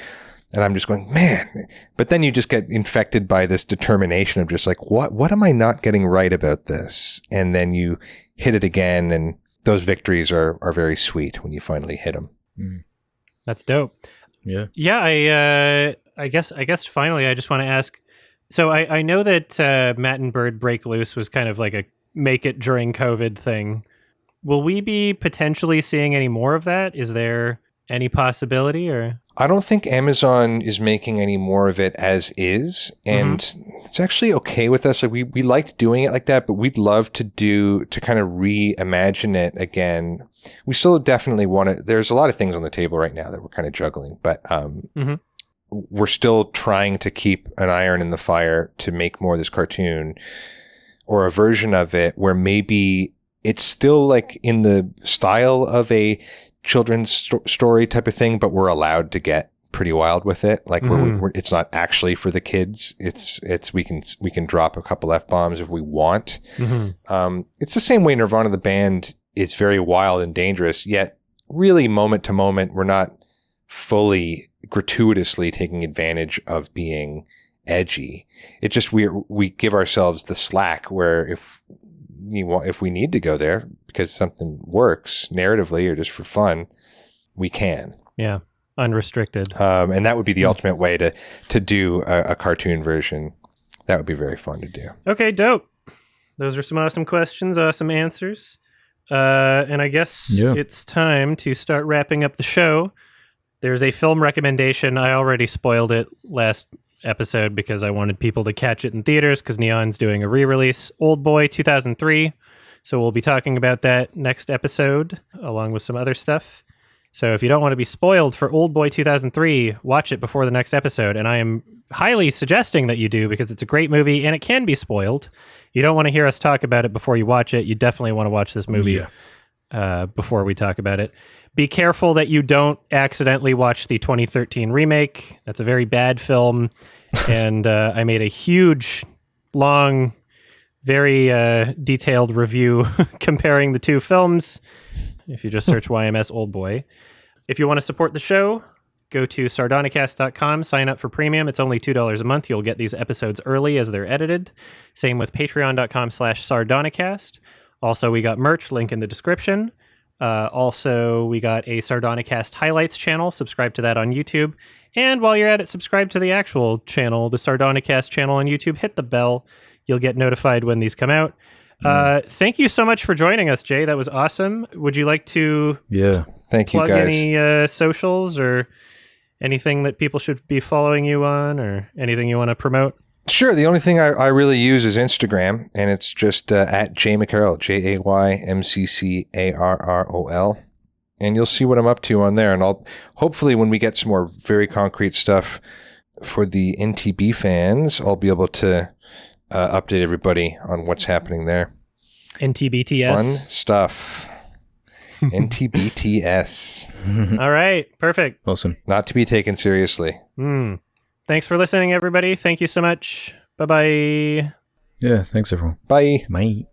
I'm just going, man, but then you just get infected by this determination of just like, what am I not getting right about this? And then you hit it again. And those victories are very sweet when you finally hit them. That's dope. Yeah. Yeah, I guess finally I just want to ask, so I know that Matt and Bird Break Loose was kind of like a make it during COVID thing. will we be potentially seeing any more of that? Is there any possibility, or? I don't think Amazon is making any more of it as is, and it's actually okay with us. Like we liked doing it like that, but we'd love to kind of reimagine it again. We still definitely want to. There's a lot of things on the table right now that we're kind of juggling, but we're still trying to keep an iron in the fire to make more of this cartoon or a version of it where maybe it's still like in the style of a children's story type of thing, but we're allowed to get pretty wild with it. Like it's not actually for the kids. It's we can drop a couple F-bombs if we want. It's the same way Nirvana the band is very wild and dangerous, yet really moment to moment we're not fully gratuitously taking advantage of being edgy. It just we give ourselves the slack where if we need to go there because something works narratively or just for fun, we can. Yeah, unrestricted. And that would be the ultimate way to do a cartoon version. That would be very fun to do. Okay, dope. Those are some awesome questions, awesome answers. And I guess it's time to start wrapping up the show. There's a film recommendation. I already spoiled it last episode because I wanted people to catch it in theaters because Neon's doing a re-release, Old Boy 2003. So we'll be talking about that next episode along with some other stuff. So if you don't want to be spoiled for Old Boy 2003, watch it before the next episode. And I am highly suggesting that you do because it's a great movie and it can be spoiled. You don't want to hear us talk about it before you watch it. You definitely want to watch this movie before we talk about it. Be careful that you don't accidentally watch the 2013 remake. That's a very bad film. And I made a huge, long, very detailed review comparing the two films. If you just search YMS Old Boy. If you want to support the show, go to sardonicast.com, sign up for premium. It's only $2 a month. You'll get these episodes early as they're edited. Same with patreon.com/sardonicast. Also, we got merch, link in the description. Also, we got a Sardonicast highlights channel. Subscribe to that on YouTube. And while you're at it, subscribe to the actual channel, the Sardonicast channel on YouTube. Hit the bell. You'll get notified when these come out. Thank you so much for joining us, Jay. That was awesome. Would you like to thank you plug guys. Any socials or anything that people should be following you on or anything you want to promote? Sure. The only thing I really use is Instagram, and it's just at Jay McCarrol, JaymcCarrol. And you'll see what I'm up to on there. And I'll hopefully, when we get some more very concrete stuff for the NTB fans, I'll be able to update everybody on what's happening there. NTBTS. Fun stuff. NTBTS. All right. Perfect. Awesome. Not to be taken seriously. Thanks for listening, everybody. Thank you so much. Bye-bye. Yeah, thanks everyone. Bye. Bye.